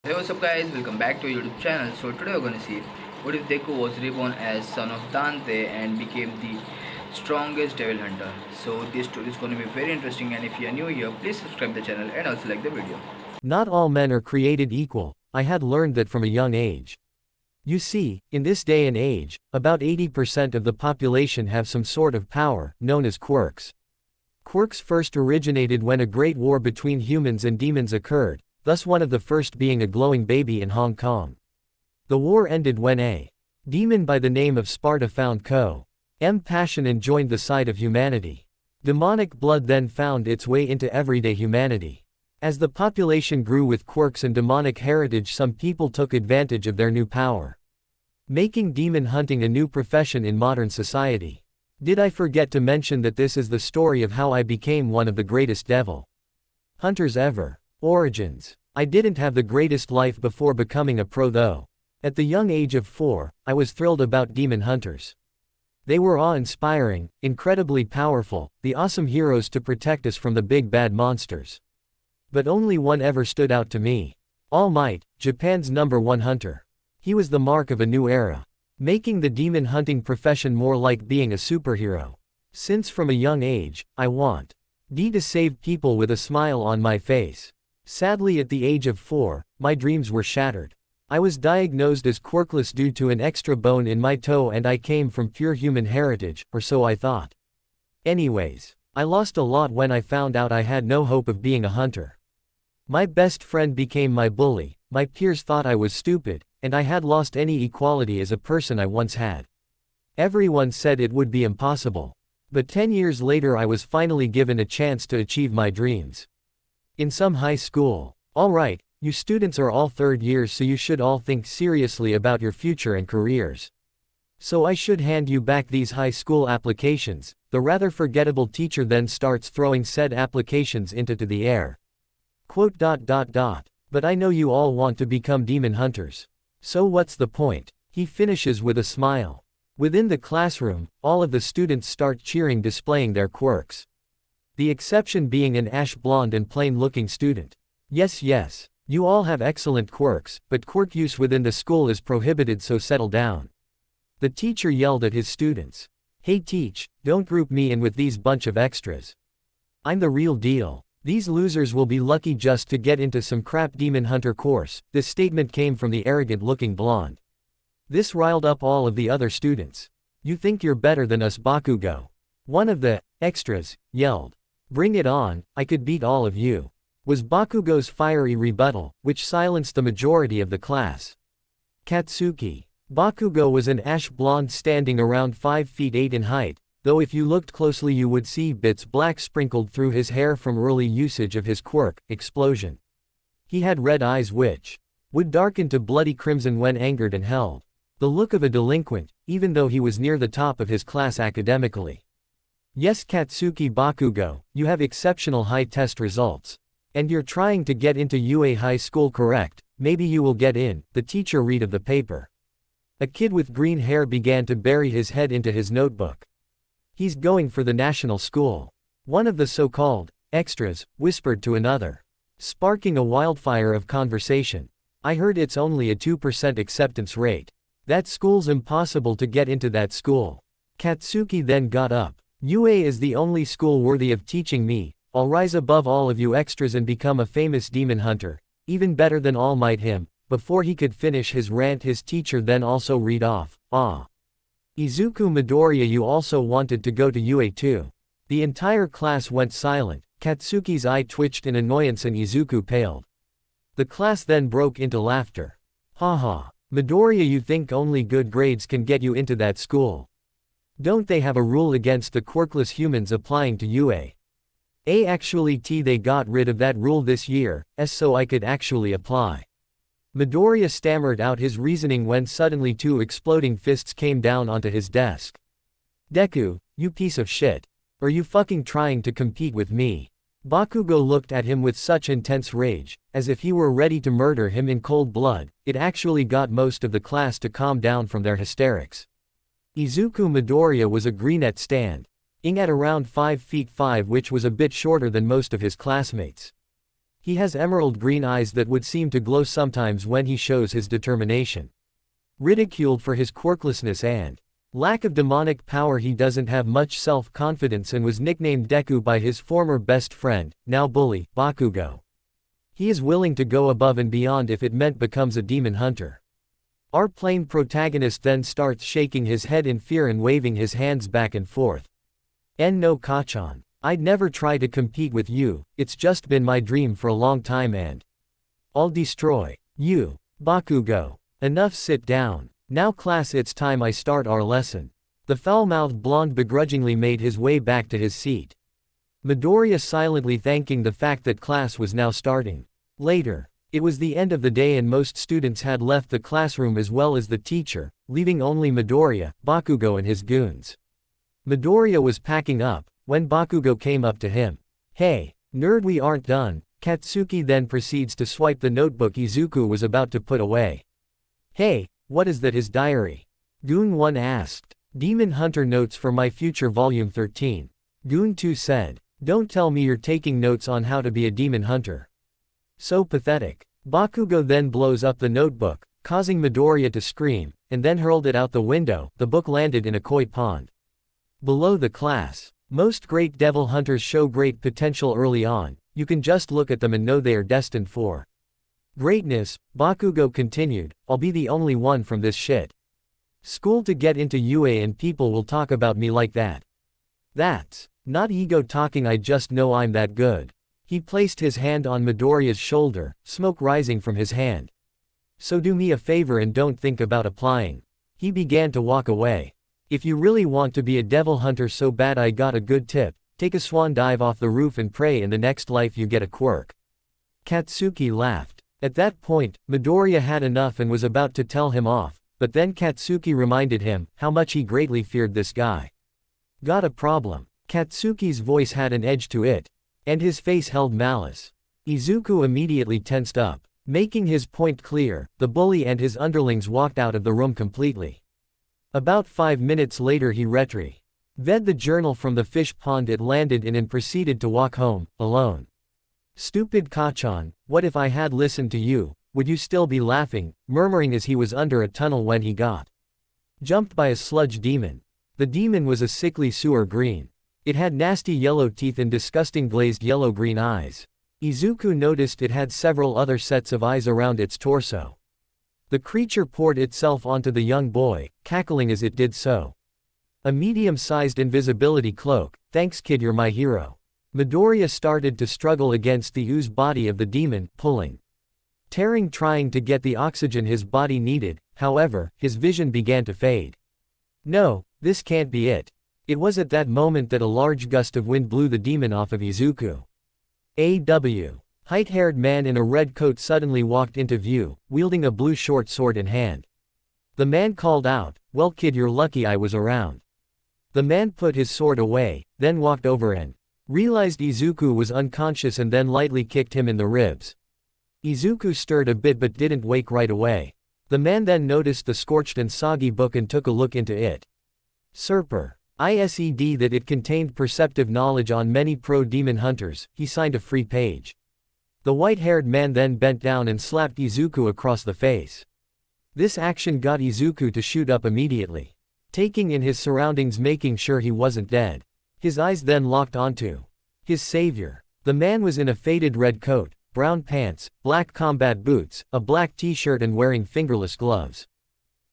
Hey, what's up guys, welcome back to our YouTube channel. So today we're gonna see what if Deku was reborn as son of Dante and became the strongest devil hunter. So this story is gonna be very interesting, and if you are new here, please subscribe the channel and also like the video. Not all men are created equal. I had learned that from a young age. You see, in this day and age, about 80% of the population have some sort of power, known as quirks. Quirks first originated when a great war between humans and demons occurred, thus one of the first being a glowing baby in Hong Kong. The war ended when a demon by the name of Sparta found passion and joined the side of humanity. Demonic blood then found its way into everyday humanity. As the population grew with quirks and demonic heritage, some people took advantage of their new power, making demon hunting a new profession in modern society. Did I forget to mention that this is the story of how I became one of the greatest devil hunters ever? Origins. I didn't have the greatest life before becoming a pro though. At the young age of 4, I was thrilled about demon hunters. They were awe-inspiring, incredibly powerful, the awesome heroes to protect us from the big bad monsters. But only one ever stood out to me. All Might, Japan's #1 hunter. He was the mark of a new era, making the demon hunting profession more like being a superhero. Since from a young age, I want to save people with a smile on my face. Sadly, at the age of 4, my dreams were shattered. I was diagnosed as quirkless due to an extra bone in my toe, and I came from pure human heritage, or so I thought. Anyways, I lost a lot when I found out I had no hope of being a hunter. My best friend became my bully, my peers thought I was stupid, and I had lost any equality as a person I once had. Everyone said it would be impossible. But 10 years later I was finally given a chance to achieve my dreams. In some high school. Alright, you students are all third years, so you should all think seriously about your future and careers. So I should hand you back these high school applications. The rather forgettable teacher then starts throwing said applications into the air. Quote. But I know you all want to become demon hunters. So what's the point? He finishes with a smile. Within the classroom, all of the students start cheering, displaying their quirks. The exception being an ash blonde and plain-looking student. Yes, you all have excellent quirks, but quirk use within the school is prohibited, so settle down. The teacher yelled at his students. Hey teach, don't group me in with these bunch of extras. I'm the real deal. These losers will be lucky just to get into some crap demon hunter course. This statement came from the arrogant-looking blonde. This riled up all of the other students. You think you're better than us, Bakugo? One of the extras yelled. Bring it on, I could beat all of you, was Bakugo's fiery rebuttal, which silenced the majority of the class. Katsuki. Bakugo was an ash blonde standing around 5 feet 8 in height, though if you looked closely you would see bits black sprinkled through his hair from early usage of his quirk, Explosion. He had red eyes which would darken to bloody crimson when angered, and held the look of a delinquent, even though he was near the top of his class academically. Yes, Katsuki Bakugo, you have exceptional high test results. And you're trying to get into UA high school, correct? Maybe you will get in, the teacher read of the paper. A kid with green hair began to bury his head into his notebook. He's going for the national school. One of the so-called extras whispered to another, sparking a wildfire of conversation. I heard it's only a 2% acceptance rate. That school's impossible to get into that school. Katsuki then got up. UA is the only school worthy of teaching me. I'll rise above all of you extras and become a famous demon hunter, even better than All Might him. Before he could finish his rant, his teacher then also read off, Izuku Midoriya, you also wanted to go to UA too. The entire class went silent. Katsuki's eye twitched in annoyance and Izuku paled. The class then broke into laughter. Haha. Midoriya, you think only good grades can get you into that school? Don't they have a rule against the quirkless humans applying to UA? Actually they got rid of that rule this year, so I could actually apply. Midoriya stammered out his reasoning when suddenly 2 exploding fists came down onto his desk. Deku, you piece of shit. Are you fucking trying to compete with me? Bakugo looked at him with such intense rage, as if he were ready to murder him in cold blood. It actually got most of the class to calm down from their hysterics. Izuku Midoriya was a greenette stand, ing at around 5 feet 5, which was a bit shorter than most of his classmates. He has emerald green eyes that would seem to glow sometimes when he shows his determination. Ridiculed for his quirklessness and lack of demonic power, he doesn't have much self-confidence and was nicknamed Deku by his former best friend, now bully, Bakugo. He is willing to go above and beyond if it meant becomes a demon hunter. Our plain protagonist then starts shaking his head in fear and waving his hands back and forth. No Kachan. I'd never try to compete with you, it's just been my dream for a long time and I'll destroy you. Bakugo. Enough, sit down. Now class, it's time I start our lesson. The foul-mouthed blonde begrudgingly made his way back to his seat. Midoriya silently thanking the fact that class was now starting. Later. It was the end of the day and most students had left the classroom as well as the teacher, leaving only Midoriya, Bakugo and his goons. Midoriya was packing up when Bakugo came up to him. Hey, nerd, we aren't done. Katsuki then proceeds to swipe the notebook Izuku was about to put away. Hey, what is that? His diary? Goon 1 asked. Demon Hunter Notes for My Future Volume 13. Goon 2 said. Don't tell me you're taking notes on how to be a demon hunter. So pathetic. Bakugo then blows up the notebook, causing Midoriya to scream, and then hurled it out the window. The book landed in a koi pond. Below the class. Most great devil hunters show great potential early on, you can just look at them and know they are destined for greatness. Bakugo continued, I'll be the only one from this shit school to get into UA and people will talk about me like that. That's not ego talking, I just know I'm that good. He placed his hand on Midoriya's shoulder, smoke rising from his hand. So do me a favor and don't think about applying. He began to walk away. If you really want to be a devil hunter so bad, I got a good tip. Take a swan dive off the roof and pray in the next life you get a quirk. Katsuki laughed. At that point, Midoriya had enough and was about to tell him off, but then Katsuki reminded him how much he greatly feared this guy. Got a problem? Katsuki's voice had an edge to it, and his face held malice. Izuku immediately tensed up. Making his point clear, the bully and his underlings walked out of the room completely. About 5 minutes later he retrieved the journal from the fish pond it landed in and proceeded to walk home, alone. Stupid Kachan, what if I had listened to you, would you still be laughing, murmuring as he was under a tunnel when he got jumped by a sludge demon. The demon was a sickly sewer green. It had nasty yellow teeth and disgusting glazed yellow-green eyes. Izuku noticed it had several other sets of eyes around its torso. The creature poured itself onto the young boy, cackling as it did so. A medium-sized invisibility cloak, thanks kid, you're my hero. Midoriya started to struggle against the ooze body of the demon, pulling, tearing, trying to get the oxygen his body needed. However, his vision began to fade. No, this can't be it. It was at that moment that a large gust of wind blew the demon off of Izuku. Height-haired man in a red coat suddenly walked into view, wielding a blue short sword in hand. The man called out, well kid, you're lucky I was around. The man put his sword away, then walked over and realized Izuku was unconscious and then lightly kicked him in the ribs. Izuku stirred a bit but didn't wake right away. The man then noticed the scorched and soggy book and took a look into it. Serper. ISED that it contained perceptive knowledge on many pro-demon hunters. He signed a free page. The white-haired man then bent down and slapped Izuku across the face. This action got Izuku to shoot up immediately, taking in his surroundings, making sure he wasn't dead. His eyes then locked onto his savior. The man was in a faded red coat, brown pants, black combat boots, a black t-shirt and wearing fingerless gloves.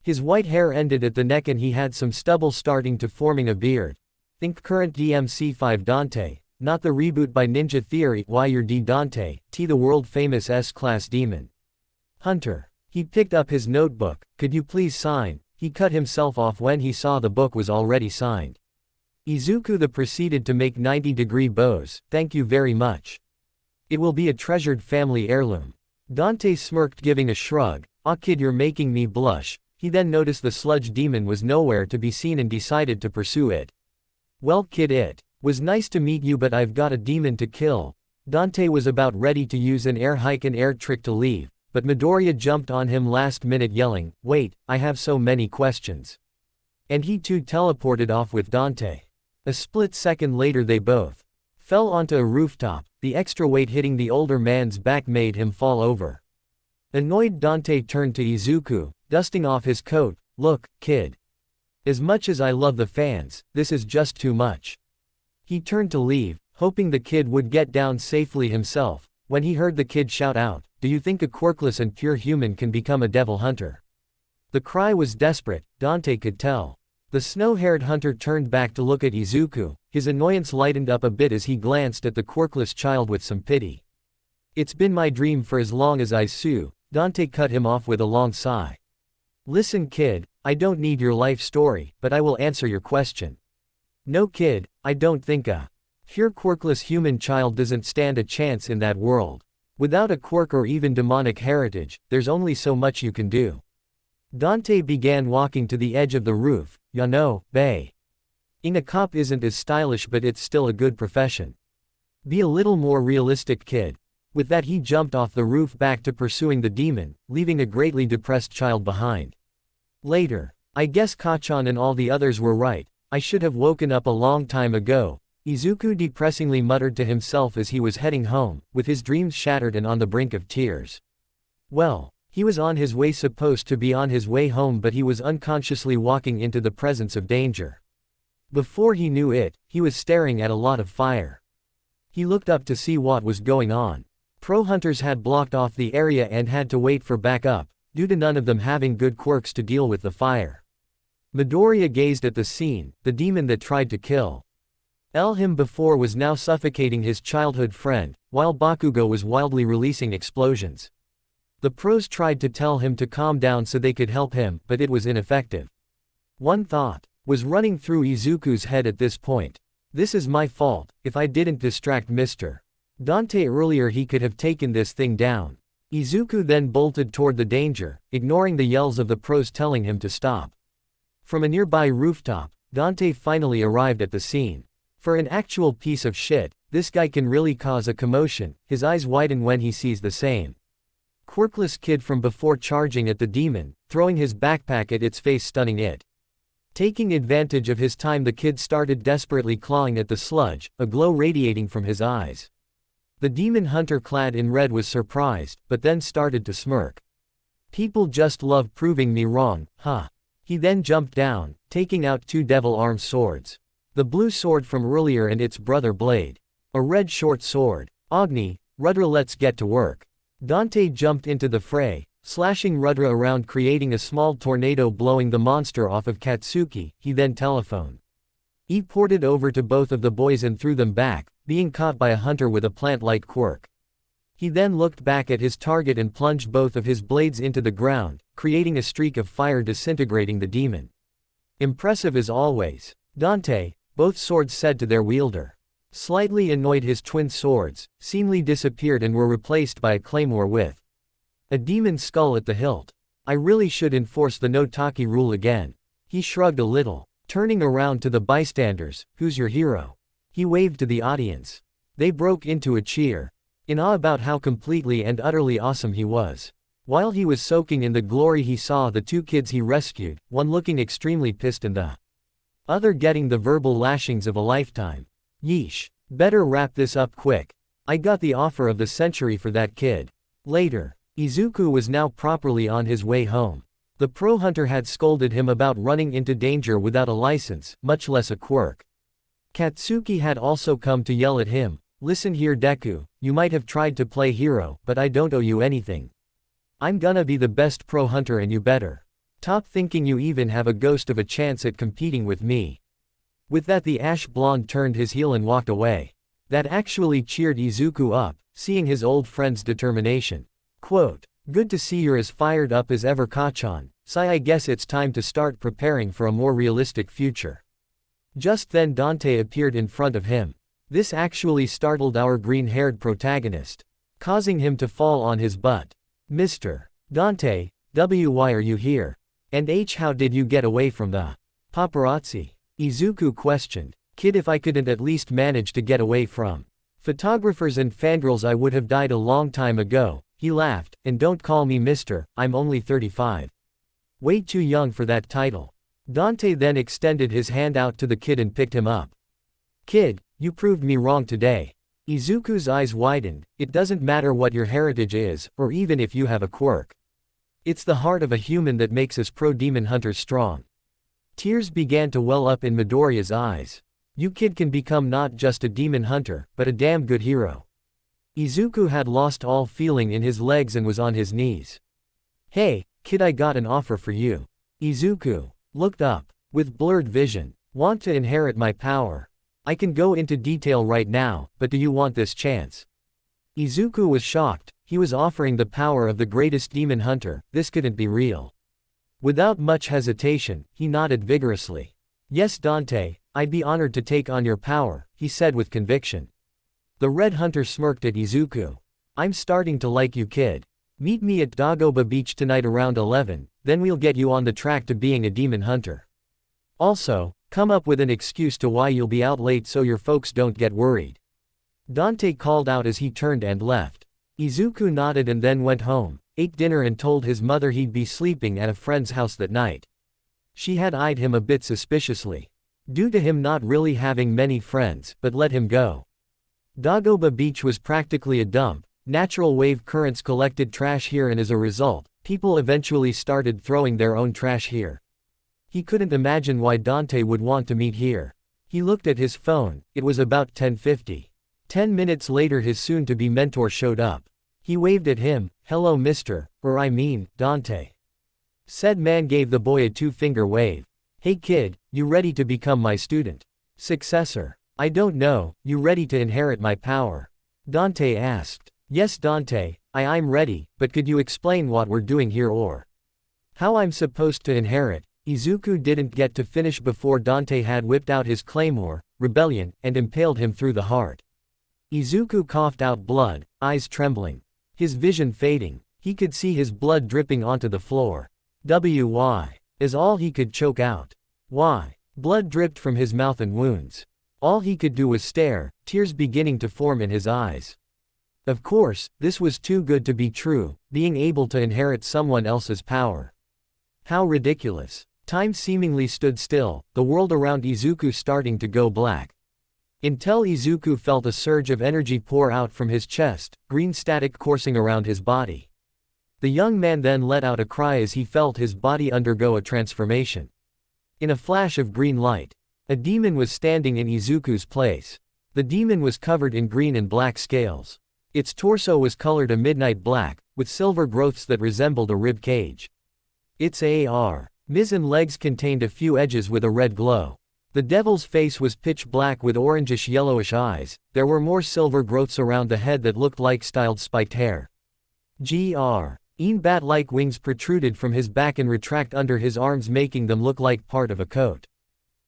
His white hair ended at the neck and he had some stubble starting to forming a beard. Think current DMC5 Dante, not the reboot by Ninja Theory. Your D Dante, the world-famous S-class demon hunter. He picked up his notebook. Could you please sign? He cut himself off when he saw the book was already signed. Izuku proceeded to make 90-degree bows. Thank you very much. It will be a treasured family heirloom. Dante smirked, giving a shrug. Ah kid, you're making me blush. He then noticed the sludge demon was nowhere to be seen and decided to pursue it. Well kid, it was nice to meet you but I've got a demon to kill. Dante was about ready to use an air hike and air trick to leave, but Midoriya jumped on him last minute yelling, wait, I have so many questions. And he too teleported off with Dante. A split second later they both fell onto a rooftop, the extra weight hitting the older man's back made him fall over. Annoyed, Dante turned to Izuku, dusting off his coat. "Look, kid. As much as I love the fans, this is just too much." He turned to leave, hoping the kid would get down safely himself, when he heard the kid shout out, "Do you think a quirkless and pure human can become a devil hunter?" The cry was desperate, Dante could tell. The snow-haired hunter turned back to look at Izuku, his annoyance lightened up a bit as he glanced at the quirkless child with some pity. "It's been my dream for as long as I sue," Dante cut him off with a long sigh. "Listen, kid, I don't need your life story, but I will answer your question. No, kid, I don't think a pure quirkless human child doesn't stand a chance in that world. Without a quirk or even demonic heritage, there's only so much you can do." Dante began walking to the edge of the roof. "You know, Bay. Being a cop isn't as stylish, but it's still a good profession. Be a little more realistic, kid." With that, he jumped off the roof back to pursuing the demon, leaving a greatly depressed child behind. Later, "I guess Kachan and all the others were right. I should have woken up a long time ago," Izuku depressingly muttered to himself as he was heading home, with his dreams shattered and on the brink of tears. Well, he was on his way, supposed to be on his way home, but he was unconsciously walking into the presence of danger. Before he knew it, he was staring at a lot of fire. He looked up to see what was going on. Pro hunters had blocked off the area and had to wait for backup, due to none of them having good quirks to deal with the fire. Midoriya gazed at the scene. The demon that tried to kill him before was now suffocating his childhood friend, while Bakugo was wildly releasing explosions. The pros tried to tell him to calm down so they could help him, but it was ineffective. One thought was running through Izuku's head at this point. "This is my fault, if I didn't distract Mr. Dante earlier, he could have taken this thing down." Izuku then bolted toward the danger, ignoring the yells of the pros telling him to stop. From a nearby rooftop, Dante finally arrived at the scene. For an actual piece of shit, this guy can really cause a commotion. His eyes widen when he sees the same quirkless kid from before charging at the demon, throwing his backpack at its face, stunning it. Taking advantage of his time, the kid started desperately clawing at the sludge, a glow radiating from his eyes. The demon hunter clad in red was surprised, but then started to smirk. "People just love proving me wrong, huh?" He then jumped down, taking out two devil-armed swords. The blue sword from earlier and its brother blade. A red short sword. "Agni, Rudra, let's get to work." Dante jumped into the fray, slashing Rudra around, creating a small tornado blowing the monster off of Katsuki. He then telephoned. He ported over to both of the boys and threw them back, being caught by a hunter with a plant-like quirk. He then looked back at his target and plunged both of his blades into the ground, creating a streak of fire disintegrating the demon. "Impressive as always, Dante," both swords said to their wielder. Slightly annoyed, his twin swords seemingly disappeared and were replaced by a claymore with a demon skull at the hilt. "I really should enforce the no taki rule again." He shrugged a little, turning around to the bystanders. "Who's your hero?" He waved to the audience. They broke into a cheer, in awe about how completely and utterly awesome he was. While he was soaking in the glory, he saw the two kids he rescued, one looking extremely pissed and the other getting the verbal lashings of a lifetime. "Yeesh. Better wrap this up quick. I got the offer of the century for that kid." Later, Izuku was now properly on his way home. The pro hunter had scolded him about running into danger without a license, much less a quirk. Katsuki had also come to yell at him. "Listen here, Deku, you might have tried to play hero, but I don't owe you anything. I'm gonna be the best pro hunter and you better stop thinking you even have a ghost of a chance at competing with me." With that, the ash blonde turned his heel and walked away. That actually cheered Izuku up, seeing his old friend's determination. Quote, "Good to see you're as fired up as ever, Kachan. Sigh, I guess it's time to start preparing for a more realistic future." Just then Dante appeared in front of him. This actually startled our green-haired protagonist, causing him to fall on his butt. "Mr. Dante, why are you here? And how did you get away from the paparazzi?" Izuku questioned. "Kid, if I couldn't at least manage to get away from photographers and fangirls, I would have died a long time ago." He laughed. "And don't call me mister, I'm only 35. Way too young for that title." Dante then extended his hand out to the kid and picked him up. "Kid, you proved me wrong today." Izuku's eyes widened. It doesn't matter what your heritage is, or even if you have a quirk. It's the heart of a human that makes us pro-demon hunters strong. Tears began to well up in Midoriya's eyes. You kid can become not just a demon hunter, but a damn good hero. Izuku had lost all feeling in his legs and was on his knees. Hey, kid, I got an offer for you. Izuku looked up. With blurred vision. Want to inherit my power? I can go into detail right now, but do you want this chance? Izuku was shocked. He was offering the power of the greatest demon hunter. This couldn't be real. Without much hesitation, he nodded vigorously. Yes, Dante, I'd be honored to take on your power, he said with conviction. The Red Hunter smirked at Izuku. I'm starting to like you, kid. Meet me at Dagoba Beach tonight around 11, then we'll get you on the track to being a demon hunter. Also, come up with an excuse to why you'll be out late so your folks don't get worried. Dante called out as he turned and left. Izuku nodded and then went home, ate dinner and told his mother he'd be sleeping at a friend's house that night. She had eyed him a bit suspiciously. Due to him not really having many friends, but let him go. Dagoba Beach was practically a dump. Natural wave currents collected trash here, and as a result, people eventually started throwing their own trash here. He couldn't imagine why Dante would want to meet here. He looked at his phone. It was about 10:50. 10 minutes later his soon-to-be mentor showed up. He waved at him. Hello Dante. Said man gave the boy a two-finger wave. Hey kid, you ready to become my student? Successor? I don't know, you ready to inherit my power? Dante asked. Yes Dante, I'm ready, but could you explain what we're doing here or how I'm supposed to inherit? Izuku didn't get to finish before Dante had whipped out his claymore, Rebellion, and impaled him through the heart. Izuku coughed out blood, eyes trembling. His vision fading, he could see his blood dripping onto the floor. Why? Is all he could choke out. Why? Blood dripped from his mouth and wounds. All he could do was stare, tears beginning to form in his eyes. Of course, this was too good to be true, being able to inherit someone else's power. How ridiculous. Time seemingly stood still, the world around Izuku starting to go black. Until Izuku felt a surge of energy pour out from his chest, green static coursing around his body. The young man then let out a cry as he felt his body undergo a transformation. In a flash of green light, a demon was standing in Izuku's place. The demon was covered in green and black scales. Its torso was colored a midnight black, with silver growths that resembled a rib cage. Its arms and legs contained a few edges with a red glow. The devil's face was pitch black with orangish-yellowish eyes. There were more silver growths around the head that looked like styled spiked hair. Bat-like wings protruded from his back and retract under his arms, making them look like part of a coat.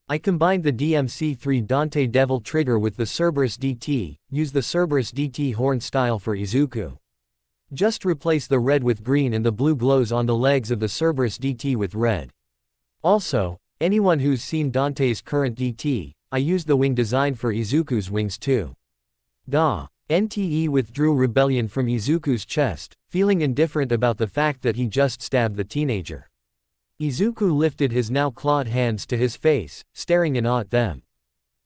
I combined the DMC3 Dante Devil trigger with the Cerberus DT, used the Cerberus DT horn style for Izuku. Just replace the red with green and the blue glows on the legs of the Cerberus DT with red. Also, anyone who's seen Dante's current DT, I used the wing design for Izuku's wings too. NTE withdrew Rebellion from Izuku's chest, feeling indifferent about the fact that he just stabbed the teenager. Izuku lifted his now clawed hands to his face, staring in awe at them.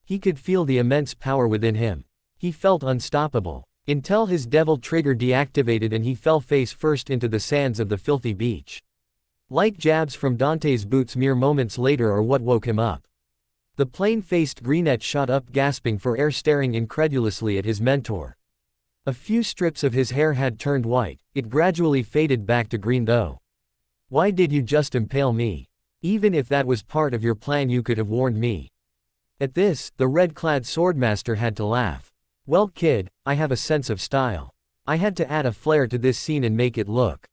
He could feel the immense power within him. He felt unstoppable, until his devil trigger deactivated and he fell face first into the sands of the filthy beach. Light jabs from Dante's boots mere moments later are what woke him up. The plain-faced greenette shot up gasping for air, staring incredulously at his mentor. A few strips of his hair had turned white, it gradually faded back to green though. Why did you just impale me? Even if that was part of your plan you could have warned me. At this, the red-clad swordmaster had to laugh. Well kid, I have a sense of style. I had to add a flair to this scene and make it look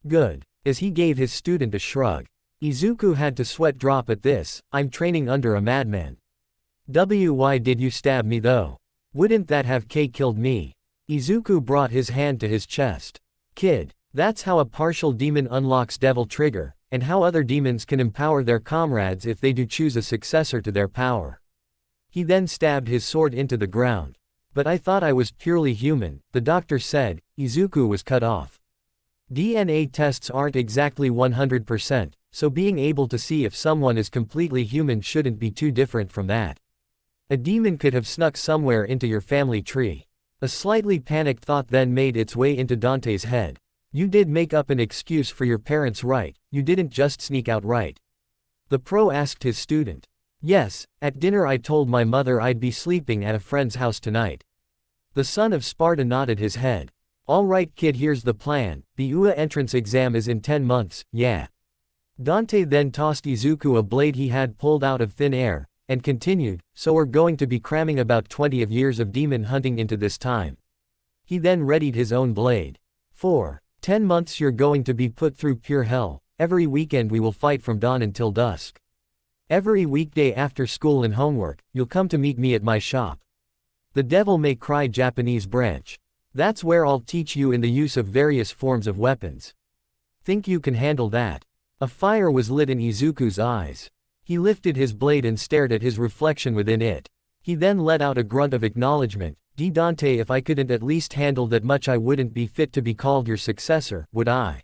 good. As he gave his student a shrug. Izuku had to sweat drop at this. I'm training under a madman. Why did you stab me though? Wouldn't that have killed me? Izuku brought his hand to his chest. Kid, that's how a partial demon unlocks devil trigger, and how other demons can empower their comrades if they do choose a successor to their power. He then stabbed his sword into the ground. But I thought I was purely human, the doctor said. Izuku was cut off. DNA tests aren't exactly 100%, so being able to see if someone is completely human shouldn't be too different from that. A demon could have snuck somewhere into your family tree. A slightly panicked thought then made its way into Dante's head. You did make up an excuse for your parents, right? You didn't just sneak out, right? The pro asked his student. Yes, at dinner I told my mother I'd be sleeping at a friend's house tonight. The son of Sparta nodded his head. All right kid, here's the plan. The UA entrance exam is in 10 months, yeah. Dante then tossed Izuku a blade he had pulled out of thin air, and continued, so we're going to be cramming about 20 of years of demon hunting into this time. He then readied his own blade. For 10 months you're going to be put through pure hell. Every weekend we will fight from dawn until dusk. Every weekday after school and homework, you'll come to meet me at my shop. The Devil May Cry Japanese branch. That's where I'll teach you in the use of various forms of weapons. Think you can handle that? A fire was lit in Izuku's eyes. He lifted his blade and stared at his reflection within it. He then let out a grunt of acknowledgement. Dante, if I couldn't at least handle that much I wouldn't be fit to be called your successor, would I?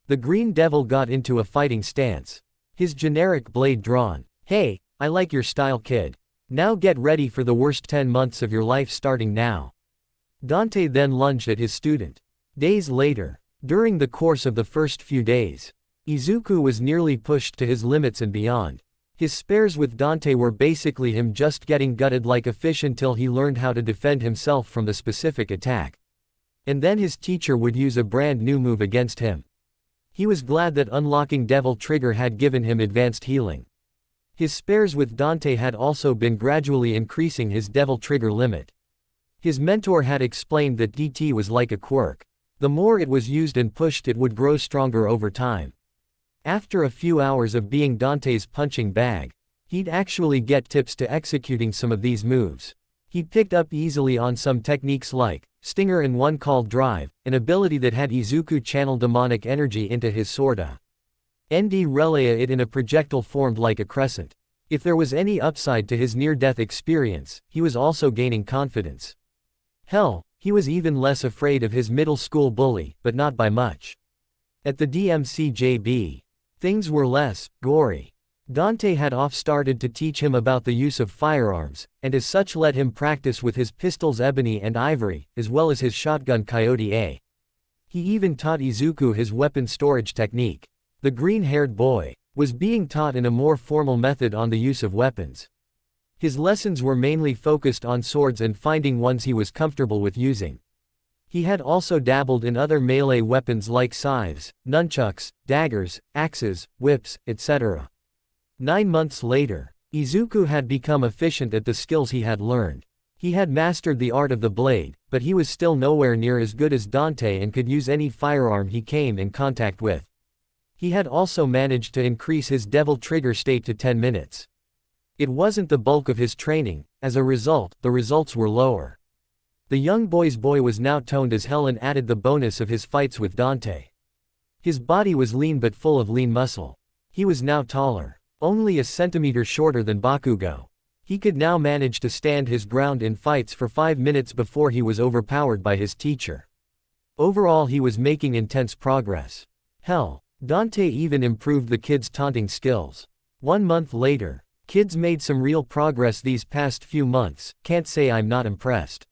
The Green Devil got into a fighting stance. His generic blade drawn. Hey, I like your style kid. Now get ready for the worst 10 months of your life starting now. Dante then lunged at his student. Days later. During the course of the first few days, Izuku was nearly pushed to his limits and beyond. His spares with Dante were basically him just getting gutted like a fish until he learned how to defend himself from the specific attack. And then his teacher would use a brand new move against him. He was glad that unlocking Devil Trigger had given him advanced healing. His spares with Dante had also been gradually increasing his Devil Trigger limit. His mentor had explained that DT was like a quirk. The more it was used and pushed, it would grow stronger over time. After a few hours of being Dante's punching bag, he'd actually get tips to executing some of these moves. He picked up easily on some techniques like Stinger and one called Drive, an ability that had Izuku channel demonic energy into his Sorda. Nd Relaya it in a projectile formed like a crescent. If there was any upside to his near-death experience, he was also gaining confidence. Hell, he was even less afraid of his middle school bully, but not by much. At the DMCJB, things were less gory. Dante had started to teach him about the use of firearms, and as such let him practice with his pistols Ebony and Ivory, as well as his shotgun Coyote A. He even taught Izuku his weapon storage technique. The green-haired boy was being taught in a more formal method on the use of weapons. His lessons were mainly focused on swords and finding ones he was comfortable with using. He had also dabbled in other melee weapons like scythes, nunchucks, daggers, axes, whips, etc. 9 months later, Izuku had become efficient at the skills he had learned. He had mastered the art of the blade, but he was still nowhere near as good as Dante and could use any firearm he came in contact with. He had also managed to increase his Devil Trigger state to 10 minutes. It wasn't the bulk of his training, as a result, the results were lower. The young boy's boy was now toned as hell and added the bonus of his fights with Dante. His body was lean but full of lean muscle. He was now taller, only a centimeter shorter than Bakugo. He could now manage to stand his ground in fights for 5 minutes before he was overpowered by his teacher. Overall he was making intense progress. Hell, Dante even improved the kid's taunting skills. 1 month later, kids made some real progress these past few months, can't say I'm not impressed.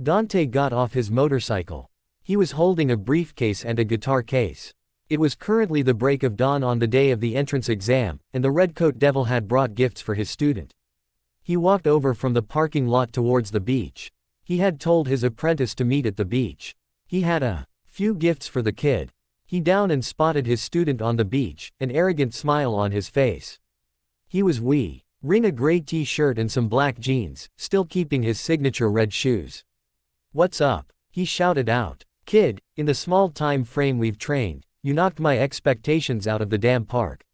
Dante got off his motorcycle. He was holding a briefcase and a guitar case. It was currently the break of dawn on the day of the entrance exam, and the Redcoat Devil had brought gifts for his student. He walked over from the parking lot towards the beach. He had told his apprentice to meet at the beach. He had a few gifts for the kid. He down and spotted his student on the beach, an arrogant smile on his face. He was wearing a gray t-shirt and some black jeans, still keeping his signature red shoes. "What's up?" he shouted out. "Kid, in the small time frame we've trained, you knocked my expectations out of the damn park."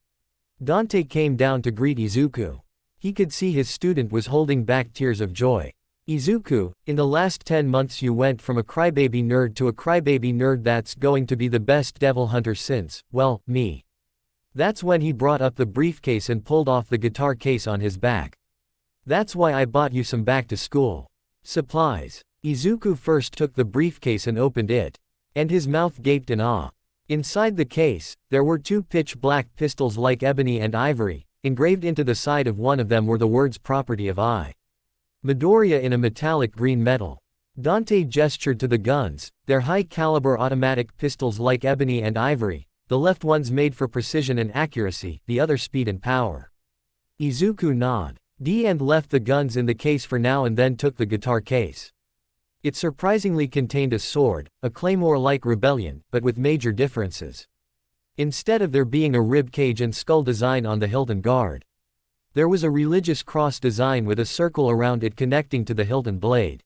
Dante came down to greet Izuku. He could see his student was holding back tears of joy. "Izuku, in the last 10 months you went from a crybaby nerd to a crybaby nerd that's going to be the best devil hunter since, well, me." That's when he brought up the briefcase and pulled off the guitar case on his back. "That's why I bought you some back to school supplies." Izuku first took the briefcase and opened it. And his mouth gaped in awe. Inside the case, there were 2 pitch-black pistols like ebony and ivory. Engraved into the side of one of them were the words "Property of I. Midoriya" in a metallic green metal. Dante gestured to the guns, their high-caliber automatic pistols like ebony and ivory, the left ones made for precision and accuracy, the other speed and power. Izuku nodded. And left the guns in the case for now and then took the guitar case. It surprisingly contained a sword, a claymore-like rebellion, but with major differences. Instead of there being a rib cage and skull design on the hilt and guard, there was a religious cross design with a circle around it connecting to the hilt and blade.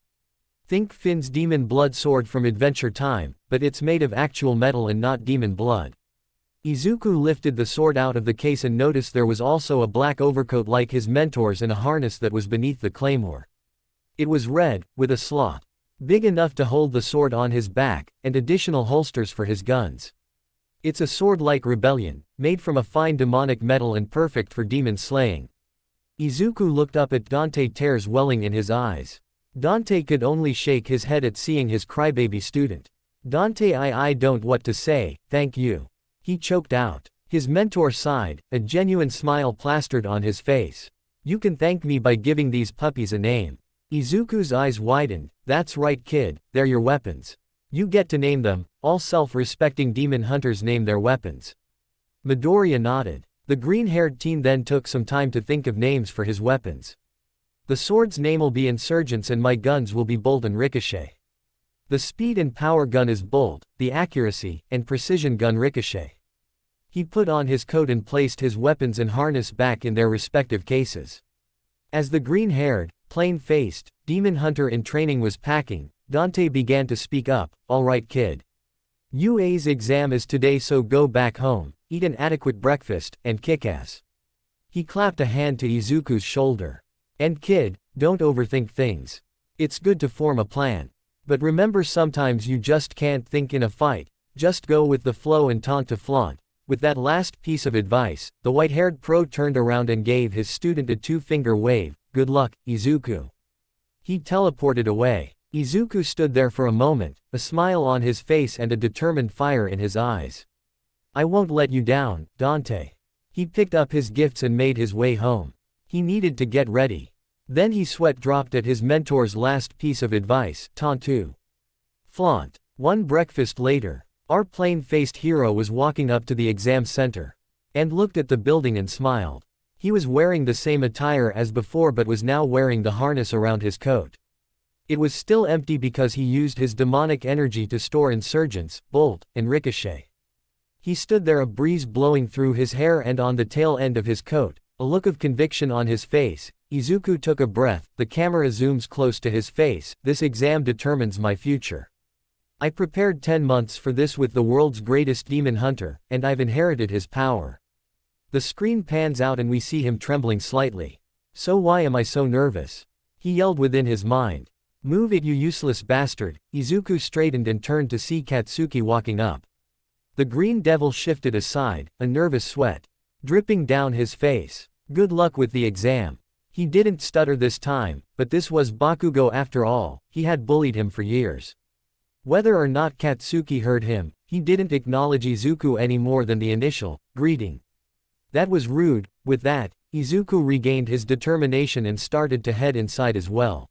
Think Finn's demon blood sword from Adventure Time, but it's made of actual metal and not demon blood. Izuku lifted the sword out of the case and noticed there was also a black overcoat like his mentor's and a harness that was beneath the claymore. It was red, with a slot big enough to hold the sword on his back, and additional holsters for his guns. It's a sword-like rebellion, made from a fine demonic metal and perfect for demon slaying. Izuku looked up at Dante, tears welling in his eyes. Dante could only shake his head at seeing his crybaby student. Dante, I don't what to say, thank you. He choked out. His mentor sighed, a genuine smile plastered on his face. You can thank me by giving these puppies a name. Izuku's eyes widened. That's right kid, they're your weapons. You get to name them. All self-respecting demon hunters name their weapons. Midoriya nodded. The green-haired teen then took some time to think of names for his weapons. The sword's name'll be Insurgents and my guns will be Bolt and Ricochet. The speed and power gun is Bolt, the accuracy and precision gun Ricochet. He put on his coat and placed his weapons and harness back in their respective cases. As the green-haired, plain-faced, demon hunter in training was packing, Dante began to speak up. All right kid. UA's exam is today, so go back home, eat an adequate breakfast, and kick ass. He clapped a hand to Izuku's shoulder. And kid, don't overthink things. It's good to form a plan. But remember, sometimes you just can't think in a fight, just go with the flow and taunt to flaunt. With that last piece of advice, the white-haired pro turned around and gave his student a two-finger wave. Good luck, Izuku. He teleported away. Izuku stood there for a moment, a smile on his face and a determined fire in his eyes. I won't let you down, Dante. He picked up his gifts and made his way home. He needed to get ready. Then he sweat dropped at his mentor's last piece of advice, taunt to flaunt. One breakfast later, our plain-faced hero was walking up to the exam center and looked at the building and smiled. He was wearing the same attire as before but was now wearing the harness around his coat. It was still empty because he used his demonic energy to store Insurgents, Bolt, and Ricochet. He stood there, a breeze blowing through his hair and on the tail end of his coat, a look of conviction on his face. Izuku took a breath, the camera zooms close to his face. This exam determines my future. I prepared 10 months for this with the world's greatest demon hunter, and I've inherited his power. The screen pans out and we see him trembling slightly. So why am I so nervous? He yelled within his mind. Move it, you useless bastard. Izuku straightened and turned to see Katsuki walking up. The green devil shifted aside, a nervous sweat dripping down his face. Good luck with the exam. He didn't stutter this time, but this was Bakugo after all. He had bullied him for years. Whether or not Katsuki heard him, he didn't acknowledge Izuku any more than the initial greeting. That was rude. With that, Izuku regained his determination and started to head inside as well.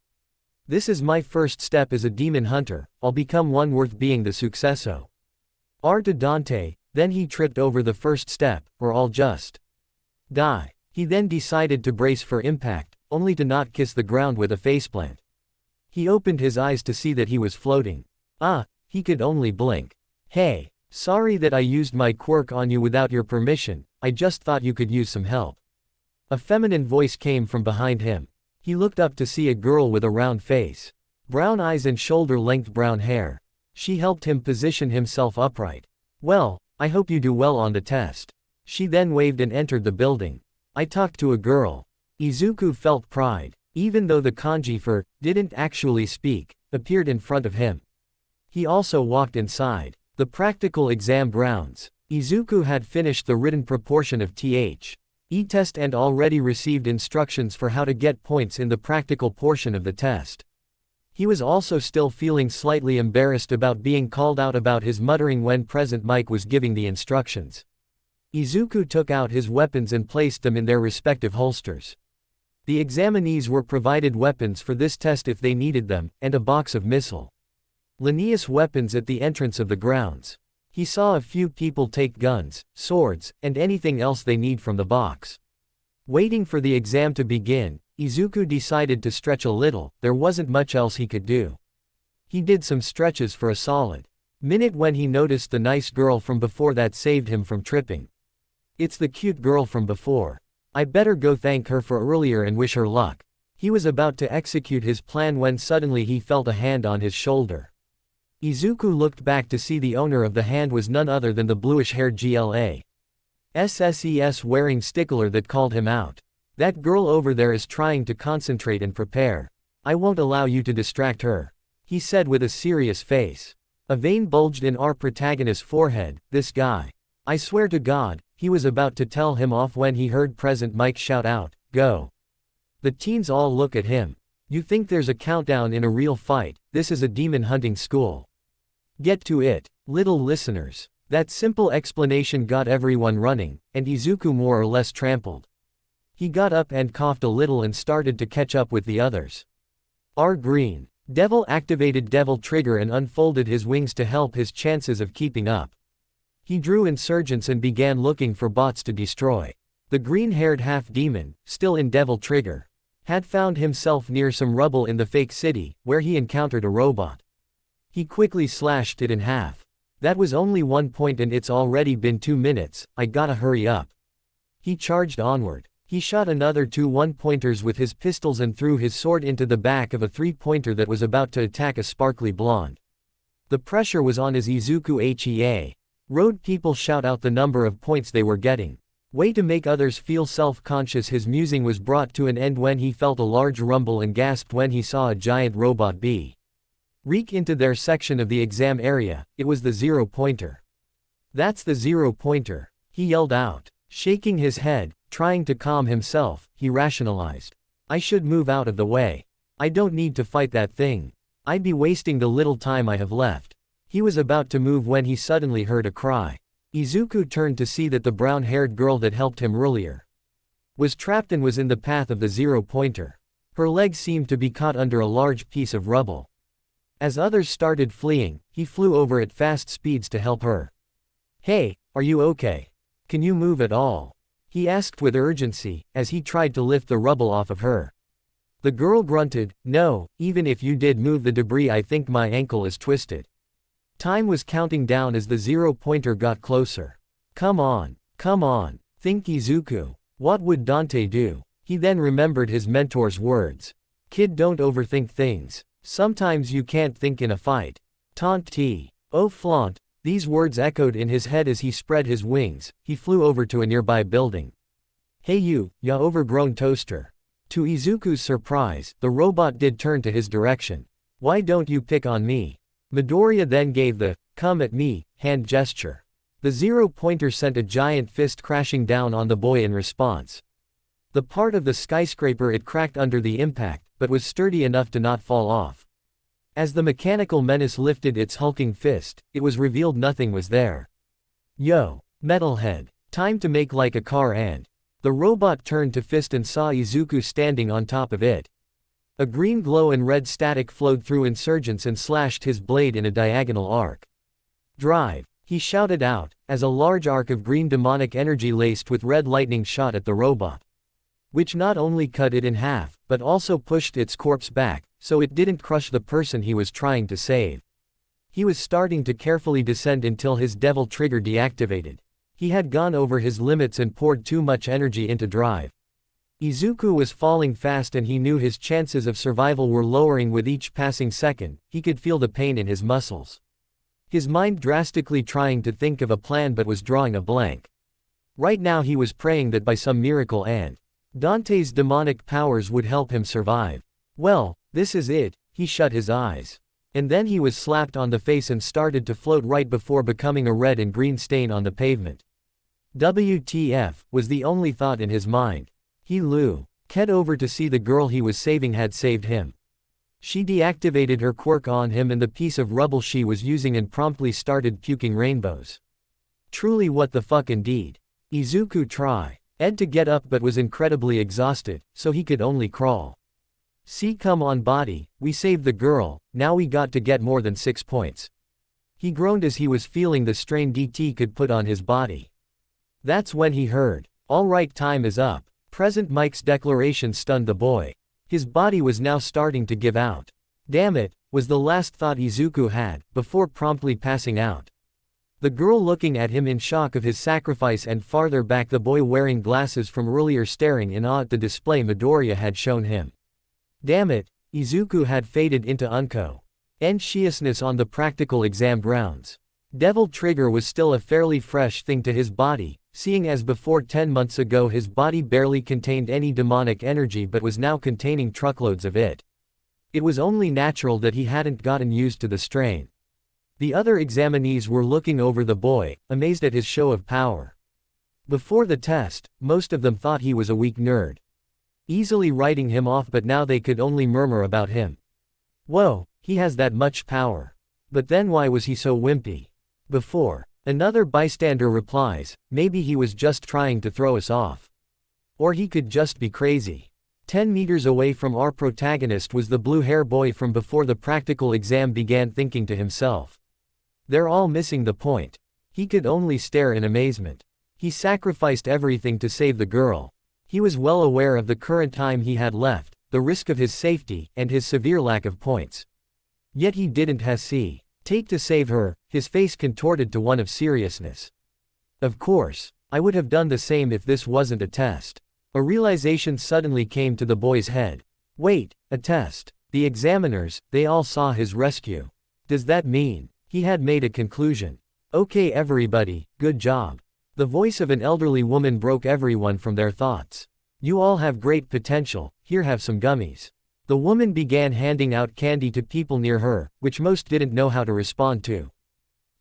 This is my first step as a demon hunter. I'll become one worth being the successo. To Dante, then he tripped over the first step, or I'll just die. He then decided to brace for impact, only to not kiss the ground with a faceplant. He opened his eyes to see that he was floating. He could only blink. Hey, sorry that I used my quirk on you without your permission, I just thought you could use some help. A feminine voice came from behind him. He looked up to see a girl with a round face, brown eyes and shoulder-length brown hair. She helped him position himself upright. Well, I hope you do well on the test. She then waved and entered the building. I talked to a girl. Izuku felt pride, even though the kanji for didn't actually speak appeared in front of him. He also walked inside the practical exam grounds. Izuku had finished the written proportion of the test and already received instructions for how to get points in the practical portion of the test. He was also still feeling slightly embarrassed about being called out about his muttering when present Mike was giving the instructions. Izuku took out his weapons and placed them in their respective holsters. The examinees were provided weapons for this test if they needed them, and a box of missile. Linnaeus weapons at the entrance of the grounds. He saw a few people take guns, swords, and anything else they need from the box. Waiting for the exam to begin, Izuku decided to stretch a little. There wasn't much else he could do. He did some stretches for a solid minute when he noticed the nice girl from before that saved him from tripping. It's the cute girl from before. I better go thank her for earlier and wish her luck. He was about to execute his plan when suddenly he felt a hand on his shoulder. Izuku looked back to see the owner of the hand was none other than the bluish-haired GLA SSES wearing stickler that called him out. That girl over there is trying to concentrate and prepare. I won't allow you to distract her, he said with a serious face. A vein bulged in our protagonist's forehead. This guy. I swear to God, he was about to tell him off when he heard Present Mike shout out, "Go!" The teens all look at him. You think there's a countdown in a real fight? This is a demon hunting school. Get to it, little listeners. That simple explanation got everyone running, and Izuku more or less trampled. He got up and coughed a little and started to catch up with the others. R. Green. Devil activated Devil Trigger and unfolded his wings to help his chances of keeping up. He drew insurgents and began looking for bots to destroy. The green-haired half-demon, still in Devil Trigger, had found himself near some rubble in the fake city, where he encountered a robot. He quickly slashed it in half. That was only 1 point and it's already been 2 minutes, I gotta hurry up. He charged onward. He shot another 2 one-pointers with his pistols and threw his sword into the back of a 3-pointer that was about to attack a sparkly blonde. The pressure was on as Izuku HEA. Road people shout out the number of points they were getting. Way to make others feel self-conscious. His musing was brought to an end when he felt a large rumble and gasped when he saw a giant robot bee reek into their section of the exam area. It was the 0-pointer. That's the 0-pointer, he yelled out. Shaking his head, trying to calm himself, he rationalized. I should move out of the way. I don't need to fight that thing. I'd be wasting the little time I have left. He was about to move when he suddenly heard a cry. Izuku turned to see that the brown-haired girl that helped him earlier was trapped and was in the path of the 0-pointer. Her legs seemed to be caught under a large piece of rubble. As others started fleeing, he flew over at fast speeds to help her. Hey, are you okay? Can you move at all? He asked with urgency, as he tried to lift the rubble off of her. The girl grunted, no, even if you did move the debris I think my ankle is twisted. Time was counting down as the 0-pointer got closer. Come on, think Izuku. What would Dante do? He then remembered his mentor's words. Kid, don't overthink things. Sometimes you can't think in a fight. Taunt T. Oh flaunt. These words echoed in his head as he spread his wings. He flew over to a nearby building. Hey you, ya overgrown toaster. To Izuku's surprise, the robot did turn to his direction. Why don't you pick on me? Midoriya then gave the, come at me, hand gesture. The 0-pointer sent a giant fist crashing down on the boy in response. The part of the skyscraper it cracked under the impact, but was sturdy enough to not fall off. As the mechanical menace lifted its hulking fist, it was revealed nothing was there. Yo, metalhead. Time to make like a car and. The robot turned to fist and saw Izuku standing on top of it. A green glow and red static flowed through insurgents and slashed his blade in a diagonal arc. Drive, he shouted out, as a large arc of green demonic energy laced with red lightning shot at the robot, which not only cut it in half, but also pushed its corpse back, so it didn't crush the person he was trying to save. He was starting to carefully descend until his devil trigger deactivated. He had gone over his limits and poured too much energy into drive. Izuku was falling fast and he knew his chances of survival were lowering with each passing second. He could feel the pain in his muscles. His mind drastically trying to think of a plan but was drawing a blank. Right now he was praying that by some miracle and Dante's demonic powers would help him survive. Well, this is it. He shut his eyes. And then he was slapped on the face and started to float right before becoming a red and green stain on the pavement. WTF, was the only thought in his mind. He Ked over to see the girl he was saving had saved him. She deactivated her quirk on him and the piece of rubble she was using and promptly started puking rainbows. Truly what the fuck indeed. Izuku try. Ed to get up but was incredibly exhausted, so he could only crawl. See, come on body, we saved the girl, now we got to get more than 6 points. He groaned as he was feeling the strain DT could put on his body. That's when he heard, "Alright, time is up." Present Mike's declaration stunned the boy. His body was now starting to give out. Damn it, was the last thought Izuku had, before promptly passing out. The girl looking at him in shock of his sacrifice, and farther back the boy wearing glasses from earlier staring in awe at the display Midoriya had shown him. Damn it, Izuku had faded into unconsciousness on the practical exam grounds. Devil Trigger was still a fairly fresh thing to his body, seeing as before 10 months ago his body barely contained any demonic energy but was now containing truckloads of it. It was only natural that he hadn't gotten used to the strain. The other examinees were looking over the boy, amazed at his show of power. Before the test, most of them thought he was a weak nerd, easily writing him off, but now they could only murmur about him. Whoa, he has that much power. But then why was he so wimpy? Before. Another bystander replies, maybe he was just trying to throw us off. Or he could just be crazy. 10 meters away from our protagonist was the blue hair boy from before the practical exam began, thinking to himself. They're all missing the point. He could only stare in amazement. He sacrificed everything to save the girl. He was well aware of the current time he had left, the risk of his safety, and his severe lack of points. Yet he didn't hesitate to save her, his face contorted to one of seriousness. Of course, I would have done the same if this wasn't a test. A realization suddenly came to the boy's head. Wait, a test. The examiners, they all saw his rescue. Does that mean he had made a conclusion? Okay everybody, good job. The voice of an elderly woman broke everyone from their thoughts. You all have great potential, here have some gummies. The woman began handing out candy to people near her, which most didn't know how to respond to.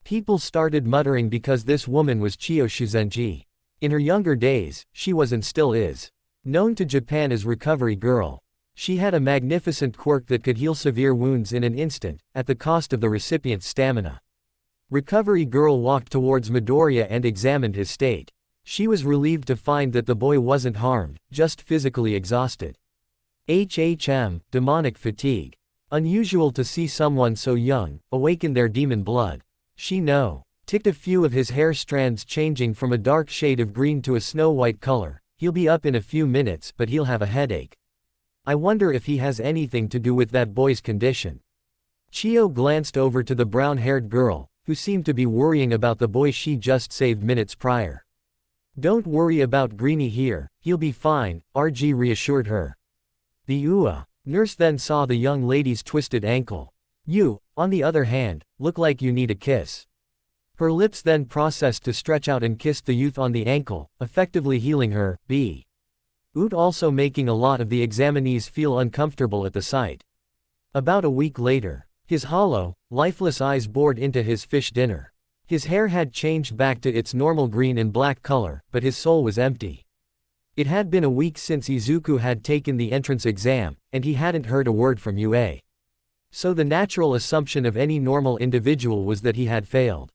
People started muttering because this woman was Chiyo Shuzenji. In her younger days, she was and still is known to Japan as Recovery Girl. She had a magnificent quirk that could heal severe wounds in an instant, at the cost of the recipient's stamina. Recovery Girl walked towards Midoriya and examined his state. She was relieved to find that the boy wasn't harmed, just physically exhausted. Demonic fatigue. Unusual to see someone so young awaken their demon blood. She ticked a few of his hair strands, changing from a dark shade of green to a snow-white color. He'll be up in a few minutes, but he'll have a headache. I wonder if he has anything to do with that boy's condition. Chiyo glanced over to the brown-haired girl, who seemed to be worrying about the boy she just saved minutes prior. Don't worry about Greenie here, he'll be fine, RG reassured her. The nurse then saw the young lady's twisted ankle. You, on the other hand, look like you need a kiss. Her lips then processed to stretch out and kissed the youth on the ankle, effectively healing her. Also making a lot of the examinees feel uncomfortable at the sight. About a week later, his hollow, lifeless eyes bored into his fish dinner. His hair had changed back to its normal green and black color, but his soul was empty. It had been a week since Izuku had taken the entrance exam, and he hadn't heard a word from UA. So the natural assumption of any normal individual was that he had failed.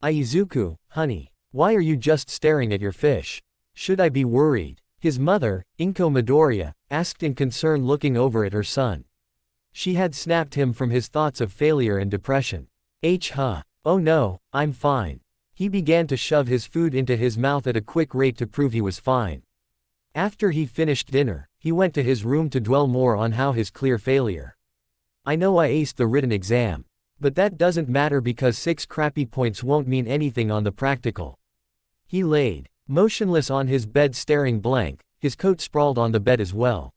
Izuku, honey, why are you just staring at your fish? Should I be worried? His mother, Inko Midoriya, asked in concern, looking over at her son. She had snapped him from his thoughts of failure and depression. Oh no, I'm fine. He began to shove his food into his mouth at a quick rate to prove he was fine. After he finished dinner, he went to his room to dwell more on how his clear failure. I know I aced the written exam. But that doesn't matter because 6 crappy points won't mean anything on the practical. He laid motionless on his bed staring blank, his coat sprawled on the bed as well.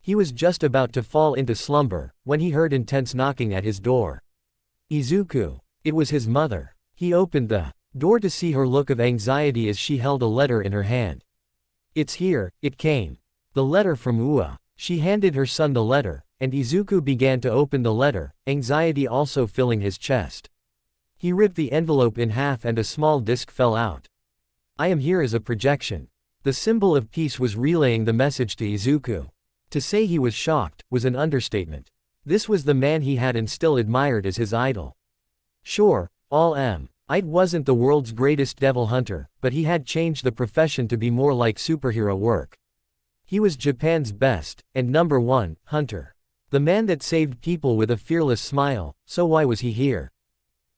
He was just about to fall into slumber, when he heard intense knocking at his door. Izuku. It was his mother. He opened the door to see her look of anxiety as she held a letter in her hand. It's here, it came. The letter from UA. She handed her son the letter, and Izuku began to open the letter, anxiety also filling his chest. He ripped the envelope in half and a small disc fell out. I am here as a projection. The symbol of peace was relaying the message to Izuku. To say he was shocked was an understatement. This was the man he had and still admired as his idol. Sure, all It wasn't the world's greatest devil hunter, but he had changed the profession to be more like superhero work. He was Japan's best, and #1, hunter. The man that saved people with a fearless smile, so why was he here?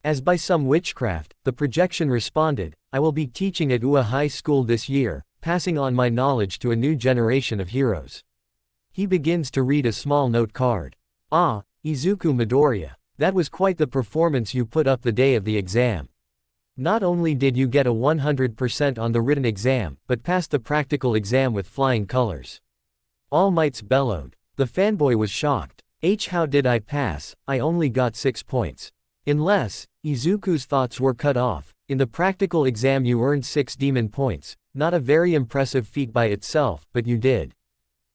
As by some witchcraft, the projection responded, I will be teaching at UA High School this year, passing on my knowledge to a new generation of heroes. He begins to read a small note card. Ah, Izuku Midoriya. That was quite the performance you put up the day of the exam. Not only did you get a 100% on the written exam, but passed the practical exam with flying colors. All Mights bellowed. The fanboy was shocked. How did I pass? I only got 6 points. Unless, Izuku's thoughts were cut off. In the practical exam you earned 6 demon points, not a very impressive feat by itself, but you did.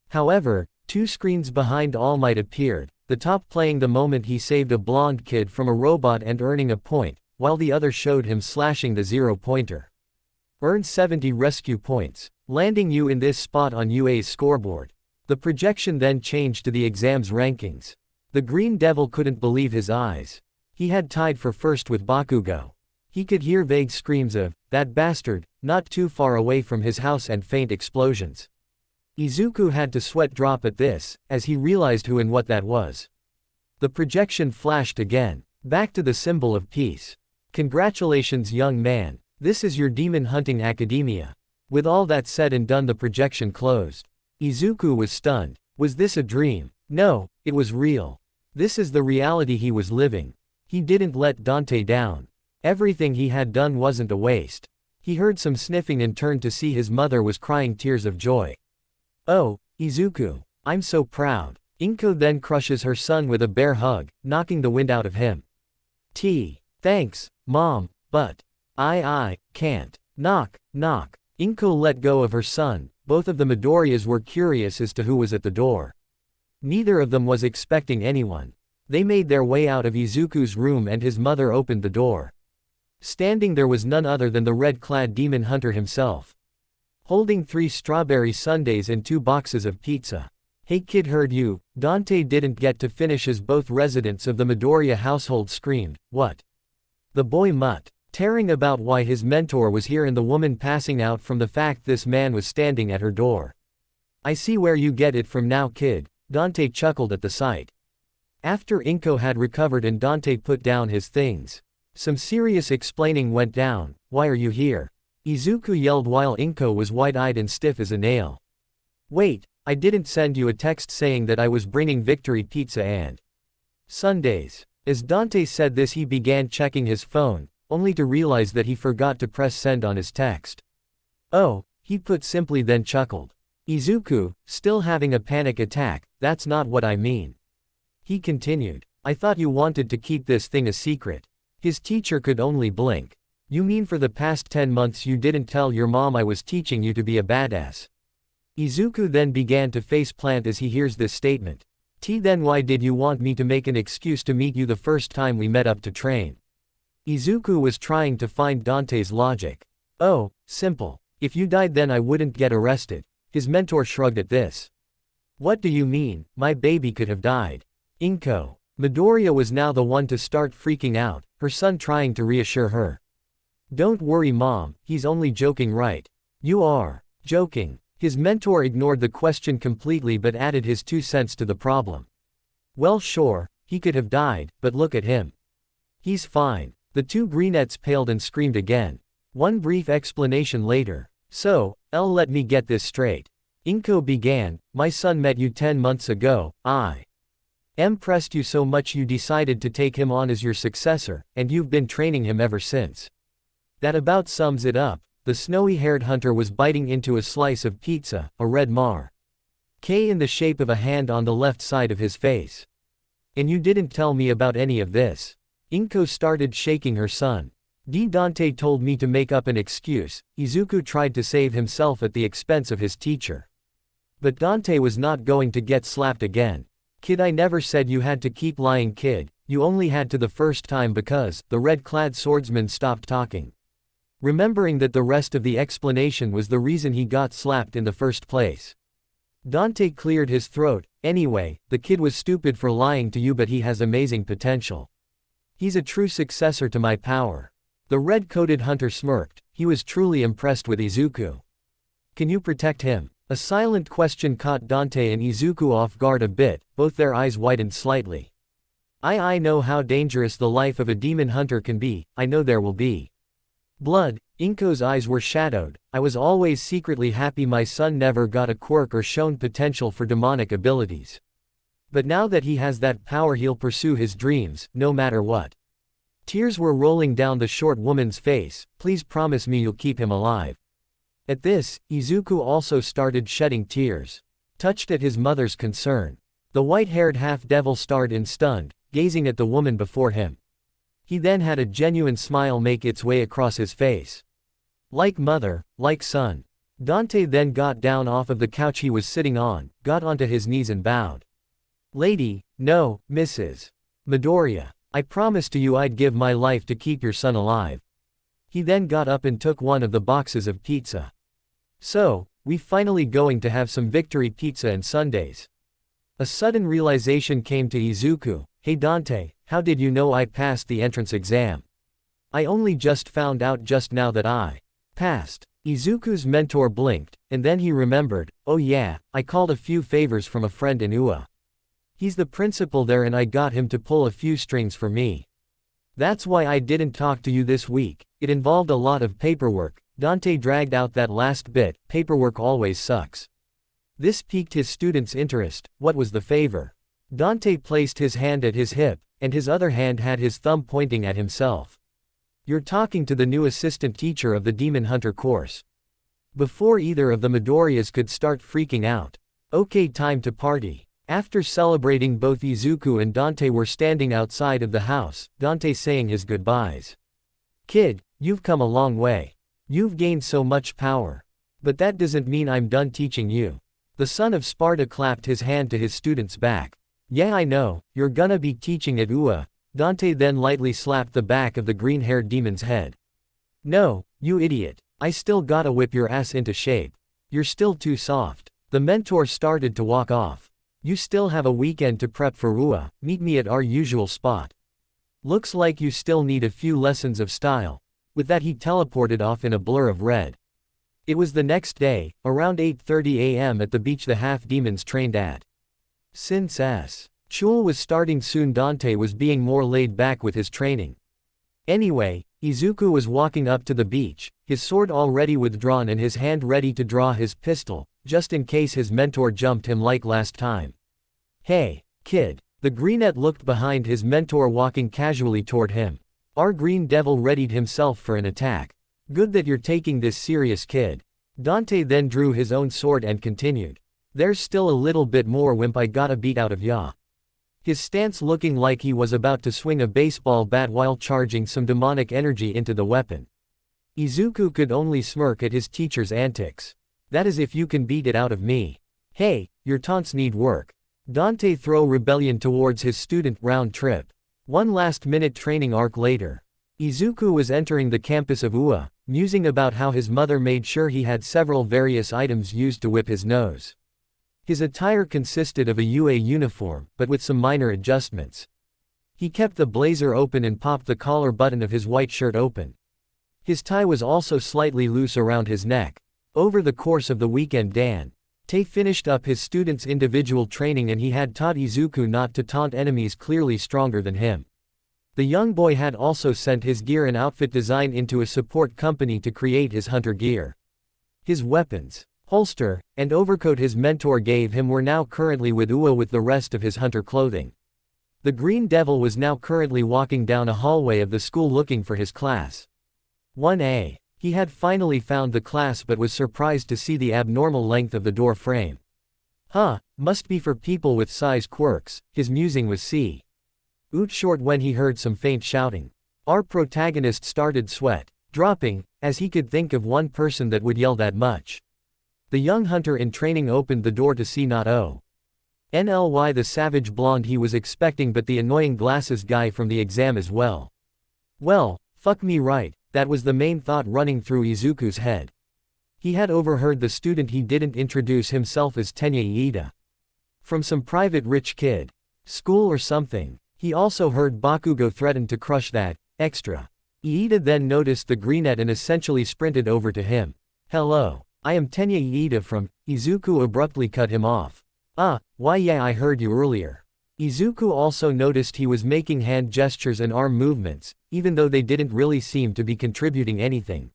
However, 2 screens behind All Might appeared, the top playing the moment he saved a blonde kid from a robot and earning a point, while the other showed him slashing the 0-pointer. Earned 70 rescue points, landing you in this spot on UA's scoreboard. The projection then changed to the exam's rankings. The Green Devil couldn't believe his eyes. He had tied for first with Bakugo. He could hear vague screams of, that bastard, not too far away from his house and faint explosions. Izuku had to sweat drop at this, as he realized who and what that was. The projection flashed again. Back to the symbol of peace. Congratulations young man, this is your demon hunting academia. With all that said and done the projection closed. Izuku was stunned. Was this a dream? No, it was real. This is the reality he was living. He didn't let Dante down. Everything he had done wasn't a waste. He heard some sniffing and turned to see his mother was crying tears of joy. Oh, Izuku, I'm so proud. Inko then crushes her son with a bear hug, knocking the wind out of him. Thanks, Mom, but I can't. Knock, knock. Inko let go of her son. Both of the Midoriyas were curious as to who was at the door. Neither of them was expecting anyone. They made their way out of Izuku's room and his mother opened the door. Standing there was none other than the red-clad demon hunter himself. Holding 3 strawberry sundaes and 2 boxes of pizza. Hey kid, heard you. Dante didn't get to finish as both residents of the Midoriya household screamed, what? The boy mutt, tearing about why his mentor was here and the woman passing out from the fact this man was standing at her door. I see where you get it from now kid, Dante chuckled at the sight. After Inko had recovered and Dante put down his things. Some serious explaining went down. Why are you here? Izuku yelled while Inko was wide-eyed and stiff as a nail. Wait, I didn't send you a text saying that I was bringing Victory Pizza and Sundays. As Dante said this he began checking his phone, only to realize that he forgot to press send on his text. Oh, he put simply then chuckled. Izuku, still having a panic attack, that's not what I mean. He continued, I thought you wanted to keep this thing a secret. His teacher could only blink. You mean for the past 10 months you didn't tell your mom I was teaching you to be a badass? Izuku then began to faceplant as he hears this statement. Then why did you want me to make an excuse to meet you the first time we met up to train? Izuku was trying to find Dante's logic. Oh, simple. If you died then I wouldn't get arrested. His mentor shrugged at this. What do you mean, my baby could have died? Inko. Midoriya was now the one to start freaking out, her son trying to reassure her. Don't worry mom, he's only joking right? You are joking. His mentor ignored the question completely but added his 2 cents to the problem. Well sure, he could have died, but look at him. He's fine. The 2 greenettes paled and screamed again. One brief explanation later. So, let me get this straight. Inko began, my son met you 10 months ago, I impressed you so much you decided to take him on as your successor, and you've been training him ever since. That about sums it up. The snowy-haired hunter was biting into a slice of pizza, a red mark in the shape of a hand on the left side of his face. And you didn't tell me about any of this. Inko started shaking her son. Dante told me to make up an excuse. Izuku tried to save himself at the expense of his teacher. But Dante was not going to get slapped again. Kid, I never said you had to keep lying kid, you only had to the first time because the red-clad swordsman stopped talking. Remembering that the rest of the explanation was the reason he got slapped in the first place. Dante cleared his throat. Anyway, the kid was stupid for lying to you but he has amazing potential. He's a true successor to my power. The red-coated hunter smirked. He was truly impressed with Izuku. Can you protect him? A silent question caught Dante and Izuku off guard a bit, both their eyes widened slightly. I know how dangerous the life of a demon hunter can be, I know there will be blood. Inko's eyes were shadowed. I was always secretly happy my son never got a quirk or shown potential for demonic abilities. But now that he has that power he'll pursue his dreams, no matter what. Tears were rolling down the short woman's face. Please promise me you'll keep him alive. At this, Izuku also started shedding tears. Touched at his mother's concern. The white-haired half-devil stared in stunned, gazing at the woman before him. He then had a genuine smile make its way across his face. Like mother, like son. Dante then got down off of the couch he was sitting on, got onto his knees and bowed. Lady, no, Mrs. Midoriya, I promised to you I'd give my life to keep your son alive. He then got up and took one of the boxes of pizza. So, we finally going to have some victory pizza and sundaes. A sudden realization came to Izuku. Hey Dante, how did you know I passed the entrance exam? I only just found out just now that I passed. Izuku's mentor blinked, and then he remembered, oh yeah, I called a few favors from a friend in UA. He's the principal there and I got him to pull a few strings for me. That's why I didn't talk to you this week, it involved a lot of paperwork. Dante dragged out that last bit, paperwork always sucks. This piqued his student's interest. What was the favor? Dante placed his hand at his hip, and his other hand had his thumb pointing at himself. You're talking to the new assistant teacher of the Demon Hunter course. Before either of the Midoriyas could start freaking out. Okay, time to party. After celebrating, both Izuku and Dante were standing outside of the house, Dante saying his goodbyes. Kid, you've come a long way. You've gained so much power. But that doesn't mean I'm done teaching you. The son of Sparta clapped his hand to his student's back. Yeah, I know, you're gonna be teaching at UA. Dante then lightly slapped the back of the green-haired demon's head. No, you idiot. I still gotta whip your ass into shape. You're still too soft. The mentor started to walk off. You still have a weekend to prep for UA, meet me at our usual spot. Looks like you still need a few lessons of style. With that he teleported off in a blur of red. It was the next day, around 8:30 a.m. at the beach the half-demons trained at. Since school was starting soon, Dante was being more laid back with his training. Anyway, Izuku was walking up to the beach, his sword already withdrawn and his hand ready to draw his pistol, just in case his mentor jumped him like last time. Hey, kid. The greenette looked behind his mentor walking casually toward him. Our green devil readied himself for an attack. Good that you're taking this serious, kid. Dante then drew his own sword and continued. There's still a little bit more wimp I gotta beat out of ya. His stance looking like he was about to swing a baseball bat while charging some demonic energy into the weapon. Izuku could only smirk at his teacher's antics. That is if you can beat it out of me. Hey, your taunts need work. Dante throw rebellion towards his student round trip. One last-minute training arc later. Izuku was entering the campus of UA, musing about how his mother made sure he had several various items used to whip his nose. His attire consisted of a UA uniform, but with some minor adjustments. He kept the blazer open and popped the collar button of his white shirt open. His tie was also slightly loose around his neck. Over the course of the weekend, Dante finished up his students' individual training and he had taught Izuku not to taunt enemies clearly stronger than him. The young boy had also sent his gear and outfit design into a support company to create his hunter gear. His weapons, holster, and overcoat his mentor gave him were now currently with UA with the rest of his hunter clothing. The Green Devil was now currently walking down a hallway of the school looking for his class. 1A. He had finally found the class but was surprised to see the abnormal length of the door frame. Huh, must be for people with size quirks, his musing was Oot short when he heard some faint shouting. Our protagonist started sweat, dropping, as he could think of one person that would yell that much. The young hunter in training opened the door to see not only the savage blonde he was expecting but the annoying glasses guy from the exam as well. Well, fuck me right, that was the main thought running through Izuku's head. He had overheard the student he didn't introduce himself as Tenya Iida. From some private rich kid. School or something. He also heard Bakugo threaten to crush that extra Iida then noticed the greenette and essentially sprinted over to him. Hello. I am Tenya Iida from. Izuku abruptly cut him off. Why yeah, I heard you earlier. Izuku also noticed he was making hand gestures and arm movements, even though they didn't really seem to be contributing anything.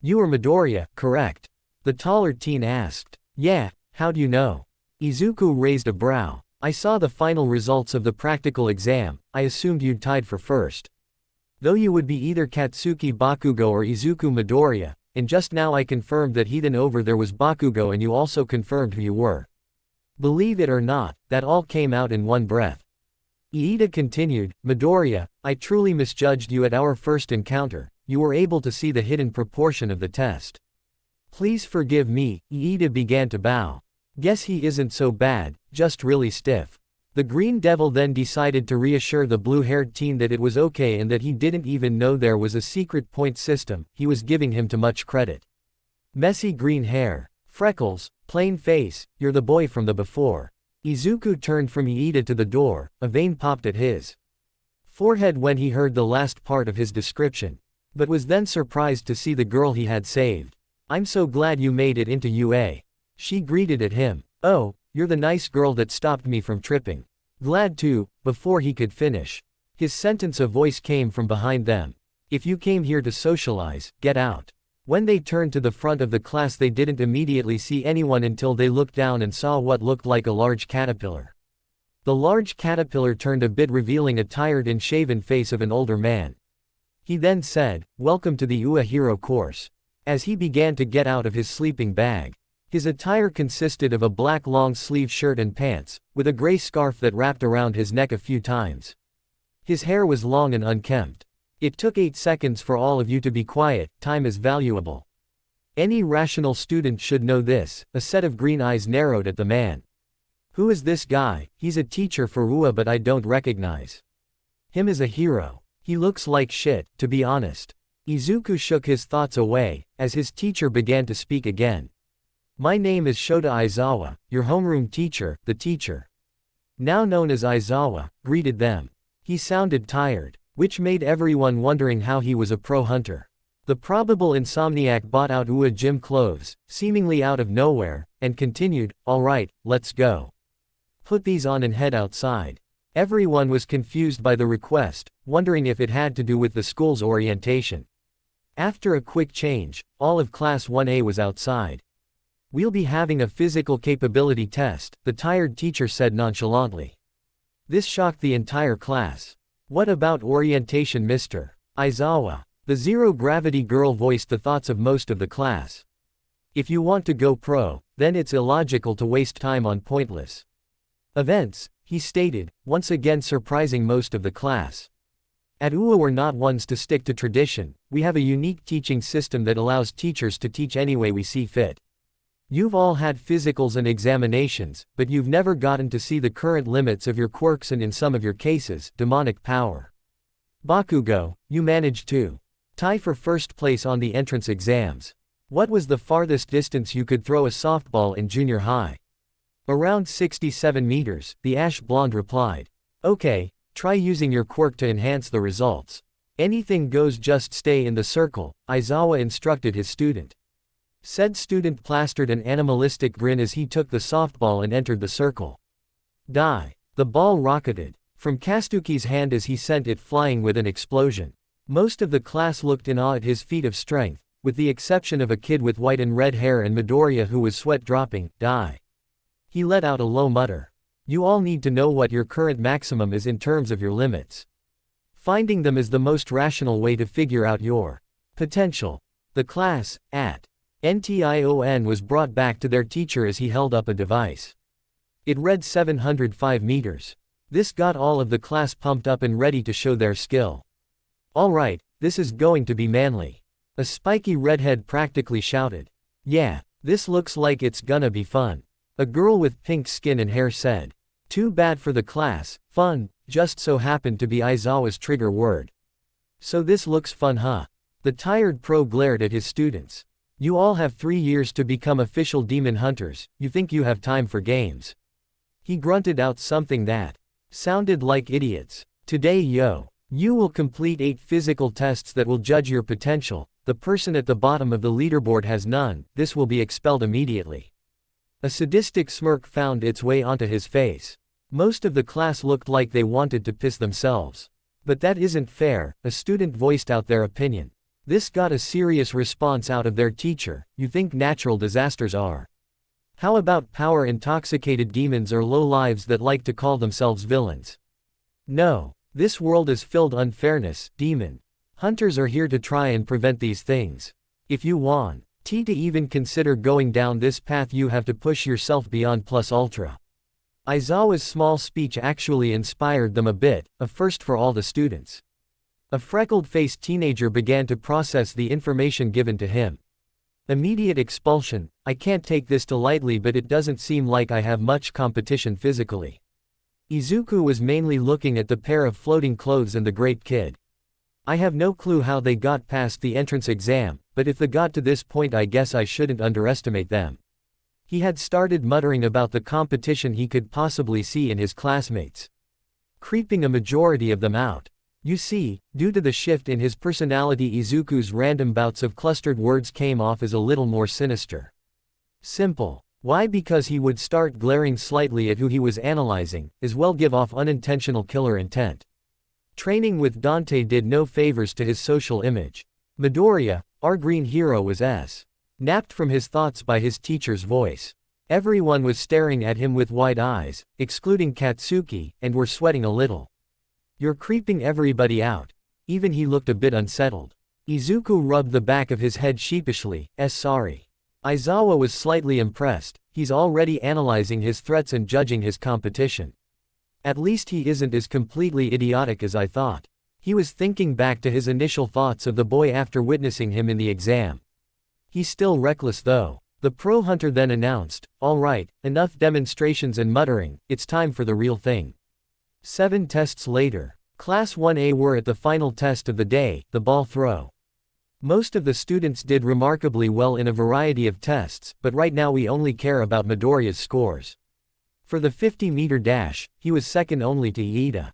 You are Midoriya, correct? The taller teen asked. Yeah, how'd you know? Izuku raised a brow. I saw the final results of the practical exam, I assumed you'd tied for first. Though you would be either Katsuki Bakugo or Izuku Midoriya, and just now I confirmed that he then over there was Bakugo and you also confirmed who you were. Believe it or not, that all came out in one breath. Iida continued, Midoriya, I truly misjudged you at our first encounter, you were able to see the hidden proportion of the test. Please forgive me, Iida began to bow. Guess he isn't so bad, just really stiff. The Green Devil then decided to reassure the blue-haired teen that it was okay and that he didn't even know there was a secret point system, he was giving him too much credit. Messy green hair. Freckles, plain face, you're the boy from the before. Izuku turned from Iida to the door, a vein popped at his forehead when he heard the last part of his description, but was then surprised to see the girl he had saved. I'm so glad you made it into UA. She greeted at him. Oh, you're the nice girl that stopped me from tripping. Glad to, before he could finish. His sentence a voice came from behind them. If you came here to socialize, get out. When they turned to the front of the class they didn't immediately see anyone until they looked down and saw what looked like a large caterpillar. The large caterpillar turned a bit revealing a tired and shaven face of an older man. He then said, Welcome to the UA Hero course. As he began to get out of his sleeping bag. His attire consisted of a black long-sleeve shirt and pants, with a gray scarf that wrapped around his neck a few times. His hair was long and unkempt. It took 8 seconds for all of you to be quiet, time is valuable. Any rational student should know this, a set of green eyes narrowed at the man. Who is this guy? He's a teacher for UA but I don't recognize him as a hero. He looks like shit, to be honest. Izuku shook his thoughts away, as his teacher began to speak again. My name is Shota Aizawa, your homeroom teacher, the teacher. Now known as Aizawa, greeted them. He sounded tired, which made everyone wondering how he was a pro hunter. The probable insomniac bought out UA gym clothes, seemingly out of nowhere, and continued, alright, let's go. Put these on and head outside. Everyone was confused by the request, wondering if it had to do with the school's orientation. After a quick change, all of Class 1A was outside. We'll be having a physical capability test, the tired teacher said nonchalantly. This shocked the entire class. What about orientation, Mr. Aizawa? The zero-gravity girl voiced the thoughts of most of the class. If you want to go pro, then it's illogical to waste time on pointless events, he stated, once again surprising most of the class. At UA we're not ones to stick to tradition, we have a unique teaching system that allows teachers to teach any way we see fit. You've all had physicals and examinations, but you've never gotten to see the current limits of your quirks and in some of your cases, demonic power. Bakugo, you managed to tie for first place on the entrance exams. What was the farthest distance you could throw a softball in junior high? Around 67 meters, the ash blonde replied. Okay, try using your quirk to enhance the results. Anything goes, just stay in the circle, Aizawa instructed his student. Said student plastered an animalistic grin as he took the softball and entered the circle. Die. The ball rocketed from Kastuki's hand as he sent it flying with an explosion. Most of the class looked in awe at his feat of strength, with the exception of a kid with white and red hair and Midoriya who was sweat dropping. Die. He let out a low mutter. You all need to know what your current maximum is in terms of your limits. Finding them is the most rational way to figure out your potential. The class, at NTION was brought back to their teacher as he held up a device. It read 705 meters. This got all of the class pumped up and ready to show their skill. Alright, this is going to be manly. A spiky redhead practically shouted. Yeah, this looks like it's gonna be fun. A girl with pink skin and hair said. Too bad for the class, fun, just so happened to be Aizawa's trigger word. So this looks fun, huh? The tired pro glared at his students. You all have 3 years to become official demon hunters, you think you have time for games? He grunted out something that sounded like idiots. Today yo. You will complete 8 physical tests that will judge your potential. The person at the bottom of the leaderboard has none, this will be expelled immediately. A sadistic smirk found its way onto his face. Most of the class looked like they wanted to piss themselves. But that isn't fair, a student voiced out their opinion. This got a serious response out of their teacher. You think natural disasters are? How about power-intoxicated demons or low-lives that like to call themselves villains? No. This world is filled unfairness, demon. Hunters are here to try and prevent these things. If you want to even consider going down this path, you have to push yourself beyond plus ultra. Aizawa's small speech actually inspired them a bit, a first for all the students. A freckled-faced teenager began to process the information given to him. Immediate expulsion. I can't take this too lightly, but it doesn't seem like I have much competition physically. Izuku was mainly looking at the pair of floating clothes and the great kid. I have no clue how they got past the entrance exam, but if they got to this point, I guess I shouldn't underestimate them. He had started muttering about the competition he could possibly see in his classmates, creeping a majority of them out. You see, due to the shift in his personality, Izuku's random bouts of clustered words came off as a little more sinister. Simple. Why? Because he would start glaring slightly at who he was analyzing, as well give off unintentional killer intent. Training with Dante did no favors to his social image. Midoriya, our green hero, was napped from his thoughts by his teacher's voice. Everyone was staring at him with wide eyes, excluding Katsuki, and were sweating a little. You're creeping everybody out. Even he looked a bit unsettled. Izuku rubbed the back of his head sheepishly, sorry. Aizawa was slightly impressed. He's already analyzing his threats and judging his competition. At least he isn't as completely idiotic as I thought. He was thinking back to his initial thoughts of the boy after witnessing him in the exam. He's still reckless though. The pro hunter then announced, all right, enough demonstrations and muttering, it's time for the real thing. 7 tests later. Class 1A were at the final test of the day, the ball throw. Most of the students did remarkably well in a variety of tests, but right now we only care about Midoriya's scores. For the 50-meter dash, he was second only to Iida.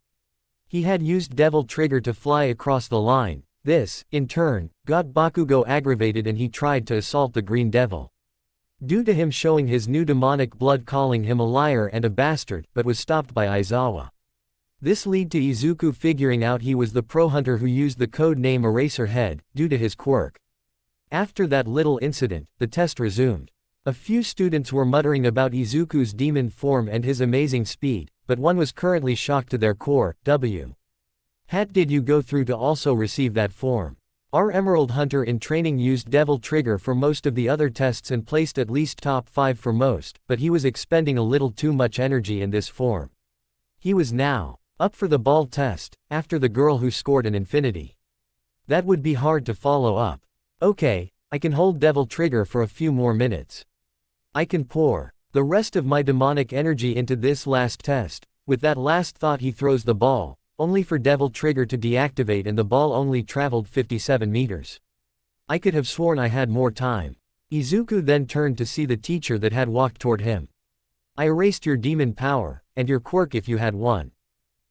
He had used Devil Trigger to fly across the line. This, in turn, got Bakugo aggravated and he tried to assault the Green Devil. Due to him showing his new demonic blood, calling him a liar and a bastard, but was stopped by Aizawa. This led to Izuku figuring out he was the pro hunter who used the code name Eraserhead, due to his quirk. After that little incident, the test resumed. A few students were muttering about Izuku's demon form and his amazing speed, but one was currently shocked to their core. Hat did you go through to also receive that form? Our Emerald Hunter in training used Devil Trigger for most of the other tests and placed at least top 5 for most, but he was expending a little too much energy in this form. He was now up for the ball test, after the girl who scored an infinity. That would be hard to follow up. Okay, I can hold Devil Trigger for a few more minutes. I can pour the rest of my demonic energy into this last test. With that last thought he throws the ball, only for Devil Trigger to deactivate and the ball only traveled 57 meters. I could have sworn I had more time. Izuku then turned to see the teacher that had walked toward him. I erased your demon power, and your quirk if you had one.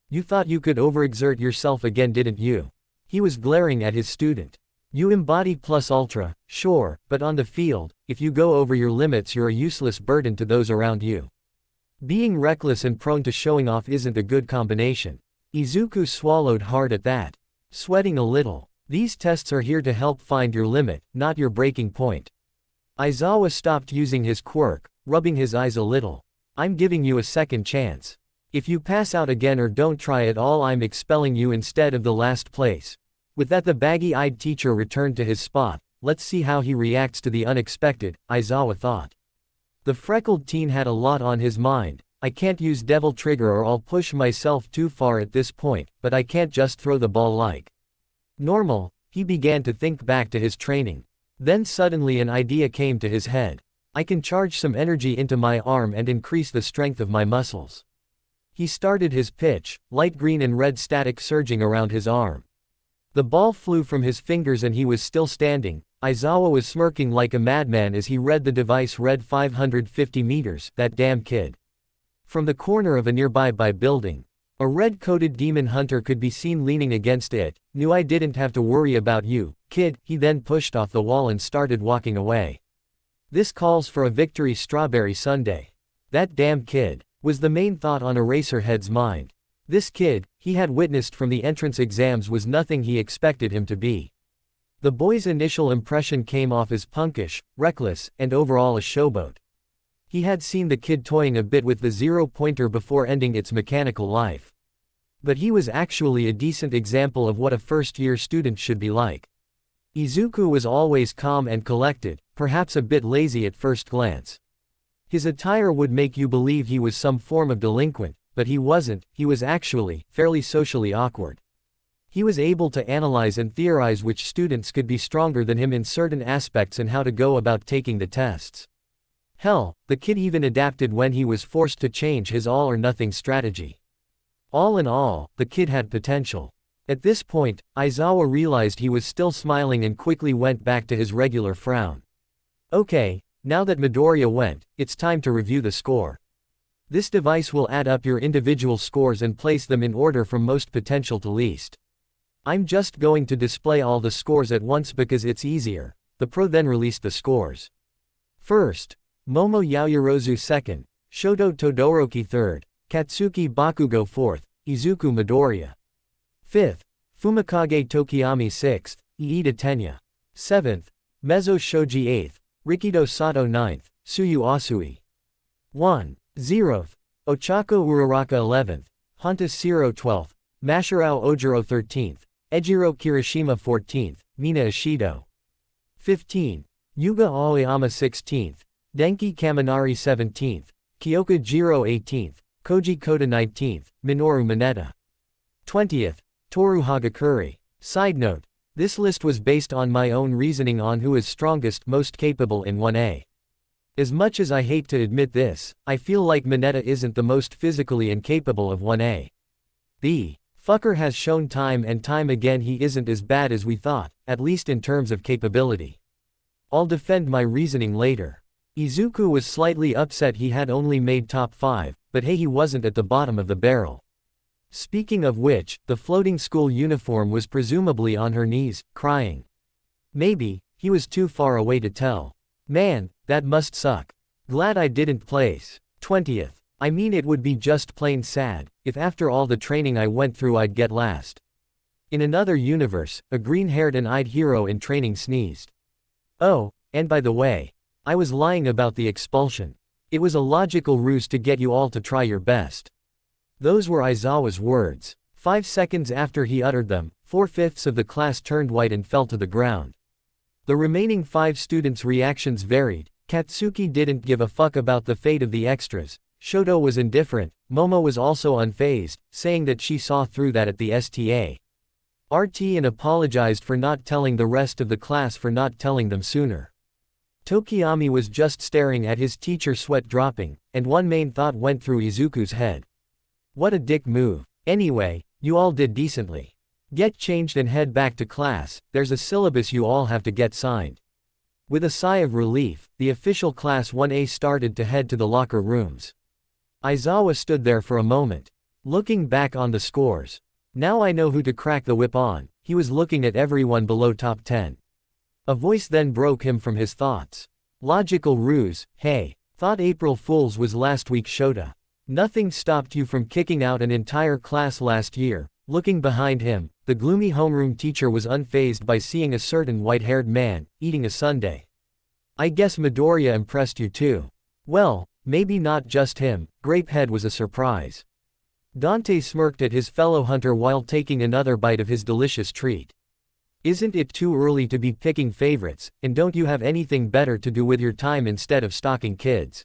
You thought you could overexert yourself again, didn't you? He was glaring at his student. You embody plus ultra, sure, but on the field, if you go over your limits you're a useless burden to those around you. Being reckless and prone to showing off isn't a good combination. Izuku swallowed hard at that. Sweating a little. These tests are here to help find your limit, not your breaking point. Aizawa stopped using his quirk, rubbing his eyes a little. I'm giving you a second chance. If you pass out again or don't try at all, I'm expelling you instead of the last place. With that, the baggy-eyed teacher returned to his spot. Let's see how he reacts to the unexpected, Aizawa thought. The freckled teen had a lot on his mind. I can't use Devil Trigger or I'll push myself too far at this point, but I can't just throw the ball like normal. He began to think back to his training. Then suddenly an idea came to his head. I can charge some energy into my arm and increase the strength of my muscles. He started his pitch, light green and red static surging around his arm. The ball flew from his fingers and he was still standing. Aizawa was smirking like a madman as he read the device read 550 meters, that damn kid. From the corner of a nearby building, A red-coated demon hunter could be seen leaning against it. Knew I didn't have to worry about you, kid. He then pushed off the wall and started walking away. This calls for a victory strawberry sundae. That damn kid, was the main thought on Eraserhead's mind. This kid, he had witnessed from the entrance exams, was nothing he expected him to be. The boy's initial impression came off as punkish, reckless, and overall a showboat. He had seen the kid toying a bit with the zero-pointer before ending its mechanical life. But he was actually a decent example of what a first-year student should be like. Izuku was always calm and collected, perhaps a bit lazy at first glance. His attire would make you believe he was some form of delinquent, but he wasn't. He was actually fairly socially awkward. He was able to analyze and theorize which students could be stronger than him in certain aspects and how to go about taking the tests. Hell, the kid even adapted when he was forced to change his all-or-nothing strategy. All in all, the kid had potential. At this point, Aizawa realized he was still smiling and quickly went back to his regular frown. Okay, now that Midoriya went, it's time to review the score. This device will add up your individual scores and place them in order from most potential to least. I'm just going to display all the scores at once because it's easier. The pro then released the scores. First, Momo Yaoyorozu 2nd, Shoto Todoroki 3rd, Katsuki Bakugo 4th, Izuku Midoriya 5th, Fumikage Tokiyami 6th, Iida Tenya 7th, Mezzo Shoji 8th, Rikido Sato 9th, Tsuyu Asui 1-0th, Ochako Uraraka 11th, Honta Siro 12th, Mashirao Ojiro 13th, Ejiro Kirishima 14th, Mina Ishido 15, Yuga Aoyama 16th, Denki Kaminari 17th, Kyoka Jiro 18th, Koji Koda 19th, Minoru Mineta 20th, Toru Hagakure. Side note, this list was based on my own reasoning on who is strongest, most capable in 1A. As much as I hate to admit this, I feel like Mineta isn't the most physically incapable of 1A. The fucker has shown time and time again he isn't as bad as we thought, at least in terms of capability. I'll defend my reasoning later. Izuku was slightly upset he had only made top 5, but hey, he wasn't at the bottom of the barrel. Speaking of which, the floating school uniform was presumably on her knees, crying. Maybe, he was too far away to tell. Man, that must suck. Glad I didn't place 20th. I mean, it would be just plain sad, if after all the training I went through I'd get last. In another universe, a green-haired and eyed hero in training sneezed. Oh, and by the way, I was lying about the expulsion. It was a logical ruse to get you all to try your best. Those were Aizawa's words. 5 seconds after he uttered them, 4/5 of the class turned white and fell to the ground. The remaining 5 students' reactions varied. Katsuki didn't give a fuck about the fate of the extras. Shoto was indifferent. Momo was also unfazed, saying that she saw through that at the STA. RT and apologized for not telling the rest of the class for not telling them sooner. Tokiyami was just staring at his teacher, sweat dropping, and one main thought went through Izuku's head. What a dick move. Anyway, you all did decently. Get changed and head back to class, there's a syllabus you all have to get signed. With a sigh of relief, the official Class 1A started to head to the locker rooms. Aizawa stood there for a moment, looking back on the scores. Now I know who to crack the whip on. He was looking at everyone below top 10. A voice then broke him from his thoughts. Logical ruse, hey. Thought April Fool's was last week, Shota. Nothing stopped you from kicking out an entire class last year. Looking behind him, the gloomy homeroom teacher was unfazed by seeing a certain white-haired man, eating a sundae. I guess Midoriya impressed you too. Well, maybe not just him. Grapehead was a surprise. Dante smirked at his fellow hunter while taking another bite of his delicious treat. Isn't it too early to be picking favorites, and don't you have anything better to do with your time instead of stalking kids?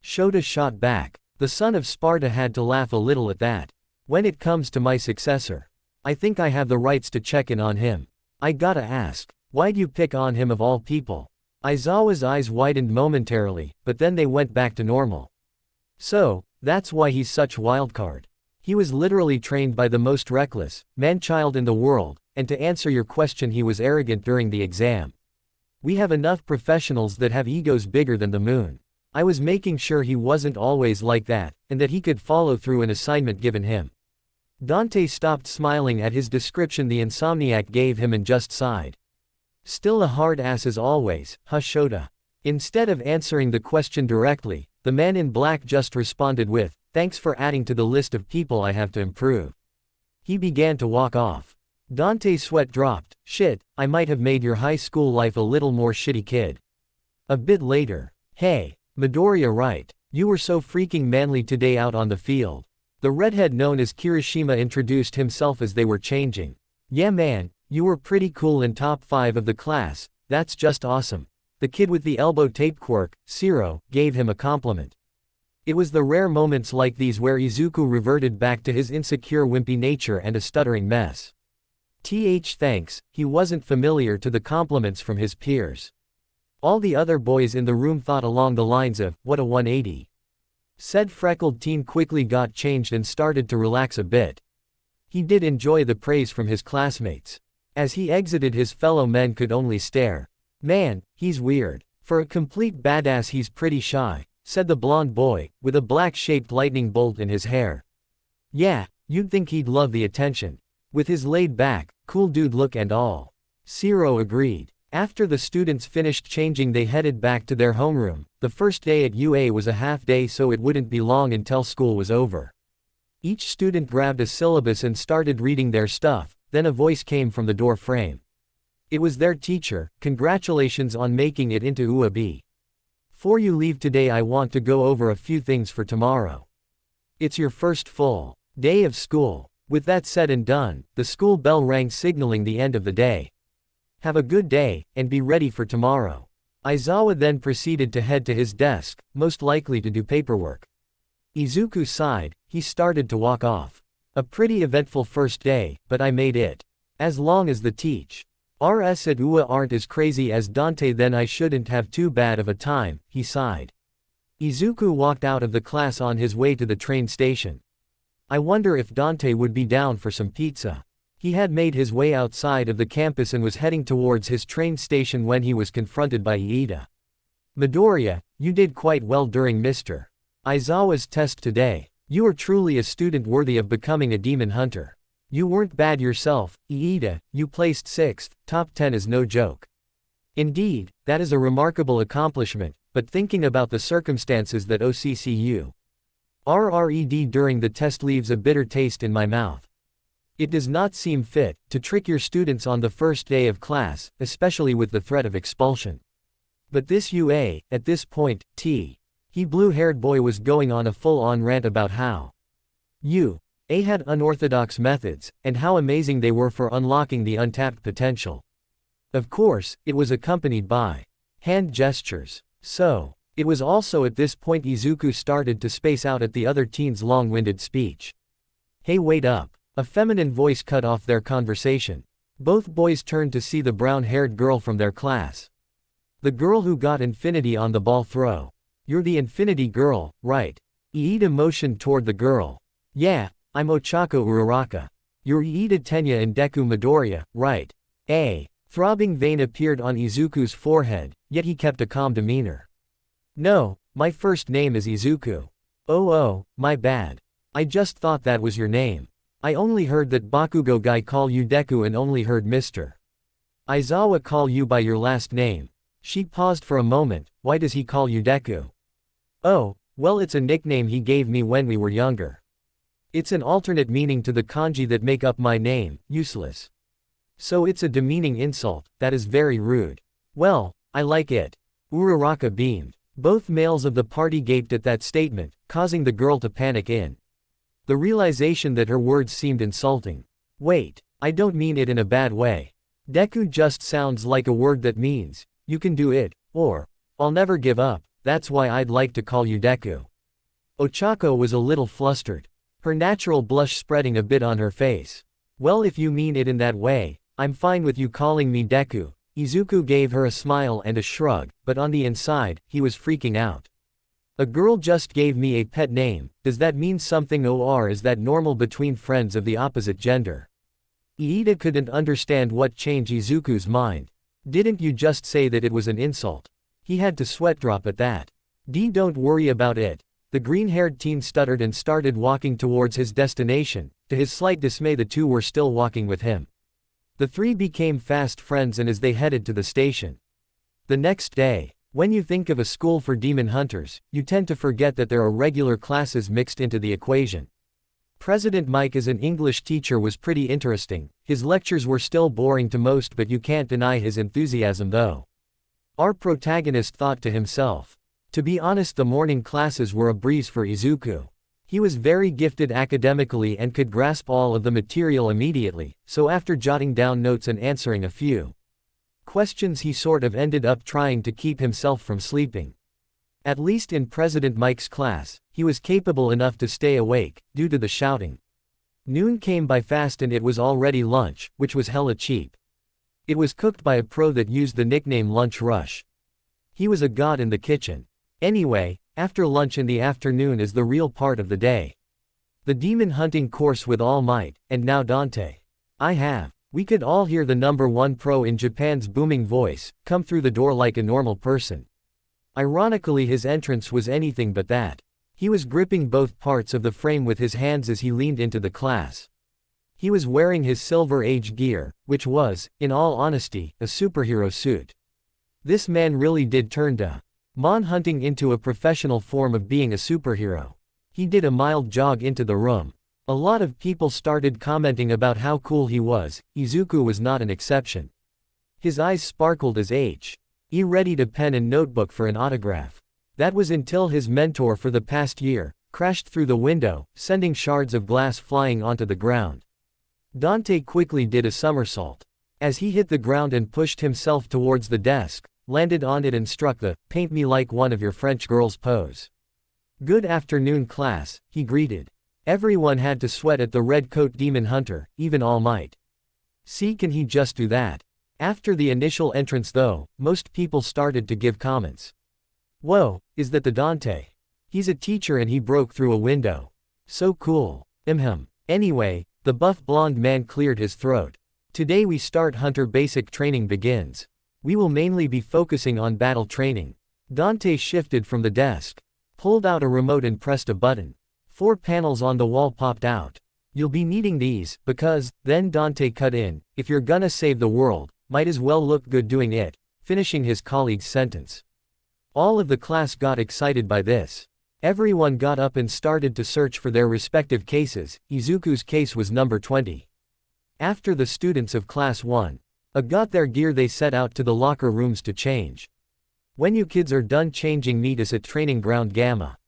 Shota shot back. The son of Sparta had to laugh a little at that. When it comes to my successor, I think I have the rights to check in on him. I gotta ask, why'd you pick on him of all people? Aizawa's eyes widened momentarily, but then they went back to normal. So, that's why he's such wildcard. He was literally trained by the most reckless man-child in the world, and to answer your question, he was arrogant during the exam. We have enough professionals that have egos bigger than the moon. I was making sure he wasn't always like that, and that he could follow through an assignment given him. Dante stopped smiling at his description the insomniac gave him and just sighed. Still a hard ass as always, huh Shota? Instead of answering the question directly, the man in black just responded with, "Thanks for adding to the list of people I have to improve." He began to walk off. Dante's sweat dropped. Shit, I might have made your high school life a little more shitty, kid. A bit later. Hey, Midoriya, right. You were so freaking manly today out on the field. The redhead known as Kirishima introduced himself as they were changing. Yeah man, you were pretty cool in top 5 of the class, that's just awesome. The kid with the elbow tape quirk, Siro, gave him a compliment. It was the rare moments like these where Izuku reverted back to his insecure wimpy nature and a stuttering mess. Thanks, he wasn't familiar to the compliments from his peers. All the other boys in the room thought along the lines of, what a 180. Said freckled teen quickly got changed and started to relax a bit. He did enjoy the praise from his classmates. As he exited, his fellow men could only stare. Man, he's weird. For a complete badass he's pretty shy, said the blonde boy, with a black-shaped lightning bolt in his hair. Yeah, you'd think he'd love the attention. With his laid-back, cool dude look and all. Siro agreed. After the students finished changing, they headed back to their homeroom. The first day at UA was a half day, so it wouldn't be long until school was over. Each student grabbed a syllabus and started reading their stuff, then a voice came from the door frame. It was their teacher. Congratulations on making it into UAB. Before you leave today, I want to go over a few things for tomorrow. It's your first full day of school. With that said and done, the school bell rang, signaling the end of the day. Have a good day, and be ready for tomorrow. Aizawa then proceeded to head to his desk, most likely to do paperwork. Izuku sighed. He started to walk off. A pretty eventful first day, but I made it. As long as the RS at UA aren't as crazy as Dante, then I shouldn't have too bad of a time, he sighed. Izuku walked out of the class on his way to the train station. I wonder if Dante would be down for some pizza. He had made his way outside of the campus and was heading towards his train station when he was confronted by Iida. Midoriya, you did quite well during Mr. Aizawa's test today. You are truly a student worthy of becoming a demon hunter. You weren't bad yourself, Iida, you placed 6th, top 10 is no joke. Indeed, that is a remarkable accomplishment, but thinking about the circumstances that OCCU RRED during the test leaves a bitter taste in my mouth. It does not seem fit to trick your students on the first day of class, especially with the threat of expulsion. But this UA, at this point, he blue-haired boy was going on a full-on rant about how UA had unorthodox methods, and how amazing they were for unlocking the untapped potential. Of course, it was accompanied by hand gestures. So, it was also at this point Izuku started to space out at the other teen's long-winded speech. Hey, wait up. A feminine voice cut off their conversation. Both boys turned to see the brown-haired girl from their class. The girl who got infinity on the ball throw. You're the infinity girl, right? Iida motioned toward the girl. Yeah, I'm Ochako Uraraka. You're Iida Tenya and Deku Midoriya, right? A throbbing vein appeared on Izuku's forehead, yet he kept a calm demeanor. No, my first name is Izuku. Oh, my bad. I just thought that was your name. I only heard that Bakugo guy call you Deku and only heard Mr. Aizawa call you by your last name. She paused for a moment. Why does he call you Deku? Oh, well, it's a nickname he gave me when we were younger. It's an alternate meaning to the kanji that make up my name, useless. So it's a demeaning insult. That is very rude. Well, I like it. Uraraka beamed. Both males of the party gaped at that statement, causing the girl to panic in the realization that her words seemed insulting. Wait, I don't mean it in a bad way. Deku just sounds like a word that means, you can do it, or, I'll never give up, that's why I'd like to call you Deku. Ochako was a little flustered, her natural blush spreading a bit on her face. Well, if you mean it in that way, I'm fine with you calling me Deku. Izuku gave her a smile and a shrug, but on the inside, he was freaking out. A girl just gave me a pet name, does that mean something, or is that normal between friends of the opposite gender? Iida couldn't understand what changed Izuku's mind. Didn't you just say that it was an insult? He had to sweat drop at that. Don't worry about it. The green-haired teen stuttered and started walking towards his destination. To his slight dismay, the two were still walking with him. The three became fast friends and as they headed to the station. The next day, when you think of a school for demon hunters, you tend to forget that there are regular classes mixed into the equation. President Mike as an English teacher was pretty interesting. His lectures were still boring to most, but you can't deny his enthusiasm though. Our protagonist thought to himself. To be honest, the morning classes were a breeze for Izuku. He was very gifted academically and could grasp all of the material immediately, so after jotting down notes and answering a few questions, he sort of ended up trying to keep himself from sleeping. At least in President Mike's class, he was capable enough to stay awake, due to the shouting. Noon came by fast and it was already lunch, which was hella cheap. It was cooked by a pro that used the nickname Lunch Rush. He was a god in the kitchen. Anyway, after lunch in the afternoon is the real part of the day. The demon hunting course with All Might, and now Dante. We could all hear the #1 pro in Japan's booming voice, come through the door like a normal person. Ironically, his entrance was anything but that. He was gripping both parts of the frame with his hands as he leaned into the class. He was wearing his Silver Age gear, which was, in all honesty, a superhero suit. This man really did turn demon hunting into a professional form of being a superhero. He did a mild jog into the room. A lot of people started commenting about how cool he was. Izuku was not an exception. His eyes sparkled as he readied a pen and notebook for an autograph. That was until his mentor for the past year crashed through the window, sending shards of glass flying onto the ground. Dante quickly did a somersault. As he hit the ground and pushed himself towards the desk, landed on it and struck the "paint me like one of your French girls" pose. "Good afternoon, class," he greeted. Everyone had to sweat at the red coat demon hunter, even All Might. See, can he just do that? After the initial entrance though, most people started to give comments. Whoa, is that the Dante? He's a teacher and he broke through a window. So cool. Anyway, the buff blonde man cleared his throat. Today we start hunter basic training begins. We will mainly be focusing on battle training. Dante shifted from the desk, pulled out a remote and pressed a button. 4 panels on the wall popped out. You'll be needing these, because, then Dante cut in, if you're gonna save the world, might as well look good doing it, finishing his colleague's sentence. All of the class got excited by this. Everyone got up and started to search for their respective cases. Izuku's case was number 20. After the students of class 1 got their gear, they set out to the locker rooms to change. When you kids are done changing, meet us at training ground Gamma.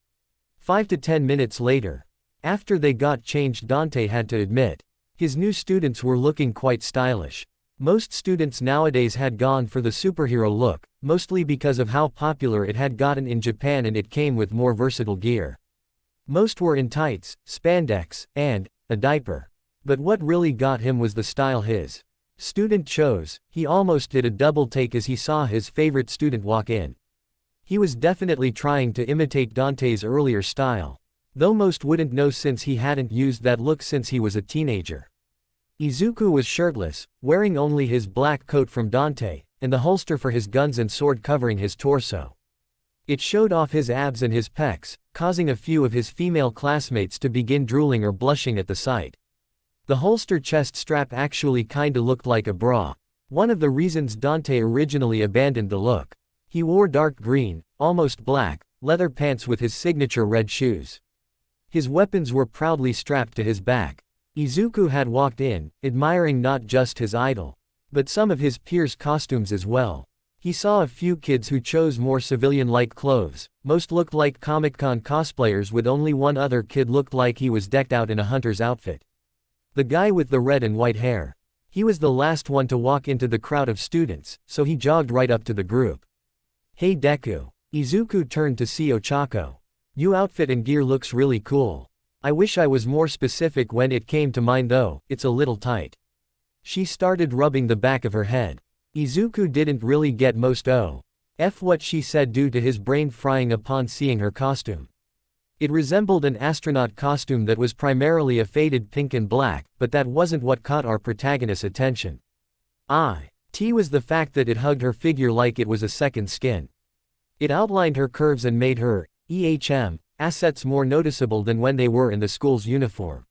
5 to 10 minutes later. After they got changed, Dante had to admit, his new students were looking quite stylish. Most students nowadays had gone for the superhero look, mostly because of how popular it had gotten in Japan and it came with more versatile gear. Most were in tights, spandex, and a diaper. But what really got him was the style his student chose. He almost did a double take as he saw his favorite student walk in. He was definitely trying to imitate Dante's earlier style, though most wouldn't know since he hadn't used that look since he was a teenager. Izuku was shirtless, wearing only his black coat from Dante, and the holster for his guns and sword covering his torso. It showed off his abs and his pecs, causing a few of his female classmates to begin drooling or blushing at the sight. The holster chest strap actually kinda looked like a bra. One of the reasons Dante originally abandoned the look. He wore dark green, almost black, leather pants with his signature red shoes. His weapons were proudly strapped to his back. Izuku had walked in, admiring not just his idol, but some of his peers' costumes as well. He saw a few kids who chose more civilian-like clothes. Most looked like Comic-Con cosplayers, with only one other kid looked like he was decked out in a hunter's outfit. The guy with the red and white hair. He was the last one to walk into the crowd of students, so he jogged right up to the group. "Hey Deku." Izuku turned to see Ochako. "Your outfit and gear looks really cool. I wish I was more specific when it came to mine though, it's a little tight." She started rubbing the back of her head. Izuku didn't really get most of what she said due to his brain frying upon seeing her costume. It resembled an astronaut costume that was primarily a faded pink and black, but that wasn't what caught our protagonist's attention. It was the fact that it hugged her figure like it was a second skin. It outlined her curves and made her, assets more noticeable than when they were in the school's uniform.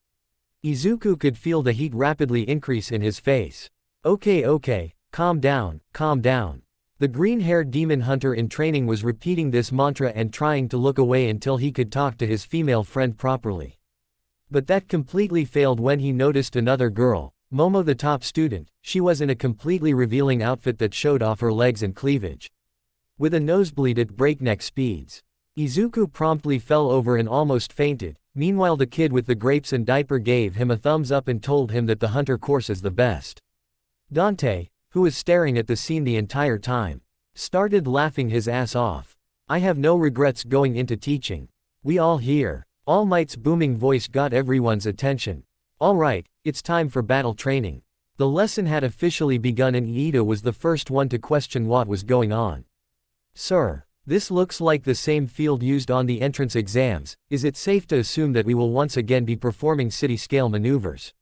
Izuku could feel the heat rapidly increase in his face. Okay, calm down, calm down. The green-haired demon hunter in training was repeating this mantra and trying to look away until he could talk to his female friend properly. But that completely failed when he noticed another girl, Momo the top student. She was in a completely revealing outfit that showed off her legs and cleavage. With a nosebleed at breakneck speeds, Izuku promptly fell over and almost fainted. Meanwhile, the kid with the grapes and diaper gave him a thumbs up and told him that the hunter course is the best. Dante, who was staring at the scene the entire time, started laughing his ass off. I have no regrets going into teaching. We all hear. All Might's booming voice got everyone's attention. Alright, it's time for battle training. The lesson had officially begun and Iida was the first one to question what was going on. Sir, this looks like the same field used on the entrance exams. Is it safe to assume that we will once again be performing city-scale maneuvers?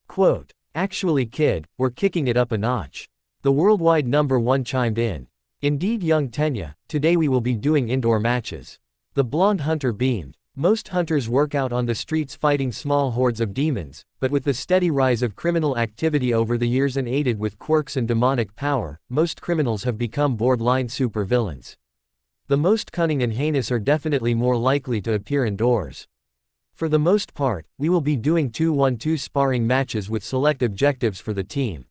Quote, actually kid, we're kicking it up a notch. The worldwide #1 chimed in. Indeed young Tenya, today we will be doing indoor matches. The blonde hunter beamed. Most hunters work out on the streets fighting small hordes of demons, but with the steady rise of criminal activity over the years and aided with quirks and demonic power, most criminals have become borderline supervillains. The most cunning and heinous are definitely more likely to appear indoors. For the most part, we will be doing 2-1-2 sparring matches with select objectives for the team.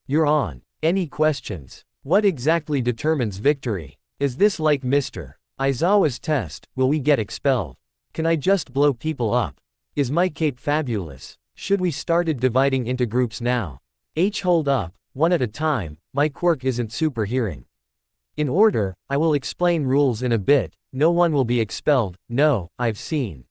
You're on. Any questions? What exactly determines victory? Is this like Mr. Aizawa's test? Will we get expelled? Can I just blow people up? Is my cape fabulous? Should we started dividing into groups now? Hold up, one at a time, my quirk isn't super hearing. In order, I will explain rules in a bit. No one will be expelled. No, I've seen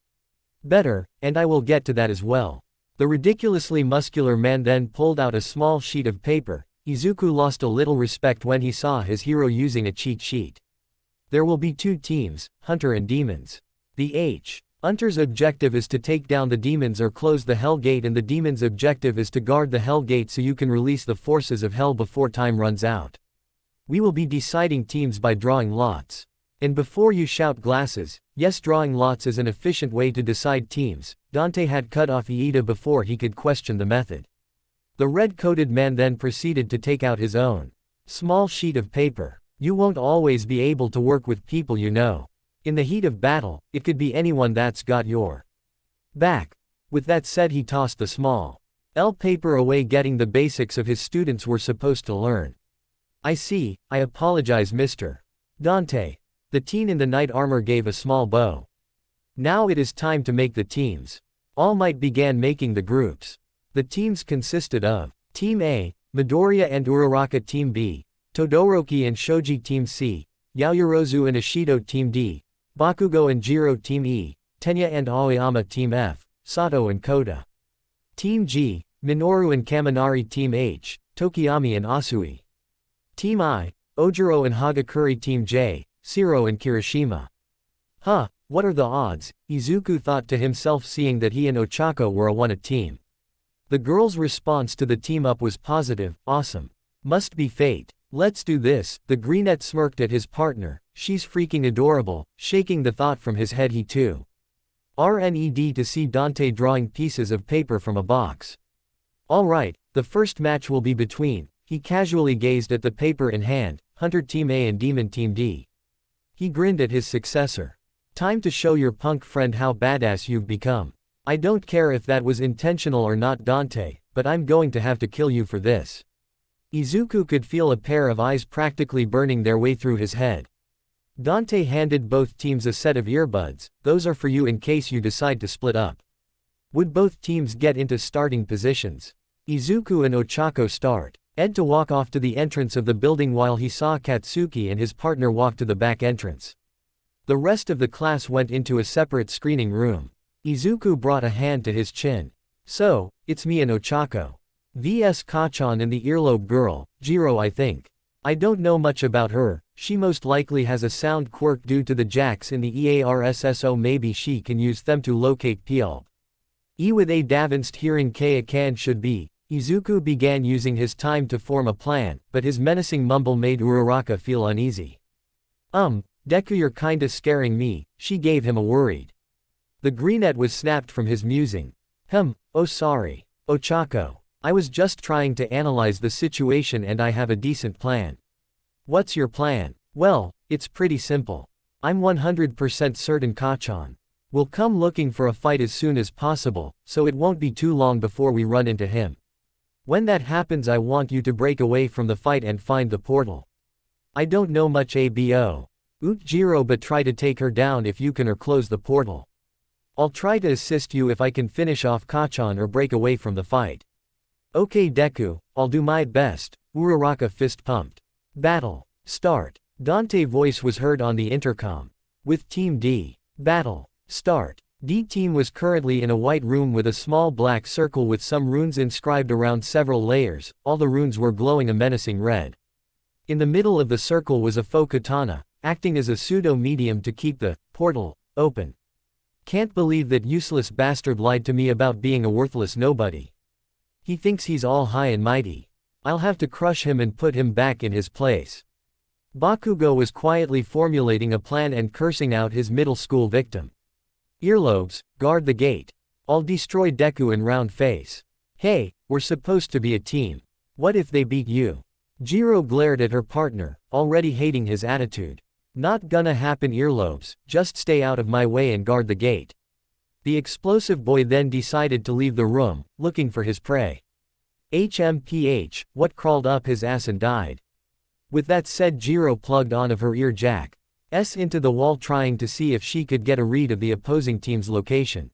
better, and I will get to that as well. The ridiculously muscular man then pulled out a small sheet of paper. Izuku lost a little respect when he saw his hero using a cheat sheet. There will be 2 teams, Hunter and Demons. The Hunter's objective is to take down the demons or close the Hell Gate, and the demon's objective is to guard the Hell Gate so you can release the forces of Hell before time runs out. We will be deciding teams by drawing lots. And before you shout glasses, yes, drawing lots is an efficient way to decide teams. Dante had cut off Iida before he could question the method. The red-coated man then proceeded to take out his own small sheet of paper. You won't always be able to work with people you know. In the heat of battle, it could be anyone that's got your back. With that said, he tossed the small paper away, getting the basics of his students were supposed to learn. I see, I apologize Mr. Dante. The teen in the knight armor gave a small bow. Now it is time to make the teams. All Might began making the groups. The teams consisted of Team A, Midoriya and Uraraka Team B, Todoroki and Shoji Team C, Yaoyorozu and Ishido Team D, Bakugo and Jiro Team E, Tenya and Aoyama Team F, Sato and Koda Team G, Minoru and Kaminari Team H, Tokiyami and Asui Team I, Ojiro and Hagakure Team J, Siro and Kirishima. What are the odds? Izuku thought to himself, seeing that he and Ochako were a one-a team. The girl's response to the team-up was positive. Awesome. Must be fate. Let's do this. The greenette smirked at his partner. She's freaking adorable. Shaking the thought from his head, he too RNED to see Dante drawing pieces of paper from a box. Alright, the first match will be between. He casually gazed at the paper in hand, Hunter Team A and Demon Team D. He grinned at his successor. Time to show your punk friend how badass you've become. I don't care if that was intentional or not, Dante, but I'm going to have to kill you for this. Izuku could feel a pair of eyes practically burning their way through his head. Dante handed both teams a set of earbuds. Those are for you in case you decide to split up. Would both teams get into starting positions? Izuku and Ochako start. Ed to walk off to the entrance of the building while he saw Katsuki and his partner walk to the back entrance. The rest of the class went into a separate screening room. Izuku brought a hand to his chin. So, it's me and Ochako. vs Kachan and the earlobe girl, Jiro I think. I don't know much about her. She most likely has a sound quirk due to the jacks in the EARSSO. Maybe she can use them to locate Pl. E with a davinst hearing K a can should be. Izuku began using his time to form a plan, but his menacing mumble made Uraraka feel uneasy. Deku, you're kinda scaring me, she gave him a worried. The greenette was snapped from his musing. Oh sorry. Ochako. I was just trying to analyze the situation and I have a decent plan. What's your plan? Well, it's pretty simple. I'm 100% certain Kachan will come looking for a fight as soon as possible, so it won't be too long before we run into him. When that happens, I want you to break away from the fight and find the portal. I don't know much abo. Jiro, but try to take her down if you can or close the portal. I'll try to assist you if I can finish off Kachan or break away from the fight. Okay Deku, I'll do my best. Uraraka fist pumped. Battle. Start. Dante voice was heard on the intercom. With Team D. Battle. Start. D team was currently in a white room with a small black circle with some runes inscribed around several layers. All the runes were glowing a menacing red. In the middle of the circle was a faux katana, acting as a pseudo-medium to keep the portal open. Can't believe that useless bastard lied to me about being a worthless nobody. He thinks he's all high and mighty. I'll have to crush him and put him back in his place. Bakugo was quietly formulating a plan and cursing out his middle school victim. Earlobes, guard the gate. I'll destroy Deku and round face. Hey, we're supposed to be a team. What if they beat you? Jiro glared at her partner, already hating his attitude. Not gonna happen earlobes, just stay out of my way and guard the gate. The explosive boy then decided to leave the room, looking for his prey. HMPH, what crawled up his ass and died. With that said, Jiro plugged on of her ear jack into the wall trying to see if she could get a read of the opposing team's location.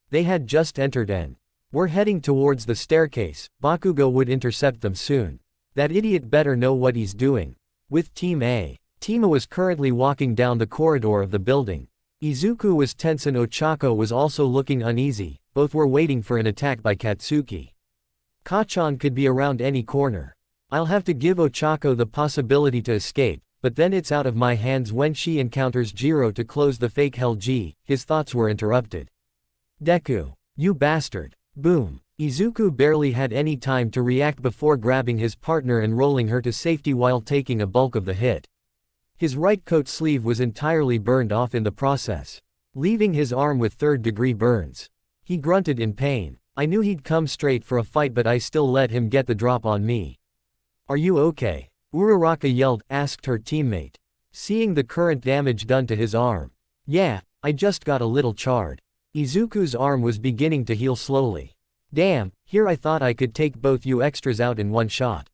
They had just entered and were heading towards the staircase. Bakugo would intercept them soon. That idiot better know what he's doing. With Team A, Tima was currently walking down the corridor of the building. Izuku was tense and Ochako was also looking uneasy. Both were waiting for an attack by Katsuki. Kachan could be around any corner. I'll have to give Ochako the possibility to escape, but then it's out of my hands when she encounters Jiro to close the fake Hell G. His thoughts were interrupted. Deku, you bastard. Boom. Izuku barely had any time to react before grabbing his partner and rolling her to safety while taking a bulk of the hit. His right coat sleeve was entirely burned off in the process, leaving his arm with third-degree burns. He grunted in pain. I knew he'd come straight for a fight, but I still let him get the drop on me. Are you okay? Uraraka yelled, asked her teammate, seeing the current damage done to his arm. Yeah, I just got a little charred. Izuku's arm was beginning to heal slowly. Damn, here I thought I could take both you extras out in one shot.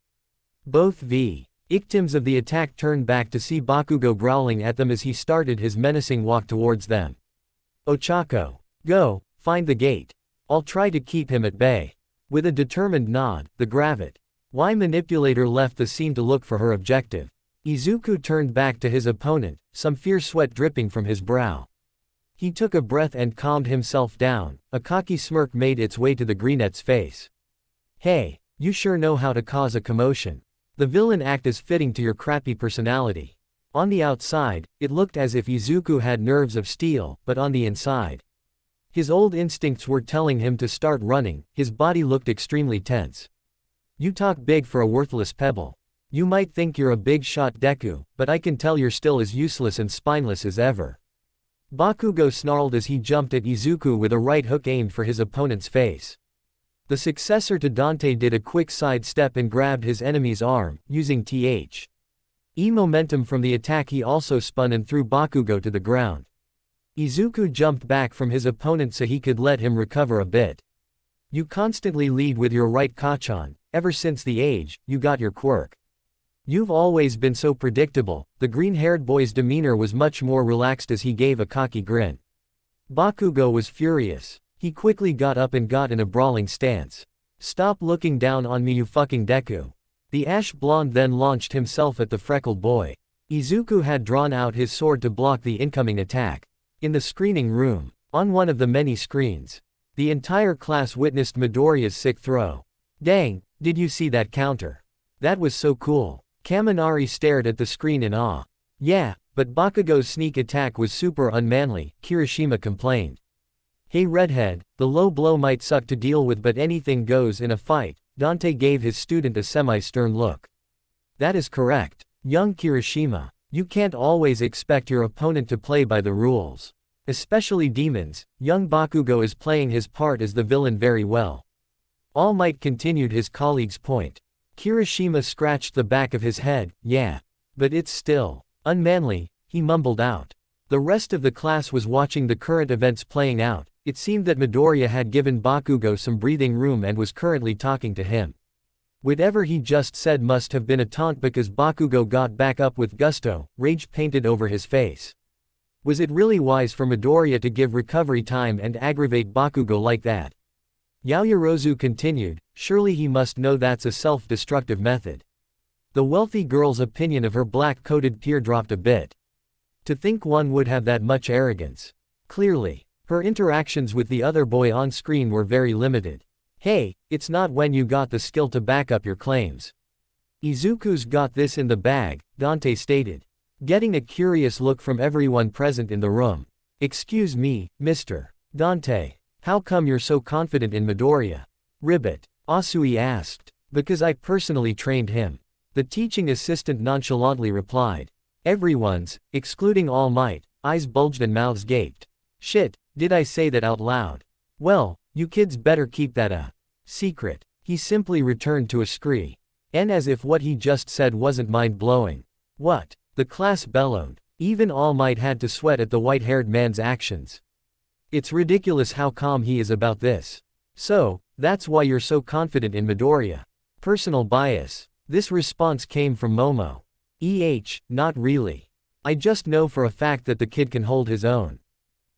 Both victims of the attack turned back to see Bakugo growling at them as he started his menacing walk towards them. Ochako, go, find the gate. I'll try to keep him at bay. With a determined nod, the Gravit Y manipulator left the scene to look for her objective. Izuku turned back to his opponent, some fierce sweat dripping from his brow. He took a breath and calmed himself down. A cocky smirk made its way to the greenette's face. Hey, you sure know how to cause a commotion. The villain act is fitting to your crappy personality. On the outside, it looked as if Izuku had nerves of steel, but on the inside, his old instincts were telling him to start running. His body looked extremely tense. You talk big for a worthless pebble. You might think you're a big shot, Deku, but I can tell you're still as useless and spineless as ever. Bakugo snarled as he jumped at Izuku with a right hook aimed for his opponent's face. The successor to Dante did a quick sidestep and grabbed his enemy's arm, using momentum from the attack. He also spun and threw Bakugo to the ground. Izuku jumped back from his opponent so he could let him recover a bit. You constantly lead with your right, Kachan. Ever since the age, you got your quirk. You've always been so predictable. The green-haired boy's demeanor was much more relaxed as he gave a cocky grin. Bakugo was furious. He quickly got up and got in a brawling stance. Stop looking down on me, you fucking Deku. The ash blonde then launched himself at the freckled boy. Izuku had drawn out his sword to block the incoming attack. In the screening room, on one of the many screens, the entire class witnessed Midoriya's sick throw. Dang, did you see that counter? That was so cool. Kaminari stared at the screen in awe. Yeah, but Bakugo's sneak attack was super unmanly, Kirishima complained. Hey redhead, the low blow might suck to deal with, but anything goes in a fight. Dante gave his student a semi-stern look. That is correct, young Kirishima. You can't always expect your opponent to play by the rules. Especially demons, young Bakugo is playing his part as the villain very well. All Might continued his colleague's point. Kirishima scratched the back of his head, yeah. But it's still unmanly, he mumbled out. The rest of the class was watching the current events playing out. It seemed that Midoriya had given Bakugo some breathing room and was currently talking to him. Whatever he just said must have been a taunt because Bakugo got back up with gusto, rage painted over his face. Was it really wise for Midoriya to give recovery time and aggravate Bakugo like that? Yaoyorozu continued, surely he must know that's a self-destructive method. The wealthy girl's opinion of her black-coated peer dropped a bit. To think one would have that much arrogance. Clearly, her interactions with the other boy on screen were very limited. Hey, it's not when you got the skill to back up your claims. Izuku's got this in the bag, Dante stated. Getting a curious look from everyone present in the room. Excuse me, Mr. Dante. How come you're so confident in Midoriya? Ribbit. Asui asked. Because I personally trained him. The teaching assistant nonchalantly replied. Everyone's, excluding All Might, eyes bulged and mouths gaped. Shit, did I say that out loud? Well, you kids better keep that a secret. He simply returned to a scree. And as if what he just said wasn't mind-blowing. What? The class bellowed. Even All Might had to sweat at the white-haired man's actions. It's ridiculous how calm he is about this. So, that's why you're so confident in Midoriya. Personal bias. This response came from Momo. Not really. I just know for a fact that the kid can hold his own.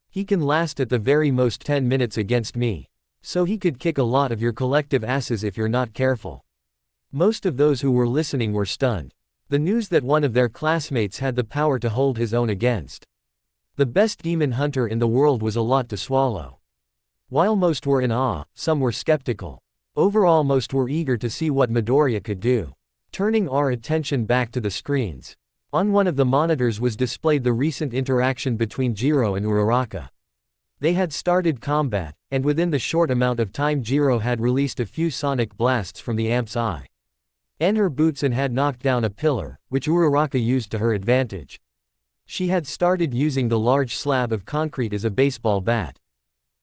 He can last at the very most 10 minutes against me. So he could kick a lot of your collective asses if you're not careful. Most of those who were listening were stunned. The news that one of their classmates had the power to hold his own against the best demon hunter in the world was a lot to swallow. While most were in awe, some were skeptical. Overall most were eager to see what Midoriya could do. Turning our attention back to the screens. On one of the monitors was displayed the recent interaction between Jiro and Uraraka. They had started combat, and within the short amount of time Jiro had released a few sonic blasts from the amp's eye. And her boots and had knocked down a pillar, which Uraraka used to her advantage. She had started using the large slab of concrete as a baseball bat.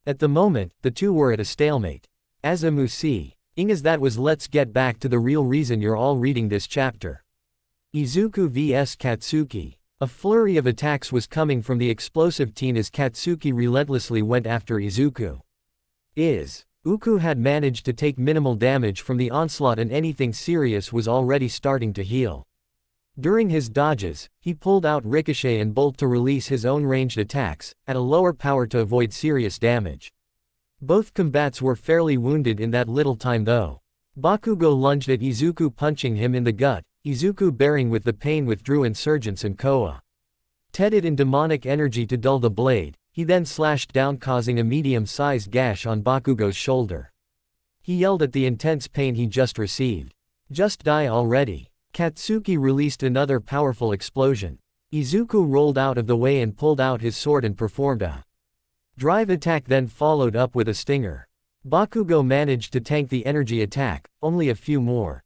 At the moment, the two were at a stalemate. As a musi, as that was let's get back to the real reason you're all reading this chapter. Izuku vs Katsuki. A flurry of attacks was coming from the explosive teen as Katsuki relentlessly went after Izuku. Uku had managed to take minimal damage from the onslaught and anything serious was already starting to heal. During his dodges, he pulled out Ricochet and Bolt to release his own ranged attacks, at a lower power to avoid serious damage. Both combats were fairly wounded in that little time though. Bakugo lunged at Izuku punching him in the gut, Izuku bearing with the pain withdrew Insurgence and Koa. Tedded in demonic energy to dull the blade, he then slashed down causing a medium-sized gash on Bakugo's shoulder. He yelled at the intense pain he just received. Just die already. Katsuki released another powerful explosion. Izuku rolled out of the way and pulled out his sword and performed a drive attack then followed up with a stinger. Bakugo managed to tank the energy attack, only a few more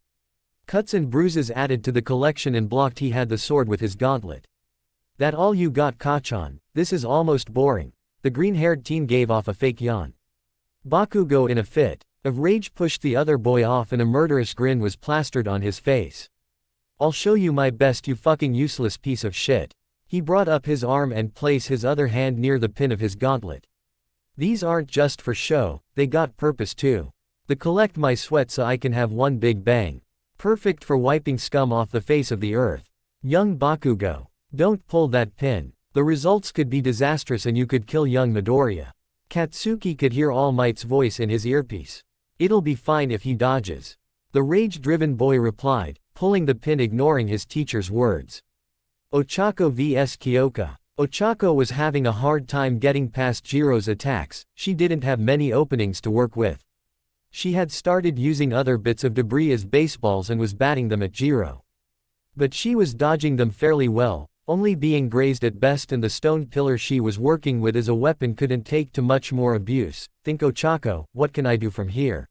cuts and bruises added to the collection and blocked he had the sword with his gauntlet. That all you got, Kachan? This is almost boring. The green-haired teen gave off a fake yawn. Bakugo in a fit of rage pushed the other boy off and a murderous grin was plastered on his face. I'll show you my best, you fucking useless piece of shit. He brought up his arm and placed his other hand near the pin of his gauntlet. These aren't just for show, they got purpose too. They collect my sweat so I can have one big bang. Perfect for wiping scum off the face of the earth. Young Bakugo. Don't pull that pin. The results could be disastrous and you could kill young Midoriya. Katsuki could hear All Might's voice in his earpiece. It'll be fine if he dodges. The rage-driven boy replied, pulling the pin ignoring his teacher's words. Ochako vs Kyoka. Ochako was having a hard time getting past Jiro's attacks, she didn't have many openings to work with. She had started using other bits of debris as baseballs and was batting them at Jiro. But she was dodging them fairly well, only being grazed at best and the stone pillar she was working with as a weapon couldn't take to much more abuse. Think Ochako, what can I do from here?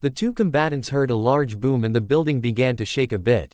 The two combatants heard a large boom and the building began to shake a bit.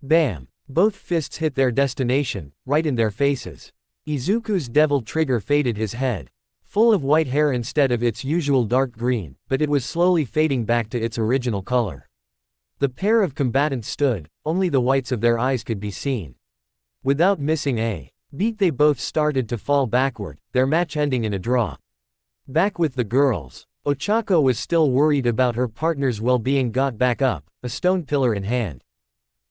Bam! Both fists hit their destination, right in their faces. Izuku's devil trigger faded his head. Full of white hair instead of its usual dark green, but it was slowly fading back to its original color. The pair of combatants stood, only the whites of their eyes could be seen. Without missing a beat, they both started to fall backward, their match ending in a draw. Back with the girls. Ochako was still worried about her partner's well-being. Got back up, a stone pillar in hand.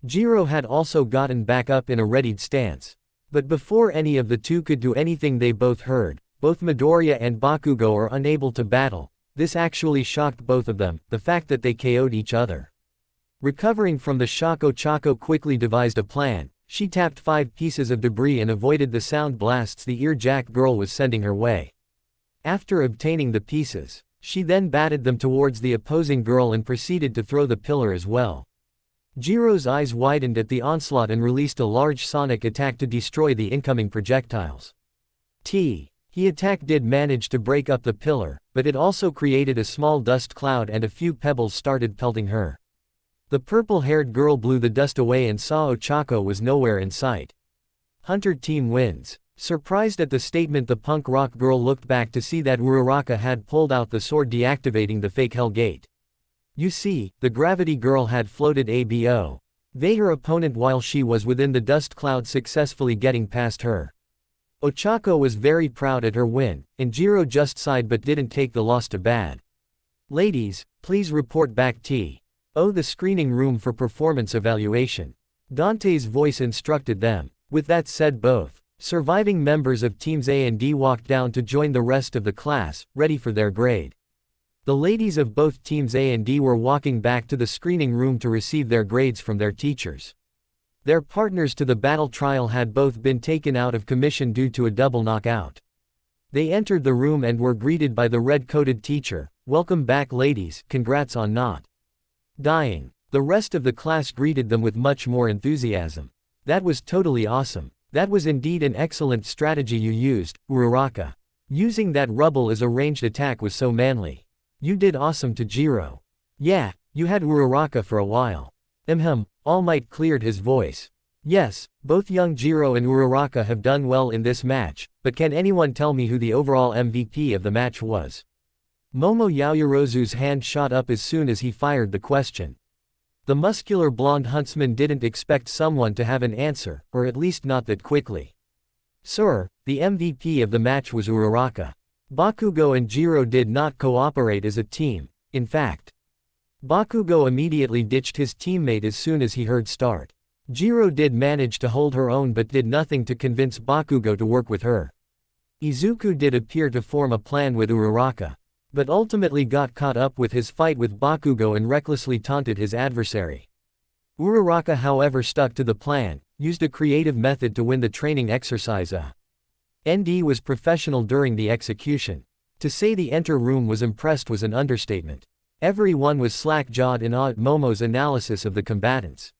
Jiro had also gotten back up in a readied stance. But before any of the two could do anything, they both heard, both Midoriya and Bakugo are unable to battle. This actually shocked both of them, the fact that they KO'd each other. Recovering from the shock, Ochako quickly devised a plan. She tapped 5 pieces of debris and avoided the sound blasts the earjack girl was sending her way. After obtaining the pieces, she then batted them towards the opposing girl and proceeded to throw the pillar as well. Jiro's eyes widened at the onslaught and released a large sonic attack to destroy the incoming projectiles. He attack did manage to break up the pillar, but it also created a small dust cloud and a few pebbles started pelting her. The purple-haired girl blew the dust away and saw Ochako was nowhere in sight. Hunter team wins. Surprised at the statement, the punk rock girl looked back to see that Uraraka had pulled out the sword, deactivating the fake Hell Gate. You see, the gravity girl had floated ABO. They her opponent while she was within the dust cloud, successfully getting past her. Ochako was very proud at her win, and Jiro just sighed but didn't take the loss to bad. Ladies, please report back to the screening room for performance evaluation. Dante's voice instructed them. With that said, both surviving members of Teams A and D walked down to join the rest of the class, ready for their grade. The ladies of both Teams A and D were walking back to the screening room to receive their grades from their teachers. Their partners to the battle trial had both been taken out of commission due to a double knockout. They entered the room and were greeted by the red-coated teacher. Welcome back, ladies, congrats on not dying. The rest of the class greeted them with much more enthusiasm. That was totally awesome. That was indeed an excellent strategy you used, Uraraka. Using that rubble as a ranged attack was so manly. You did awesome to Jiro. Yeah, you had Uraraka for a while. All Might cleared his voice. Yes, both young Jiro and Uraraka have done well in this match, but can anyone tell me who the overall MVP of the match was? Momo Yaoyorozu's hand shot up as soon as he fired the question. The muscular blonde huntsman didn't expect someone to have an answer, or at least not that quickly. Sir, the MVP of the match was Uraraka. Bakugo and Jiro did not cooperate as a team. In fact, Bakugo immediately ditched his teammate as soon as he heard start. Jiro did manage to hold her own but did nothing to convince Bakugo to work with her. Izuku did appear to form a plan with Uraraka, but ultimately got caught up with his fight with Bakugo and recklessly taunted his adversary. Uraraka however stuck to the plan, used a creative method to win the training exercise. ND was professional during the execution. To say the enter room was impressed was an understatement. Everyone was slack-jawed in awe at Momo's analysis of the combatants.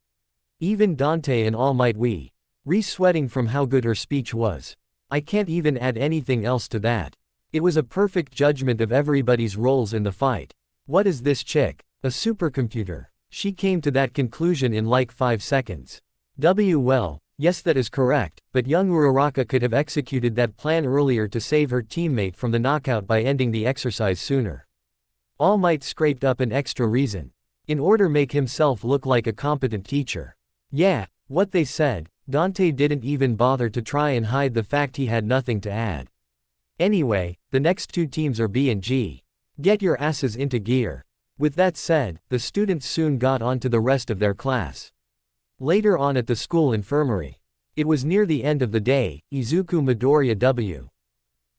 Even Dante and All Might we. Re-sweating from how good her speech was. I can't even add anything else to that. It was a perfect judgment of everybody's roles in the fight. What is this chick? A supercomputer. She came to that conclusion in like 5 seconds. Well, yes, that is correct, but young Uraraka could have executed that plan earlier to save her teammate from the knockout by ending the exercise sooner. All Might scraped up an extra reason. In order make himself look like a competent teacher. Yeah, what they said, Dante didn't even bother to try and hide the fact he had nothing to add. Anyway, the next 2 teams are B and G. Get your asses into gear. With that said, the students soon got on to the rest of their class. Later on at the school infirmary. It was near the end of the day, Izuku Midoriya W.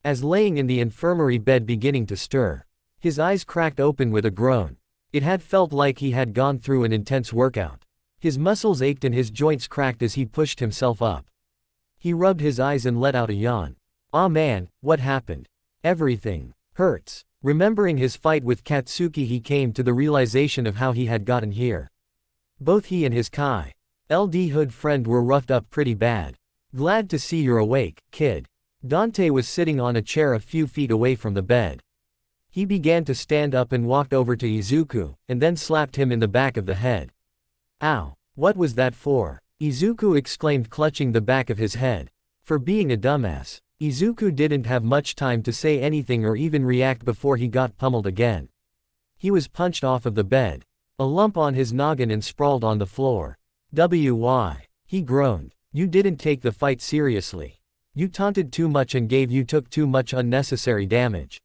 As laying in the infirmary bed beginning to stir. His eyes cracked open with a groan. It had felt like he had gone through an intense workout. His muscles ached and his joints cracked as he pushed himself up. He rubbed his eyes and let out a yawn. Ah man, what happened? Everything hurts. Remembering his fight with Katsuki, he came to the realization of how he had gotten here. Both he and his Kai LD hood friend were roughed up pretty bad. Glad to see you're awake, kid. Dante was sitting on a chair a few feet away from the bed. He began to stand up and walked over to Izuku, and then slapped him in the back of the head. Ow, what was that for? Izuku exclaimed, clutching the back of his head. For being a dumbass. Izuku didn't have much time to say anything or even react before he got pummeled again. He was punched off of the bed. A lump on his noggin and sprawled on the floor. Why? He groaned. You didn't take the fight seriously. You taunted too much and took too much unnecessary damage.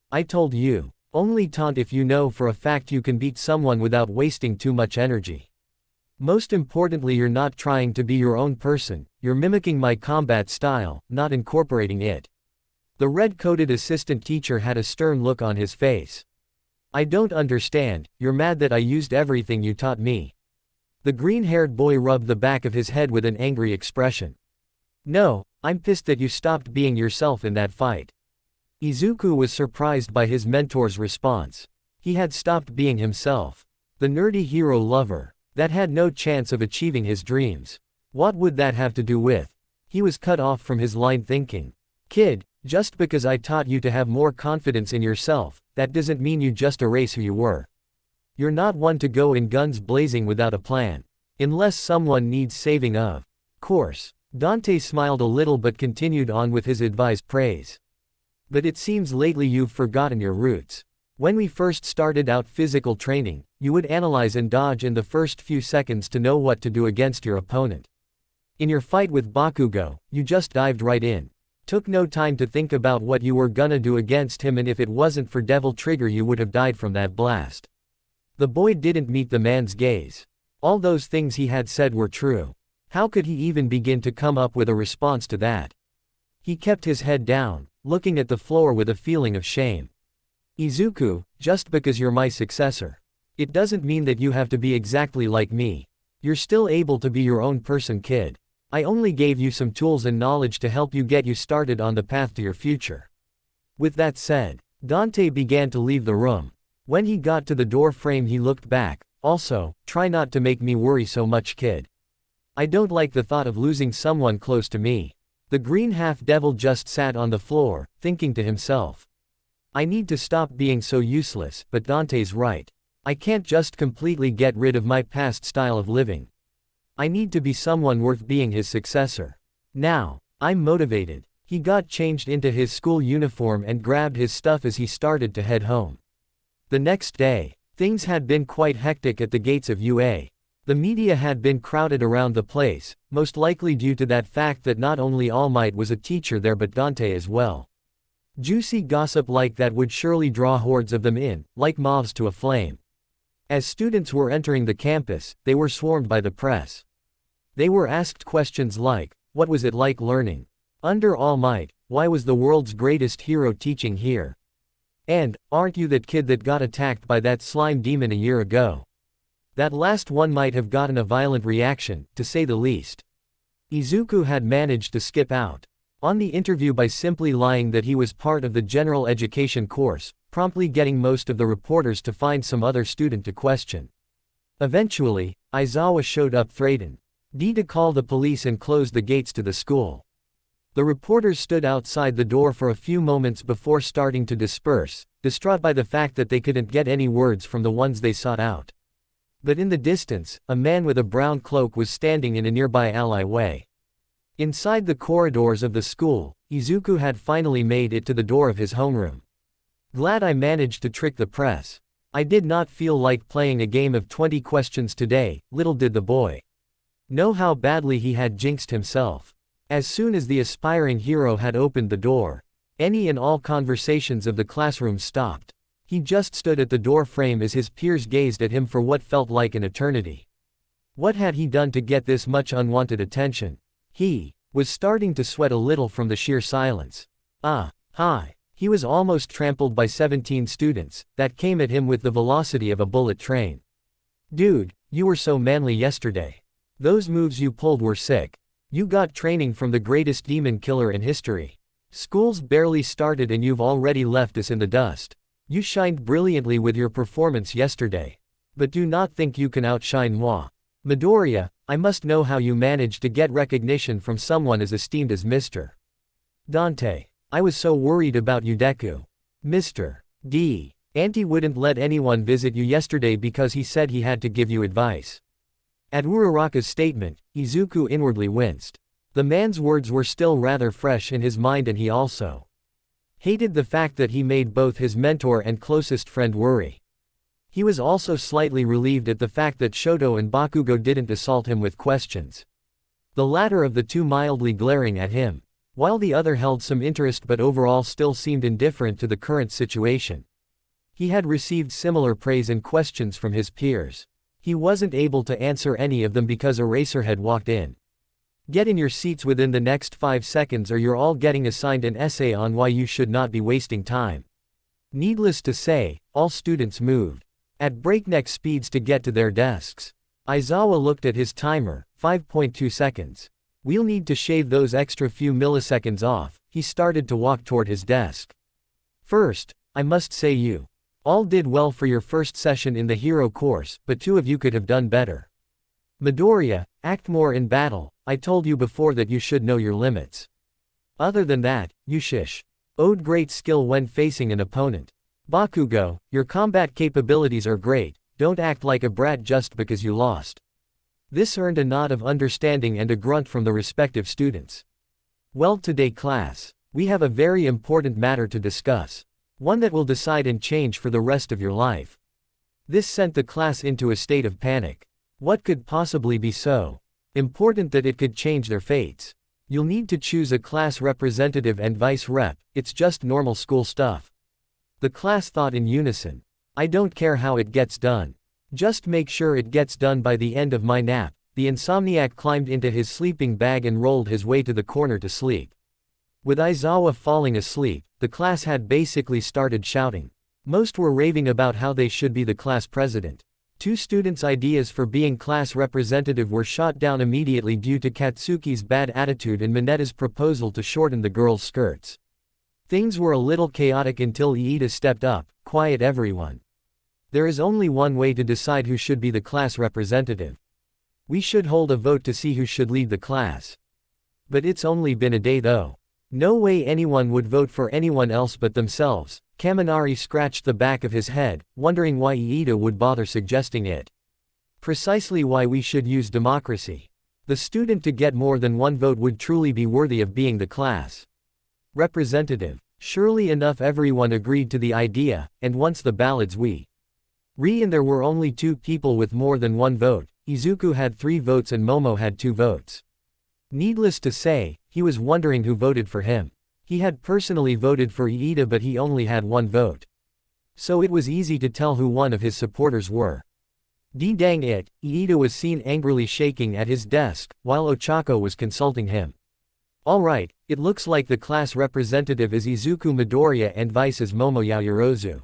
I told you, only taunt if you know for a fact you can beat someone without wasting too much energy. Most importantly, you're not trying to be your own person, you're mimicking my combat style, not incorporating it. The red-coated assistant teacher had a stern look on his face. I don't understand, you're mad that I used everything you taught me. The green-haired boy rubbed the back of his head with an angry expression. No, I'm pissed that you stopped being yourself in that fight. Izuku was surprised by his mentor's response. He had stopped being himself. The nerdy hero lover. That had no chance of achieving his dreams. What would that have to do with? He was cut off from his line thinking. Kid, just because I taught you to have more confidence in yourself, that doesn't mean you just erase who you were. You're not one to go in guns blazing without a plan. Unless someone needs saving of course. Dante smiled a little but continued on with his advised praise. But it seems lately you've forgotten your roots. When we first started out physical training, you would analyze and dodge in the first few seconds to know what to do against your opponent. In your fight with Bakugo, you just dived right in. Took no time to think about what you were gonna do against him, and if it wasn't for Devil Trigger you would have died from that blast. The boy didn't meet the man's gaze. All those things he had said were true. How could he even begin to come up with a response to that? He kept his head down, looking at the floor with a feeling of shame. Izuku, just because you're my successor, it doesn't mean that you have to be exactly like me. You're still able to be your own person, kid. I only gave you some tools and knowledge to help you get you started on the path to your future. With that said, Dante began to leave the room. When he got to the door frame he looked back. Also, try not to make me worry so much, kid. I don't like the thought of losing someone close to me. The green half-devil just sat on the floor, thinking to himself. I need to stop being so useless, but Dante's right. I can't just completely get rid of my past style of living. I need to be someone worth being his successor. Now, I'm motivated. He got changed into his school uniform and grabbed his stuff as he started to head home. The next day, things had been quite hectic at the gates of UA. The media had been crowded around the place, most likely due to that fact that not only All Might was a teacher there but Dante as well. Juicy gossip like that would surely draw hordes of them in, like moths to a flame. As students were entering the campus, they were swarmed by the press. They were asked questions like, what was it like learning under All Might? Why was the world's greatest hero teaching here? And, aren't you that kid that got attacked by that slime demon a year ago? That last one might have gotten a violent reaction, to say the least. Izuku had managed to skip out on the interview by simply lying that he was part of the general education course, promptly getting most of the reporters to find some other student to question. Eventually, Aizawa showed up threatened to call the police and close the gates to the school. The reporters stood outside the door for a few moments before starting to disperse, distraught by the fact that they couldn't get any words from the ones they sought out. But in the distance, a man with a brown cloak was standing in a nearby alleyway. Inside the corridors of the school, Izuku had finally made it to the door of his homeroom. Glad I managed to trick the press. I did not feel like playing a game of 20 questions today, little did the boy know how badly he had jinxed himself. As soon as the aspiring hero had opened the door, any and all conversations of the classroom stopped. He just stood at the door frame as his peers gazed at him for what felt like an eternity. What had he done to get this much unwanted attention? He was starting to sweat a little from the sheer silence. Hi. He was almost trampled by 17 students that came at him with the velocity of a bullet train. Dude, you were so manly yesterday. Those moves you pulled were sick. You got training from the greatest demon killer in history. School's barely started and you've already left us in the dust. You shined brilliantly with your performance yesterday. But do not think you can outshine moi. Midoriya, I must know how you managed to get recognition from someone as esteemed as Mr. Dante. I was so worried about you, Deku. Mr. D. Auntie wouldn't let anyone visit you yesterday because he said he had to give you advice. At Uraraka's statement, Izuku inwardly winced. The man's words were still rather fresh in his mind and he also hated the fact that he made both his mentor and closest friend worry. He was also slightly relieved at the fact that Shoto and Bakugo didn't assault him with questions. The latter of the two mildly glaring at him, while the other held some interest but overall still seemed indifferent to the current situation. He had received similar praise and questions from his peers. He wasn't able to answer any of them because Eraser had walked in. Get in your seats within the next 5 seconds or you're all getting assigned an essay on why you should not be wasting time. Needless to say, all students moved at breakneck speeds to get to their desks. Aizawa looked at his timer, 5.2 seconds. We'll need to shave those extra few milliseconds off. He started to walk toward his desk. First, I must say you all did well for your first session in the hero course, but 2 of you could have done better. Midoriya, act more in battle. I told you before that you should know your limits. Other than that, you owed great skill when facing an opponent. Bakugo, your combat capabilities are great, don't act like a brat just because you lost. This earned a nod of understanding and a grunt from the respective students. Well, today class, we have a very important matter to discuss. One that will decide and change for the rest of your life. This sent the class into a state of panic. What could possibly be so important that it could change their fates? You'll need to choose a class representative and vice rep, it's just normal school stuff. The class thought in unison. I don't care how it gets done. Just make sure it gets done by the end of my nap. The insomniac climbed into his sleeping bag and rolled his way to the corner to sleep. With Aizawa falling asleep, the class had basically started shouting. Most were raving about how they should be the class president. 2 students' ideas for being class representative were shot down immediately due to Katsuki's bad attitude and Minetta's proposal to shorten the girls' skirts. Things were a little chaotic until Iida stepped up. Quiet everyone. There is only one way to decide who should be the class representative. We should hold a vote to see who should lead the class. But it's only been a day though. No way anyone would vote for anyone else but themselves. Kaminari scratched the back of his head, wondering why Iida would bother suggesting it. Precisely why we should use democracy. The student to get more than 1 vote would truly be worthy of being the class representative. Surely enough, everyone agreed to the idea, and once the ballots and there were only 2 people with more than 1 vote. Izuku had 3 votes and Momo had 2 votes. Needless to say, he was wondering who voted for him. He had personally voted for Iida but he only had 1 vote. So it was easy to tell who one of his supporters were. Dang it, Iida was seen angrily shaking at his desk, while Ochako was consulting him. Alright, it looks like the class representative is Izuku Midoriya and vice is Momo Yaoyorozu.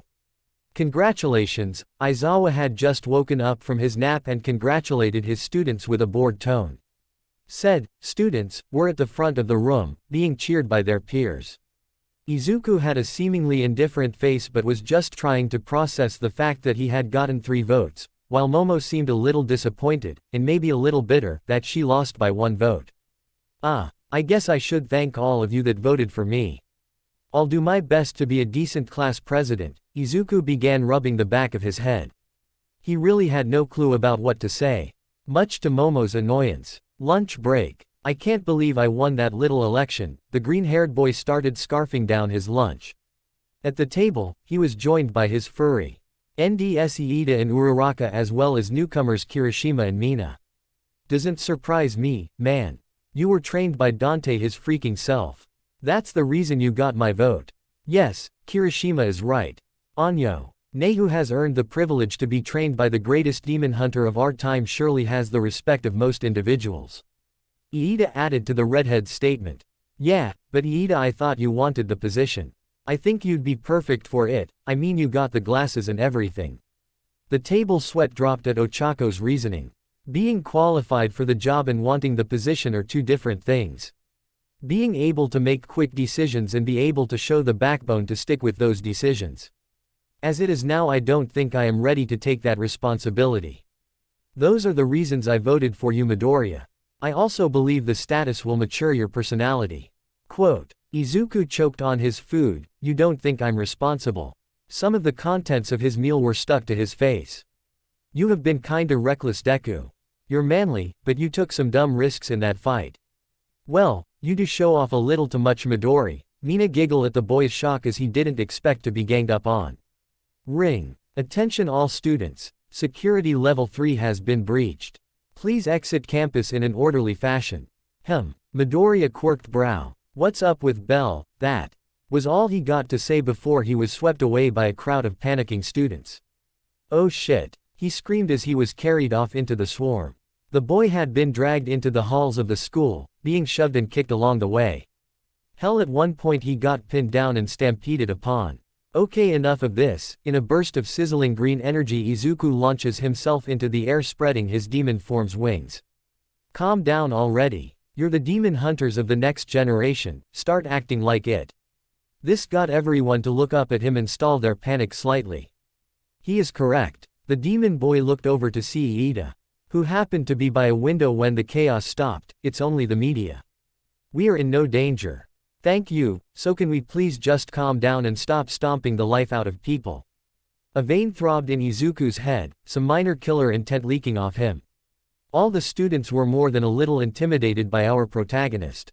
Congratulations, Aizawa had just woken up from his nap and congratulated his students with a bored tone. Said, students were at the front of the room, being cheered by their peers. Izuku had a seemingly indifferent face but was just trying to process the fact that he had gotten 3 votes, while Momo seemed a little disappointed, and maybe a little bitter, that she lost by 1 vote. I guess I should thank all of you that voted for me. I'll do my best to be a decent class president. Izuku began rubbing the back of his head. He really had no clue about what to say. Much to Momo's annoyance. Lunch break. I can't believe I won that little election. The green-haired boy started scarfing down his lunch. At the table, he was joined by his furry NDS Iida and Uraraka as well as newcomers Kirishima and Mina. Doesn't surprise me, man. You were trained by Dante his freaking self. That's the reason you got my vote. Yes, Kirishima is right. Anyo. Nehu has earned the privilege to be trained by the greatest demon hunter of our time, surely has the respect of most individuals. Iida added to the redhead's statement. Yeah, but Iida, I thought you wanted the position. I think you'd be perfect for it, I mean you got the glasses and everything. The table sweat dropped at Ochako's reasoning. Being qualified for the job and wanting the position are 2 different things. Being able to make quick decisions and be able to show the backbone to stick with those decisions. As it is now, I don't think I am ready to take that responsibility. Those are the reasons I voted for you, Midoriya. I also believe the status will mature your personality. Quote. Izuku choked on his food. You don't think I'm responsible? Some of the contents of his meal were stuck to his face. You have been kinda reckless, Deku. You're manly, but you took some dumb risks in that fight. Well, you do show off a little too much, Midori. Mina giggled at the boy's shock as he didn't expect to be ganged up on. Ring. Attention all students. Security level 3 has been breached. Please exit campus in an orderly fashion. Midoriya quirked brow. What's up with Bell? That was all he got to say before he was swept away by a crowd of panicking students. Oh shit, he screamed as he was carried off into the swarm. The boy had been dragged into the halls of the school, being shoved and kicked along the way. Hell, at one point he got pinned down and stampeded upon. Okay, enough of this. In a burst of sizzling green energy, Izuku launches himself into the air, spreading his demon form's wings. Calm down already. You're the demon hunters of the next generation, start acting like it. This got everyone to look up at him and stall their panic slightly. He is correct. The demon boy looked over to see Iida, who happened to be by a window when the chaos stopped. It's only the media. We are in no danger. Thank you, so can we please just calm down and stop stomping the life out of people? A vein throbbed in Izuku's head, some minor killer intent leaking off him. All the students were more than a little intimidated by our protagonist.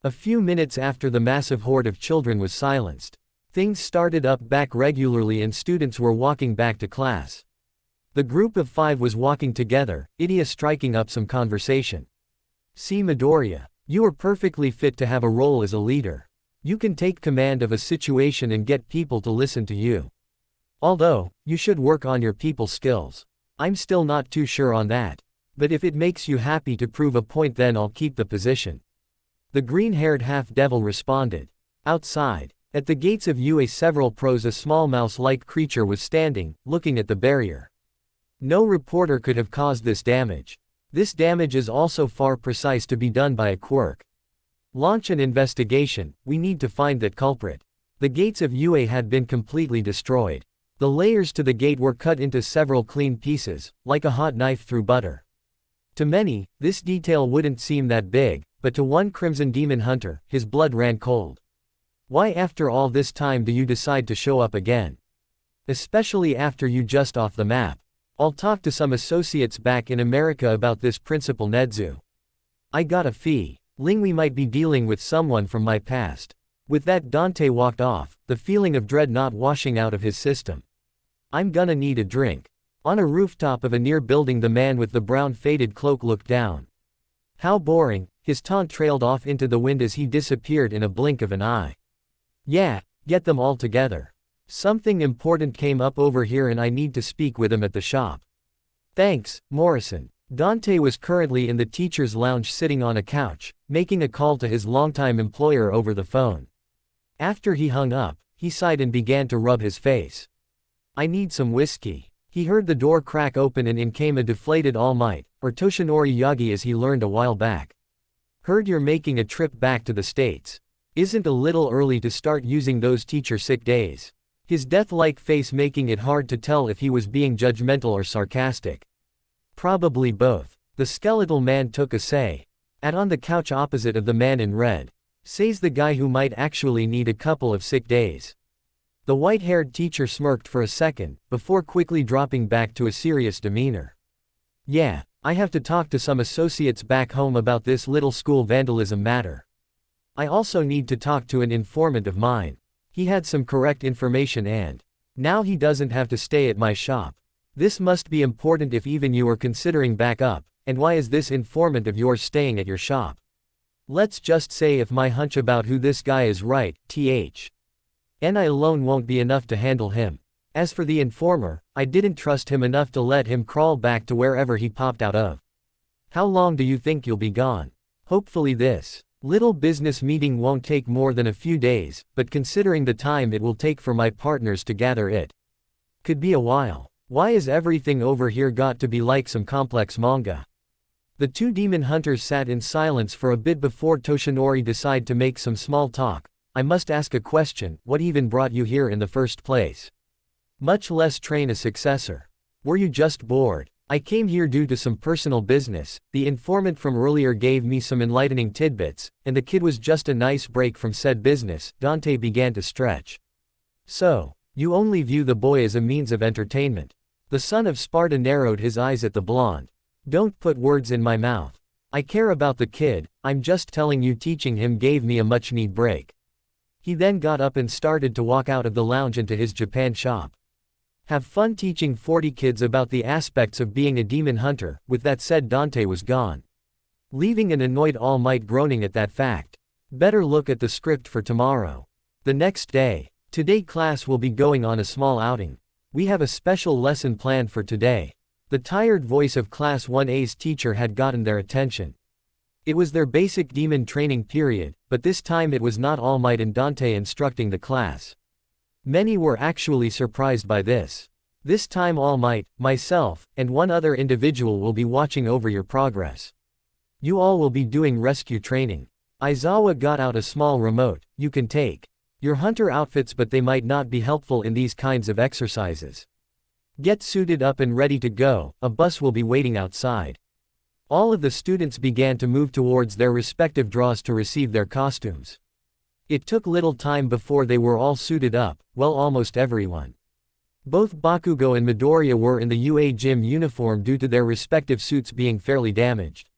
A few minutes after the massive horde of children was silenced, things started up back regularly and students were walking back to class. The group of 5 was walking together, Idia striking up some conversation. See, Midoriya. You are perfectly fit to have a role as a leader. You can take command of a situation and get people to listen to you. Although, you should work on your people skills. I'm still not too sure on that. But if it makes you happy to prove a point, then I'll keep the position. The green-haired half-devil responded. Outside, at the gates of UA several pros, a small mouse-like creature was standing, looking at the barrier. No reporter could have caused this damage. This damage is also far precise to be done by a quirk. Launch an investigation, we need to find that culprit. The gates of UA had been completely destroyed. The layers to the gate were cut into several clean pieces, like a hot knife through butter. To many, this detail wouldn't seem that big, but to one Crimson Demon Hunter, his blood ran cold. Why after all this time do you decide to show up again? Especially after you just off the map. I'll talk to some associates back in America about this, Principal Nedzu. I got a feeling we might be dealing with someone from my past. With that, Dante walked off, the feeling of dread not washing out of his system. I'm gonna need a drink. On a rooftop of a near building, the man with the brown faded cloak looked down. How boring, his taunt trailed off into the wind as he disappeared in a blink of an eye. Yeah, get them all together. Something important came up over here and I need to speak with him at the shop. Thanks, Morrison. Dante was currently in the teacher's lounge sitting on a couch, making a call to his longtime employer over the phone. After he hung up, he sighed and began to rub his face. I need some whiskey. He heard the door crack open and in came a deflated All Might, or Toshinori Yagi as he learned a while back. Heard you're making a trip back to the States. Isn't a little early to start using those teacher sick days? His death-like face making it hard to tell if he was being judgmental or sarcastic. Probably both. The skeletal man took a say. On the couch opposite of the man in red. Says the guy who might actually need a couple of sick days. The white-haired teacher smirked for a second, before quickly dropping back to a serious demeanor. Yeah, I have to talk to some associates back home about this little school vandalism matter. I also need to talk to an informant of mine. He had some correct information and now he doesn't have to stay at my shop. This must be important if even you are considering backup, and why is this informant of yours staying at your shop? Let's just say if my hunch about who this guy is right, I alone won't be enough to handle him. As for the informer, I didn't trust him enough to let him crawl back to wherever he popped out of. How long do you think you'll be gone? Hopefully this little business meeting won't take more than a few days, but considering the time it will take for my partners to gather it could be a while. Why is everything over here got to be like some complex manga? The two demon hunters sat in silence for a bit before Toshinori decided to make some small talk. I must ask a question, what even brought you here in the first place? Much less train a successor. Were you just bored? I came here due to some personal business. The informant from earlier gave me some enlightening tidbits, and the kid was just a nice break from said business. Dante began to stretch. So, you only view the boy as a means of entertainment. The son of Sparta narrowed his eyes at the blonde. Don't put words in my mouth. I care about the kid, I'm just telling you teaching him gave me a much-needed break. He then got up and started to walk out of the lounge into his Japan shop. Have fun teaching 40 kids about the aspects of being a demon hunter. With that said, Dante was gone, leaving an annoyed All Might groaning at that fact. Better look at the script for tomorrow. The next day. Today class will be going on a small outing. We have a special lesson planned for today. The tired voice of Class 1A's teacher had gotten their attention. It was their basic demon training period, but this time it was not All Might and Dante instructing the class. Many were actually surprised by this. This time All Might, myself, and one other individual will be watching over your progress. You all will be doing rescue training. Aizawa got out a small remote. You can take your hunter outfits, but they might not be helpful in these kinds of exercises. Get suited up and ready to go, a bus will be waiting outside. All of the students began to move towards their respective draws to receive their costumes. It took little time before they were all suited up, well, almost everyone. Both Bakugo and Midoriya were in the UA gym uniform due to their respective suits being fairly damaged.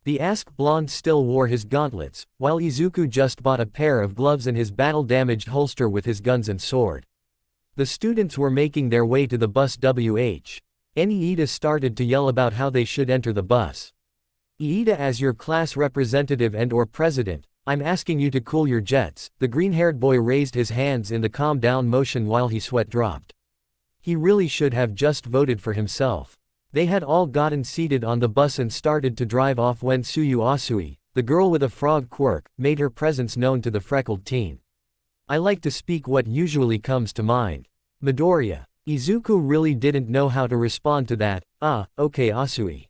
The Ask Blonde still wore his gauntlets, while Izuku just bought a pair of gloves and his battle-damaged holster with his guns and sword. The students were making their way to the bus. Iida started to yell about how they should enter the bus. Iida, as your class representative and/or president, I'm asking you to cool your jets. The green-haired boy raised his hands in the calm down motion while his sweat dropped. He really should have just voted for himself. They had all gotten seated on the bus and started to drive off when Tsuyu Asui, the girl with a frog quirk, made her presence known to the freckled teen. I like to speak what usually comes to mind. Midoriya. Izuku really didn't know how to respond to that. Okay Asui.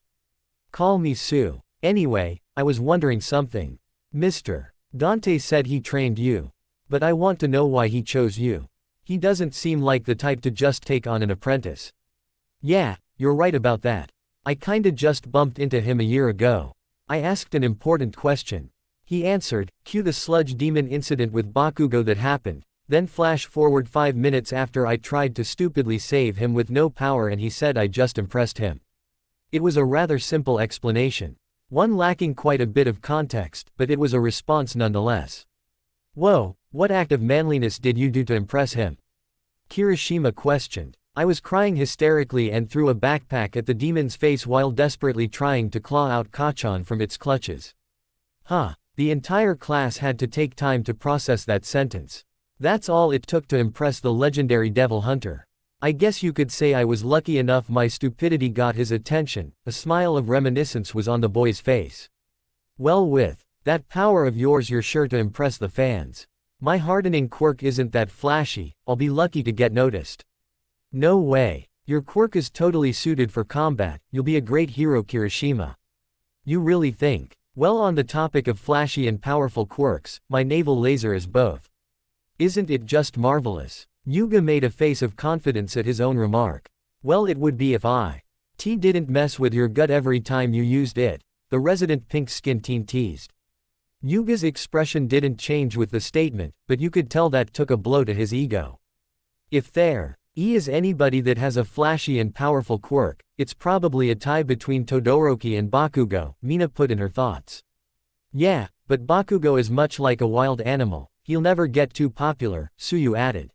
Call me Sue. Anyway, I was wondering something. Mr. Dante said he trained you. But I want to know why he chose you. He doesn't seem like the type to just take on an apprentice. Yeah, you're right about that. I kinda just bumped into him a year ago. I asked an important question. He answered, cue the sludge demon incident with Bakugo that happened, then flash forward 5 minutes after I tried to stupidly save him with no power and he said I just impressed him. It was a rather simple explanation. One lacking quite a bit of context, but it was a response nonetheless. Whoa, what act of manliness did you do to impress him? Kirishima questioned. I was crying hysterically and threw a backpack at the demon's face while desperately trying to claw out Kachan from its clutches. The entire class had to take time to process that sentence. That's all it took to impress the legendary devil hunter. I guess you could say I was lucky enough my stupidity got his attention. A smile of reminiscence was on the boy's face. Well, with that power of yours you're sure to impress the fans. My hardening quirk isn't that flashy, I'll be lucky to get noticed. No way. Your quirk is totally suited for combat, you'll be a great hero Kirishima. You really think? Well, on the topic of flashy and powerful quirks, my naval laser is both. Isn't it just marvelous? Yuga made a face of confidence at his own remark. Well, it would be if I didn't mess with your gut every time you used it, the resident pink-skinned teen teased. Yuga's expression didn't change with the statement, but you could tell that took a blow to his ego. If there is anybody that has a flashy and powerful quirk, it's probably a tie between Todoroki and Bakugo, Mina put in her thoughts. Yeah, but Bakugo is much like a wild animal, he'll never get too popular, Suyu added.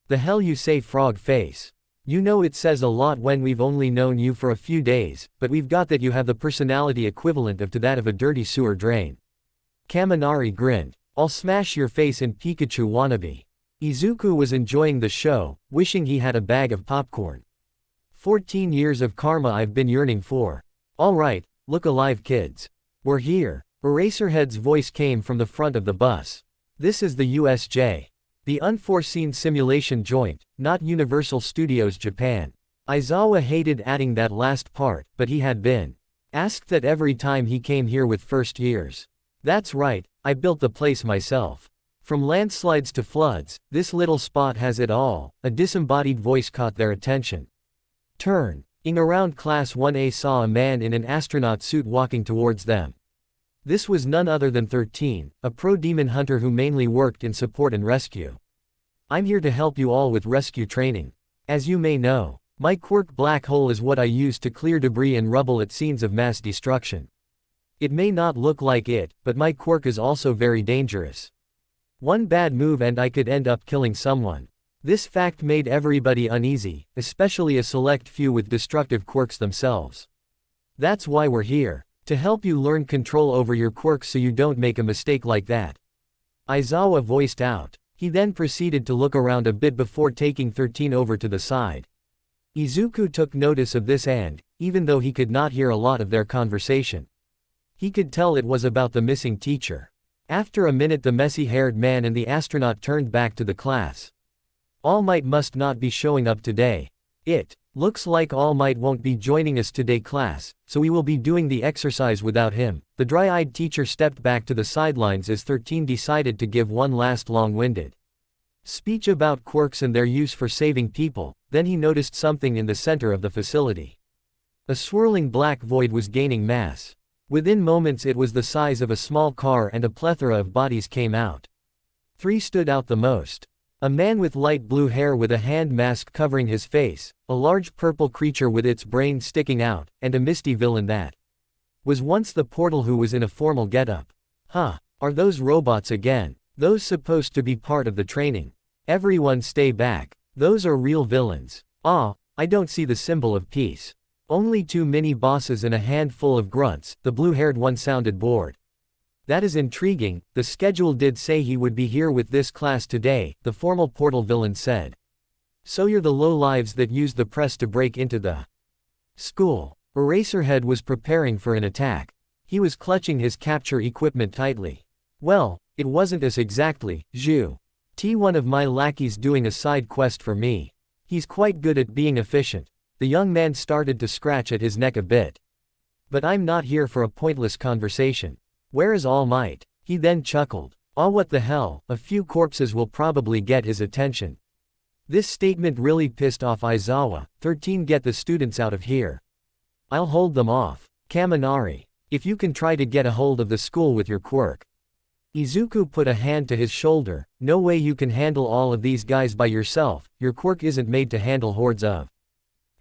The hell you say, frog face? You know it says a lot when we've only known you for a few days, but we've got that you have the personality equivalent to that of a dirty sewer drain. Kaminari grinned. I'll smash your face in Pikachu wannabe. Izuku was enjoying the show, wishing he had a bag of popcorn. 14 years of karma I've been yearning for. Alright, look alive kids. We're here. Eraserhead's voice came from the front of the bus. This is the USJ. The unforeseen simulation joint, not Universal Studios Japan. Aizawa hated adding that last part, but he had been asked that every time he came here with first years. That's right, I built the place myself. From landslides to floods, this little spot has it all, a disembodied voice caught their attention. Turning around Class 1A saw a man in an astronaut suit walking towards them. This was none other than 13, a pro-demon hunter who mainly worked in support and rescue. I'm here to help you all with rescue training. As you may know, my quirk Black Hole is what I use to clear debris and rubble at scenes of mass destruction. It may not look like it, but my quirk is also very dangerous. One bad move and I could end up killing someone. This fact made everybody uneasy, especially a select few with destructive quirks themselves. That's why we're here, to help you learn control over your quirks so you don't make a mistake like that. Aizawa voiced out. He then proceeded to look around a bit before taking 13 over to the side. Izuku took notice of this and, even though he could not hear a lot of their conversation, he could tell it was about the missing teacher. After a minute the messy-haired man and the astronaut turned back to the class. All Might must not be showing up today. It looks like All Might won't be joining us today class, so we will be doing the exercise without him. The dry-eyed teacher stepped back to the sidelines as 13 decided to give one last long-winded speech about quirks and their use for saving people. Then he noticed something in the center of the facility. A swirling black void was gaining mass. Within moments it was the size of a small car and a plethora of bodies came out. 3 stood out the most. A man with light blue hair with a hand mask covering his face, a large purple creature with its brain sticking out, and a misty villain that was once the portal who was in a formal getup. Huh, are those robots again? Those supposed to be part of the training. Everyone stay back. Those are real villains. I don't see the symbol of peace. Only 2 mini-bosses and a handful of grunts, the blue-haired one sounded bored. That is intriguing, the schedule did say he would be here with this class today, the formal portal villain said. So you're the low-lives that used the press to break into the school. Eraserhead was preparing for an attack. He was clutching his capture equipment tightly. Well, it wasn't us exactly, Zhu. One of my lackeys doing a side quest for me. He's quite good at being efficient. The young man started to scratch at his neck a bit. But I'm not here for a pointless conversation. Where is All Might? He then chuckled. What the hell, a few corpses will probably get his attention. This statement really pissed off Aizawa. 13 Get the students out of here. I'll hold them off. Kaminari. If you can try to get a hold of the school with your quirk. Izuku put a hand to his shoulder. No way you can handle all of these guys by yourself, your quirk isn't made to handle hordes of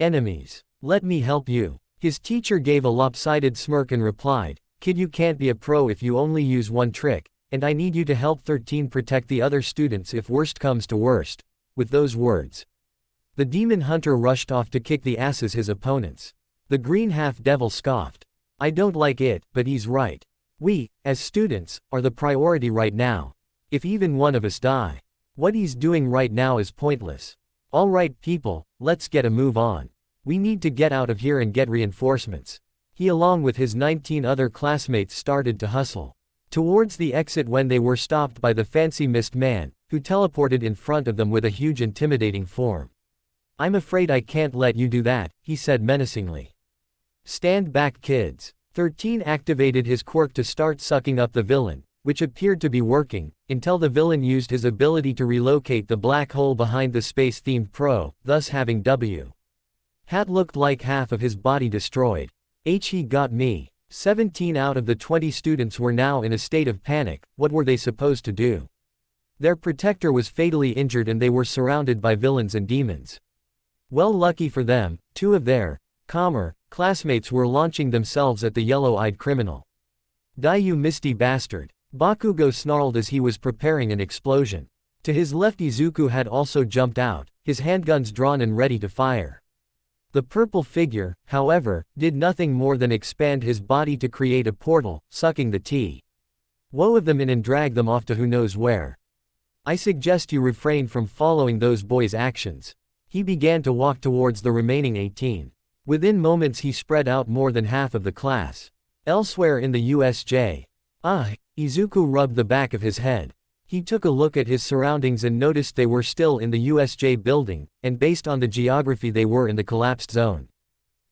enemies. Let me help you. His teacher gave a lopsided smirk and replied, Kid, you can't be a pro if you only use one trick, and I need you to help 13 protect the other students if worst comes to worst. With those words, the demon hunter rushed off to kick the asses his opponents. The green half-devil scoffed. I don't like it, but he's right. We, as students, are the priority right now. If even one of us die, what he's doing right now is pointless. Alright people, let's get a move on. We need to get out of here and get reinforcements. He along with his 19 other classmates started to hustle towards the exit when they were stopped by the fancy mist man, who teleported in front of them with a huge intimidating form. I'm afraid I can't let you do that, he said menacingly. Stand back kids. 13 activated his quirk to start sucking up the villain, which appeared to be working, until the villain used his ability to relocate the black hole behind the space-themed pro, thus having W. Hat looked like half of his body destroyed. He got me. 17 out of the 20 students were now in a state of panic. What were they supposed to do? Their protector was fatally injured and they were surrounded by villains and demons. Well, lucky for them, 2 of their classmates were launching themselves at the yellow-eyed criminal. Die, you misty bastard! Bakugo snarled as he was preparing an explosion. To his left, Izuku had also jumped out, his handguns drawn and ready to fire. The purple figure, however, did nothing more than expand his body to create a portal, sucking the woe of them in and drag them off to who knows where. I suggest you refrain from following those boys' actions. He began to walk towards the remaining 18. Within moments he spread out more than half of the class. Elsewhere in the USJ. Izuku rubbed the back of his head. He took a look at his surroundings and noticed they were still in the USJ building, and based on the geography they were in the collapsed zone.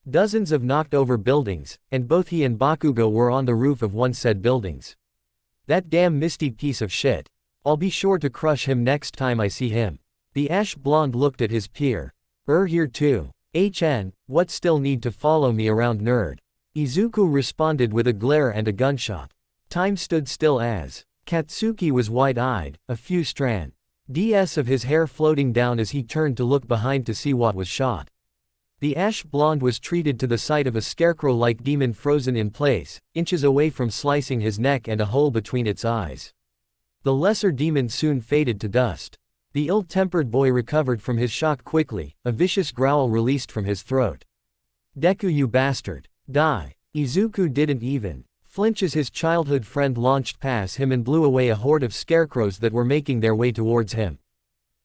Dozens of knocked over buildings, and both he and Bakugo were on the roof of one said buildings. That damn misty piece of shit. I'll be sure to crush him next time I see him. The ash blonde looked at his peer. Here too. What still need to follow me around, nerd? Izuku responded with a glare and a gunshot. Time stood still as Katsuki was wide-eyed, a few strands of his hair floating down as he turned to look behind to see what was shot. The ash blonde was treated to the sight of a scarecrow-like demon frozen in place, inches away from slicing his neck and a hole between its eyes. The lesser demon soon faded to dust. The ill-tempered boy recovered from his shock quickly, a vicious growl released from his throat. Deku, you bastard! Die! Izuku didn't even flinch as his childhood friend launched past him and blew away a horde of scarecrows that were making their way towards him.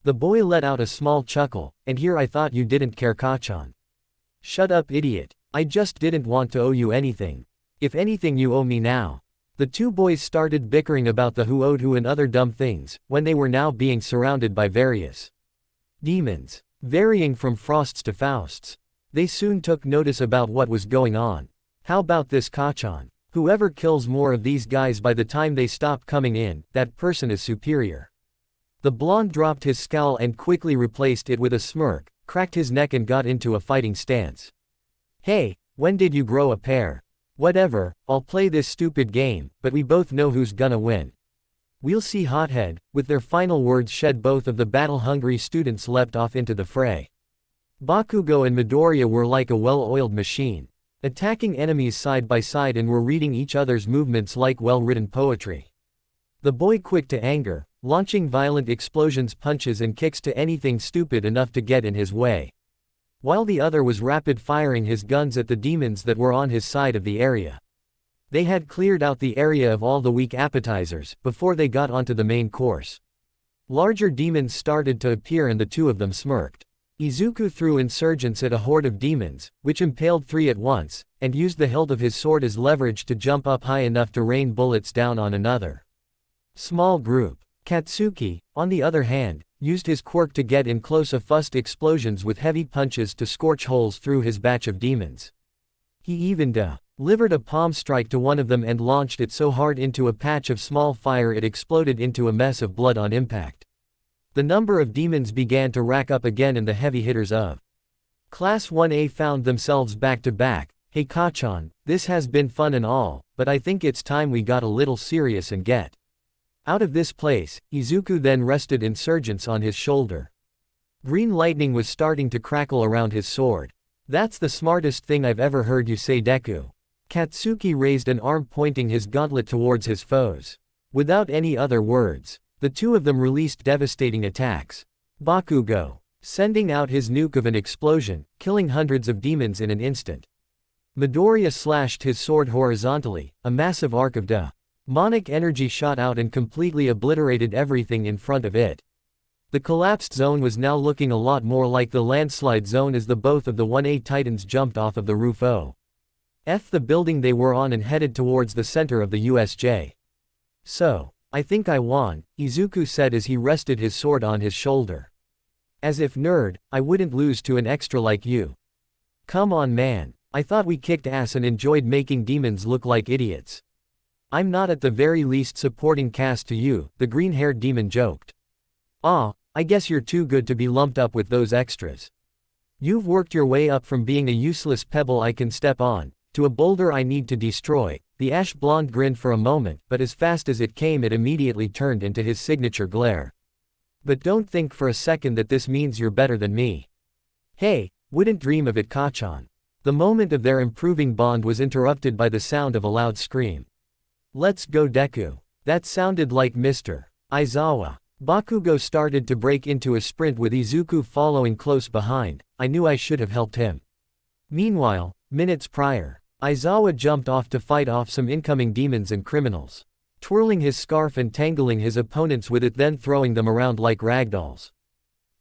The boy let out a small chuckle, and here I thought you didn't care, Kachan. Shut up, idiot. I just didn't want to owe you anything. If anything, you owe me now. The 2 boys started bickering about the who owed who and other dumb things, when they were now being surrounded by various demons, varying from Frosts to Fausts. They soon took notice about what was going on. How about this, Kachan? Whoever kills more of these guys by the time they stop coming in, that person is superior. The blonde dropped his scowl and quickly replaced it with a smirk, cracked his neck and got into a fighting stance. Hey, when did you grow a pair? Whatever, I'll play this stupid game, but we both know who's gonna win. We'll see, hothead. With their final words shed, both of the battle-hungry students leapt off into the fray. Bakugo and Midoriya were like a well-oiled machine, attacking enemies side by side and were reading each other's movements like well-written poetry. The boy quick to anger, launching violent explosions, punches and kicks to anything stupid enough to get in his way, while the other was rapid-firing his guns at the demons that were on his side of the area. They had cleared out the area of all the weak appetizers before they got onto the main course. Larger demons started to appear and the 2 of them smirked. Izuku threw insurgents at a horde of demons, which impaled 3 at once, and used the hilt of his sword as leverage to jump up high enough to rain bullets down on another small group. Katsuki, on the other hand, used his quirk to get in close of fussed explosions with heavy punches to scorch holes through his batch of demons. He even delivered a palm strike to one of them and launched it so hard into a patch of small fire it exploded into a mess of blood on impact. The number of demons began to rack up again and the heavy hitters of Class 1A found themselves back to back. Hey Kachan, this has been fun and all, but I think it's time we got a little serious and get out of this place. Izuku then rested insurgents on his shoulder. Green lightning was starting to crackle around his sword. That's the smartest thing I've ever heard you say, Deku. Katsuki raised an arm pointing his gauntlet towards his foes. Without any other words, the 2 of them released devastating attacks. Bakugo, sending out his nuke of an explosion, killing hundreds of demons in an instant. Midoriya slashed his sword horizontally, a massive arc of demonic energy shot out and completely obliterated everything in front of it. The collapsed zone was now looking a lot more like the landslide zone as the both of the 1A Titans jumped off of the roof of the building they were on and headed towards the center of the USJ. So, I think I won, Izuku said as he rested his sword on his shoulder. As if, nerd, I wouldn't lose to an extra like you. Come on, man. I thought we kicked ass and enjoyed making demons look like idiots. I'm not at the very least supporting caste to you, the green-haired demon joked. Ah, I guess you're too good to be lumped up with those extras. You've worked your way up from being a useless pebble I can step on, to a boulder I need to destroy. The ash blonde grinned for a moment, but as fast as it came it immediately turned into his signature glare. But don't think for a second that this means you're better than me. Hey, wouldn't dream of it, Kachan. The moment of their improving bond was interrupted by the sound of a loud scream. Let's go, Deku. That sounded like Mr. Aizawa. Bakugo started to break into a sprint with Izuku following close behind. I knew I should have helped him. Meanwhile, minutes prior, Aizawa jumped off to fight off some incoming demons and criminals, twirling his scarf and tangling his opponents with it, then throwing them around like ragdolls.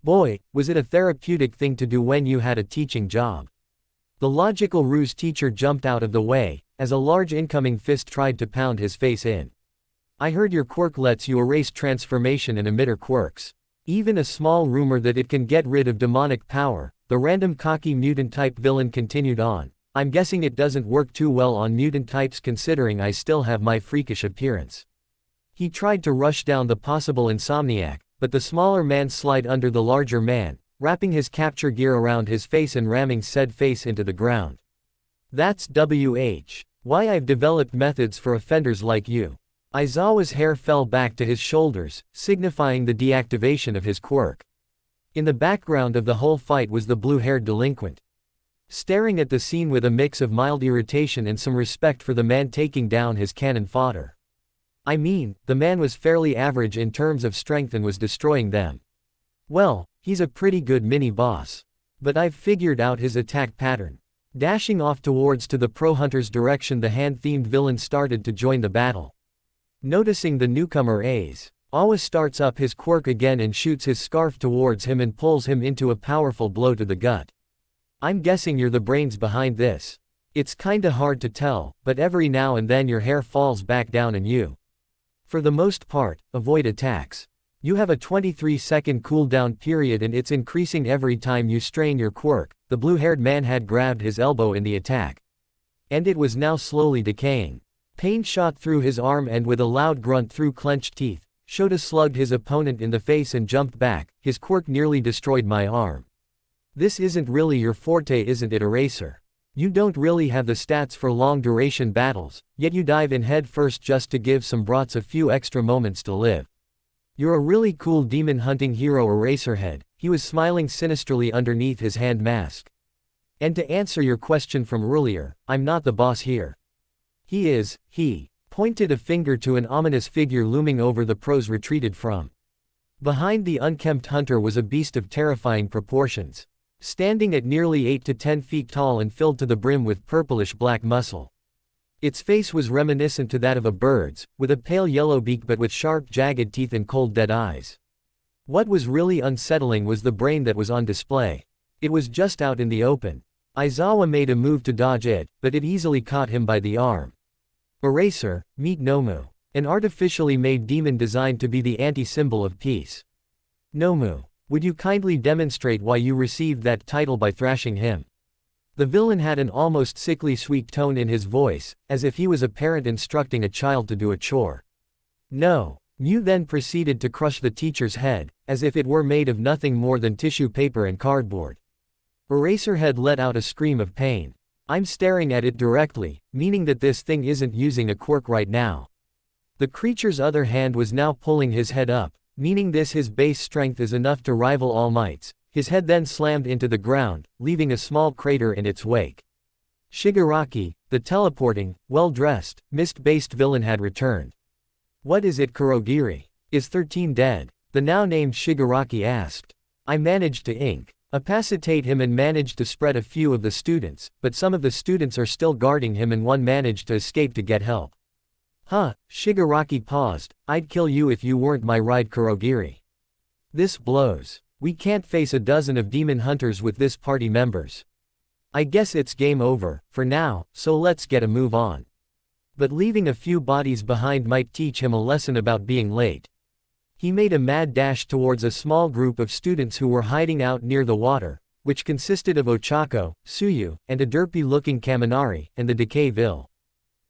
Boy, was it a therapeutic thing to do when you had a teaching job. The logical ruse teacher jumped out of the way, as a large incoming fist tried to pound his face in. I heard your quirk lets you erase transformation and emitter quirks. Even a small rumor that it can get rid of demonic power, the random cocky mutant-type villain continued on. I'm guessing it doesn't work too well on mutant types considering I still have my freakish appearance. He tried to rush down the possible insomniac, but the smaller man slid under the larger man, wrapping his capture gear around his face and ramming said face into the ground. That's why I've developed methods for offenders like you. Aizawa's hair fell back to his shoulders, signifying the deactivation of his quirk. In the background of the whole fight was the blue-haired delinquent, staring at the scene with a mix of mild irritation and some respect for the man taking down his cannon fodder. I mean, the man was fairly average in terms of strength and was destroying them. Well, he's a pretty good mini-boss. But I've figured out his attack pattern. Dashing off towards to the pro hunter's direction, the hand-themed villain started to join the battle. Noticing the newcomer Aizawa starts up his quirk again and shoots his scarf towards him and pulls him into a powerful blow to the gut. I'm guessing you're the brains behind this. It's kinda hard to tell, but every now and then your hair falls back down and you, for the most part, avoid attacks. You have a 23-second cooldown period and it's increasing every time you strain your quirk. The blue-haired man had grabbed his elbow in the attack, and it was now slowly decaying. Pain shot through his arm and with a loud grunt through clenched teeth, Shota slugged his opponent in the face and jumped back. His quirk nearly destroyed my arm. This isn't really your forte, isn't it, Eraser? You don't really have the stats for long-duration battles, yet you dive in head first just to give some brats a few extra moments to live. You're a really cool demon-hunting hero, Eraserhead. He was smiling sinisterly underneath his hand mask. And to answer your question from earlier, I'm not the boss here. He pointed a finger to an ominous figure looming over the pros retreated from. Behind the unkempt hunter was a beast of terrifying proportions, standing at nearly 8 to 10 feet tall and filled to the brim with purplish black muscle. Its face was reminiscent to that of a bird's, with a pale yellow beak but with sharp jagged teeth and cold dead eyes. What was really unsettling was the brain that was on display. It was just out in the open. Aizawa made a move to dodge it, but it easily caught him by the arm. Eraser, meet Nomu, an artificially made demon designed to be the anti-symbol of peace. Nomu, would you kindly demonstrate why you received that title by thrashing him? The villain had an almost sickly sweet tone in his voice, as if he was a parent instructing a child to do a chore. No. Mew then proceeded to crush the teacher's head, as if it were made of nothing more than tissue paper and cardboard. Eraserhead let out a scream of pain. I'm staring at it directly, meaning that this thing isn't using a quirk right now. The creature's other hand was now pulling his head up, meaning his base strength is enough to rival All Might's. His head then slammed into the ground, leaving a small crater in its wake. Shigaraki, the teleporting, well-dressed, mist-based villain had returned. What is it, Kurogiri? Is 13 dead? The now-named Shigaraki asked. I managed to incapacitate him and managed to spread a few of the students, but some of the students are still guarding him and one managed to escape to get help. Huh, Shigaraki paused. I'd kill you if you weren't my ride, Kurogiri. This blows. We can't face a dozen of demon hunters with this party members. I guess it's game over, for now, so let's get a move on. But leaving a few bodies behind might teach him a lesson about being late. He made a mad dash towards a small group of students who were hiding out near the water, which consisted of Ochako, Tsuyu, and a derpy-looking Kaminari, and the Decay Vil.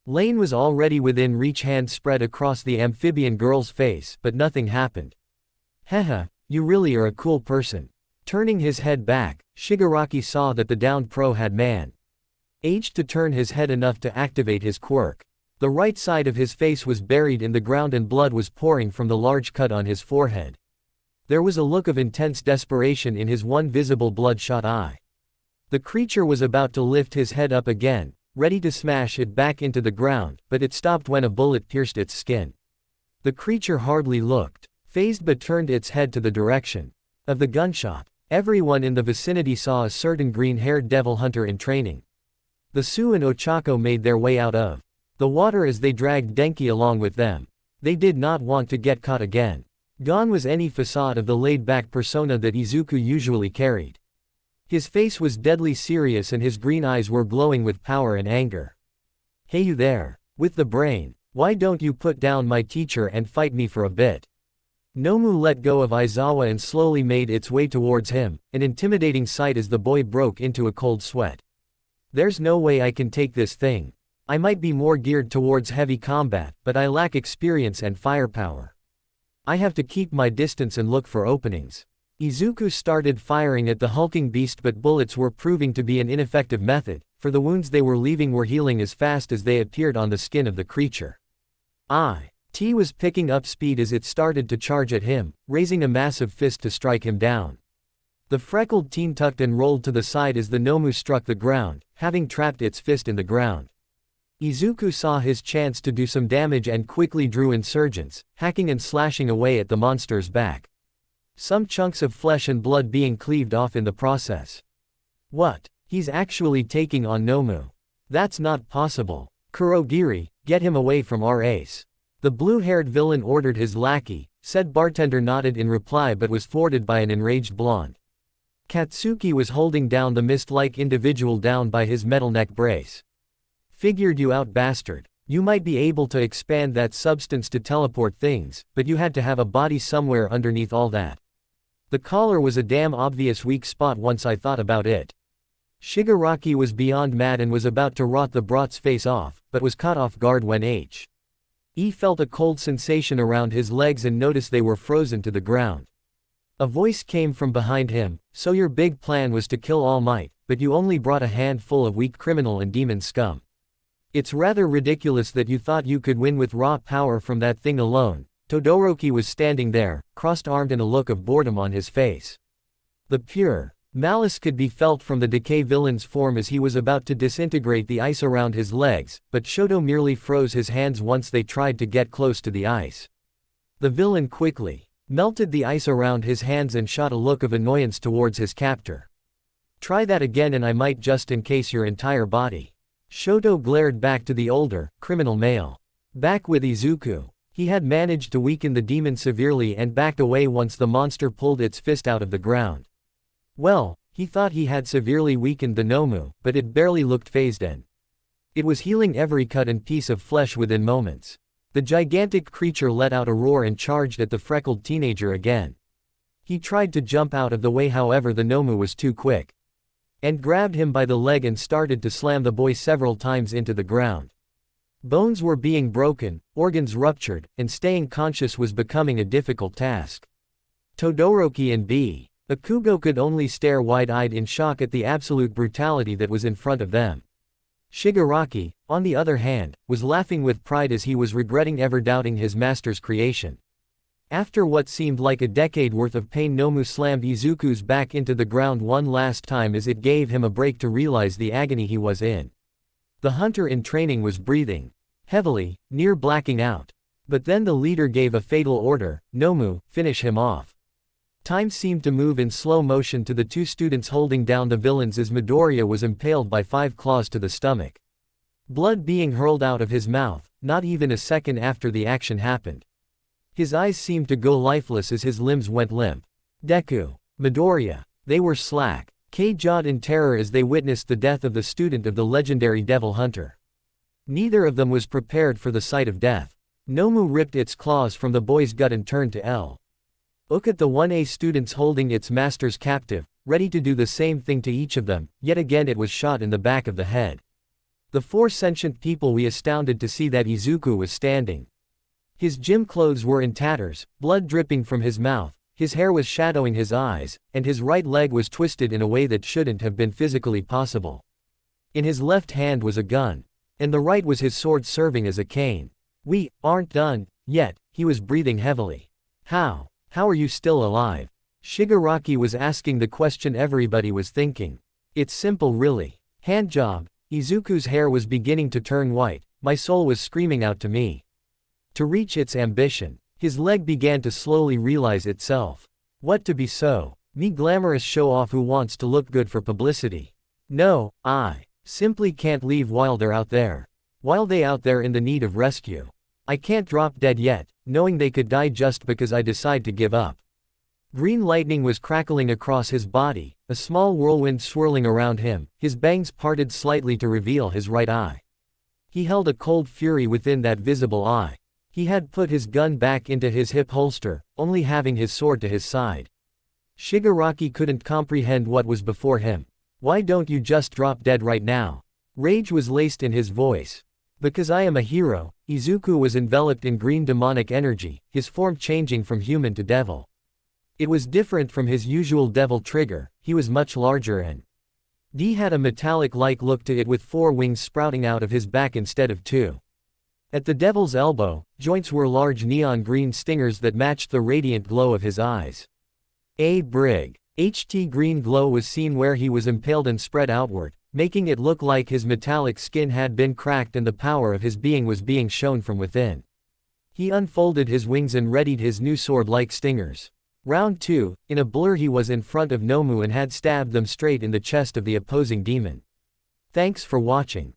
Lane was already within reach, hand spread across the amphibian girl's face, but nothing happened. Haha, you really are a cool person. Turning his head back, Shigaraki saw that the downed pro had managed to turn his head enough to activate his quirk. The right side of his face was buried in the ground and blood was pouring from the large cut on his forehead. There was a look of intense desperation in his one visible bloodshot eye. The creature was about to lift his head up again, ready to smash it back into the ground, but it stopped when a bullet pierced its skin. The creature hardly looked fazed but turned its head to the direction of the gunshot. Everyone in the vicinity saw a certain green-haired devil hunter in training. The Su and Ochako made their way out of the water as they dragged Denki along with them. They did not want to get caught again. Gone was any facade of the laid-back persona that Izuku usually carried. His face was deadly serious and his green eyes were glowing with power and anger. Hey you there, with the brain, why don't you put down my teacher and fight me for a bit? Nomu let go of Aizawa and slowly made its way towards him, an intimidating sight as the boy broke into a cold sweat. There's no way I can take this thing. I might be more geared towards heavy combat, but I lack experience and firepower. I have to keep my distance and look for openings. Izuku started firing at the hulking beast, but bullets were proving to be an ineffective method, for the wounds they were leaving were healing as fast as they appeared on the skin of the creature. T was picking up speed as it started to charge at him, raising a massive fist to strike him down. The freckled teen tucked and rolled to the side as the Nomu struck the ground, having trapped its fist in the ground. Izuku saw his chance to do some damage and quickly drew insurgents, hacking and slashing away at the monster's back. Some chunks of flesh and blood being cleaved off in the process. What? He's actually taking on Nomu. That's not possible. Kurogiri, get him away from our ace. The blue-haired villain ordered his lackey. Said bartender nodded in reply but was thwarted by an enraged blonde. Katsuki was holding down the mist-like individual down by his metal neck brace. Figured you out, bastard. You might be able to expand that substance to teleport things, but you had to have a body somewhere underneath all that. The collar was a damn obvious weak spot once I thought about it. Shigaraki was beyond mad and was about to rot the brat's face off, but was caught off guard when He felt a cold sensation around his legs and noticed they were frozen to the ground. A voice came from behind him, so your big plan was to kill All Might, but you only brought a handful of weak criminal and demon scum. It's rather ridiculous that you thought you could win with raw power from that thing alone. Todoroki was standing there, crossed-armed and a look of boredom on his face. The pure malice could be felt from the decay villain's form as he was about to disintegrate the ice around his legs, but Shoto merely froze his hands once they tried to get close to the ice. The villain quickly melted the ice around his hands and shot a look of annoyance towards his captor. Try that again and I might just encase your entire body. Shoto glared back to the older, criminal male. Back with Izuku. He had managed to weaken the demon severely and backed away once the monster pulled its fist out of the ground. Well, he thought he had severely weakened the Nomu, but it barely looked phased and it was healing every cut and piece of flesh within moments. The gigantic creature let out a roar and charged at the freckled teenager again. He tried to jump out of the way, however the Nomu was too quick and grabbed him by the leg and started to slam the boy several times into the ground. Bones were being broken, organs ruptured, and staying conscious was becoming a difficult task. Todoroki and Bakugo could only stare wide-eyed in shock at the absolute brutality that was in front of them. Shigaraki, on the other hand, was laughing with pride as he was regretting ever doubting his master's creation. After what seemed like a decade worth of pain, Nomu slammed Izuku's back into the ground one last time as it gave him a break to realize the agony he was in. The hunter in training was breathing heavily, near blacking out. But then the leader gave a fatal order, Nomu, finish him off. Time seemed to move in slow motion to the two students holding down the villains as Midoriya was impaled by 5 claws to the stomach. Blood being hurled out of his mouth, not even a second after the action happened. His eyes seemed to go lifeless as his limbs went limp. Deku, Midoriya, they were slack, jawed in terror as they witnessed the death of the student of the legendary Devil Hunter. Neither of them was prepared for the sight of death. Nomu ripped its claws from the boy's gut and turned to L. Look at the 1A students holding its masters captive, ready to do the same thing to each of them. Yet again it was shot in the back of the head. The four sentient people were astounded to see that Izuku was standing. His gym clothes were in tatters, blood dripping from his mouth, his hair was shadowing his eyes, and his right leg was twisted in a way that shouldn't have been physically possible. In his left hand was a gun, and the right was his sword serving as a cane. "We aren't done yet," he was breathing heavily. How are you still alive?" Shigaraki was asking the question everybody was thinking. "It's simple really. Handjob." Izuku's hair was beginning to turn white, my soul was screaming out to me. To reach its ambition. His leg began to slowly realize itself. What to be so? Me glamorous show-off who wants to look good for publicity. No, I simply can't leave while they're out there. While they out there in the need of rescue. I can't drop dead yet, knowing they could die just because I decide to give up. Green lightning was crackling across his body, a small whirlwind swirling around him, his bangs parted slightly to reveal his right eye. He held a cold fury within that visible eye. He had put his gun back into his hip holster, only having his sword to his side. Shigaraki couldn't comprehend what was before him. "Why don't you just drop dead right now?" Rage was laced in his voice. "Because I am a hero." Izuku was enveloped in green demonic energy, his form changing from human to devil. It was different from his usual devil trigger, he was much larger and had a metallic-like look to it with 4 wings sprouting out of his back instead of 2. At the devil's elbow, joints were large neon green stingers that matched the radiant glow of his eyes. A brig. Green glow was seen where he was impaled and spread outward, making it look like his metallic skin had been cracked and the power of his being was being shown from within. He unfolded his wings and readied his new sword-like stingers. Round 2, in a blur he was in front of Nomu and had stabbed them straight in the chest of the opposing demon. Thanks for watching.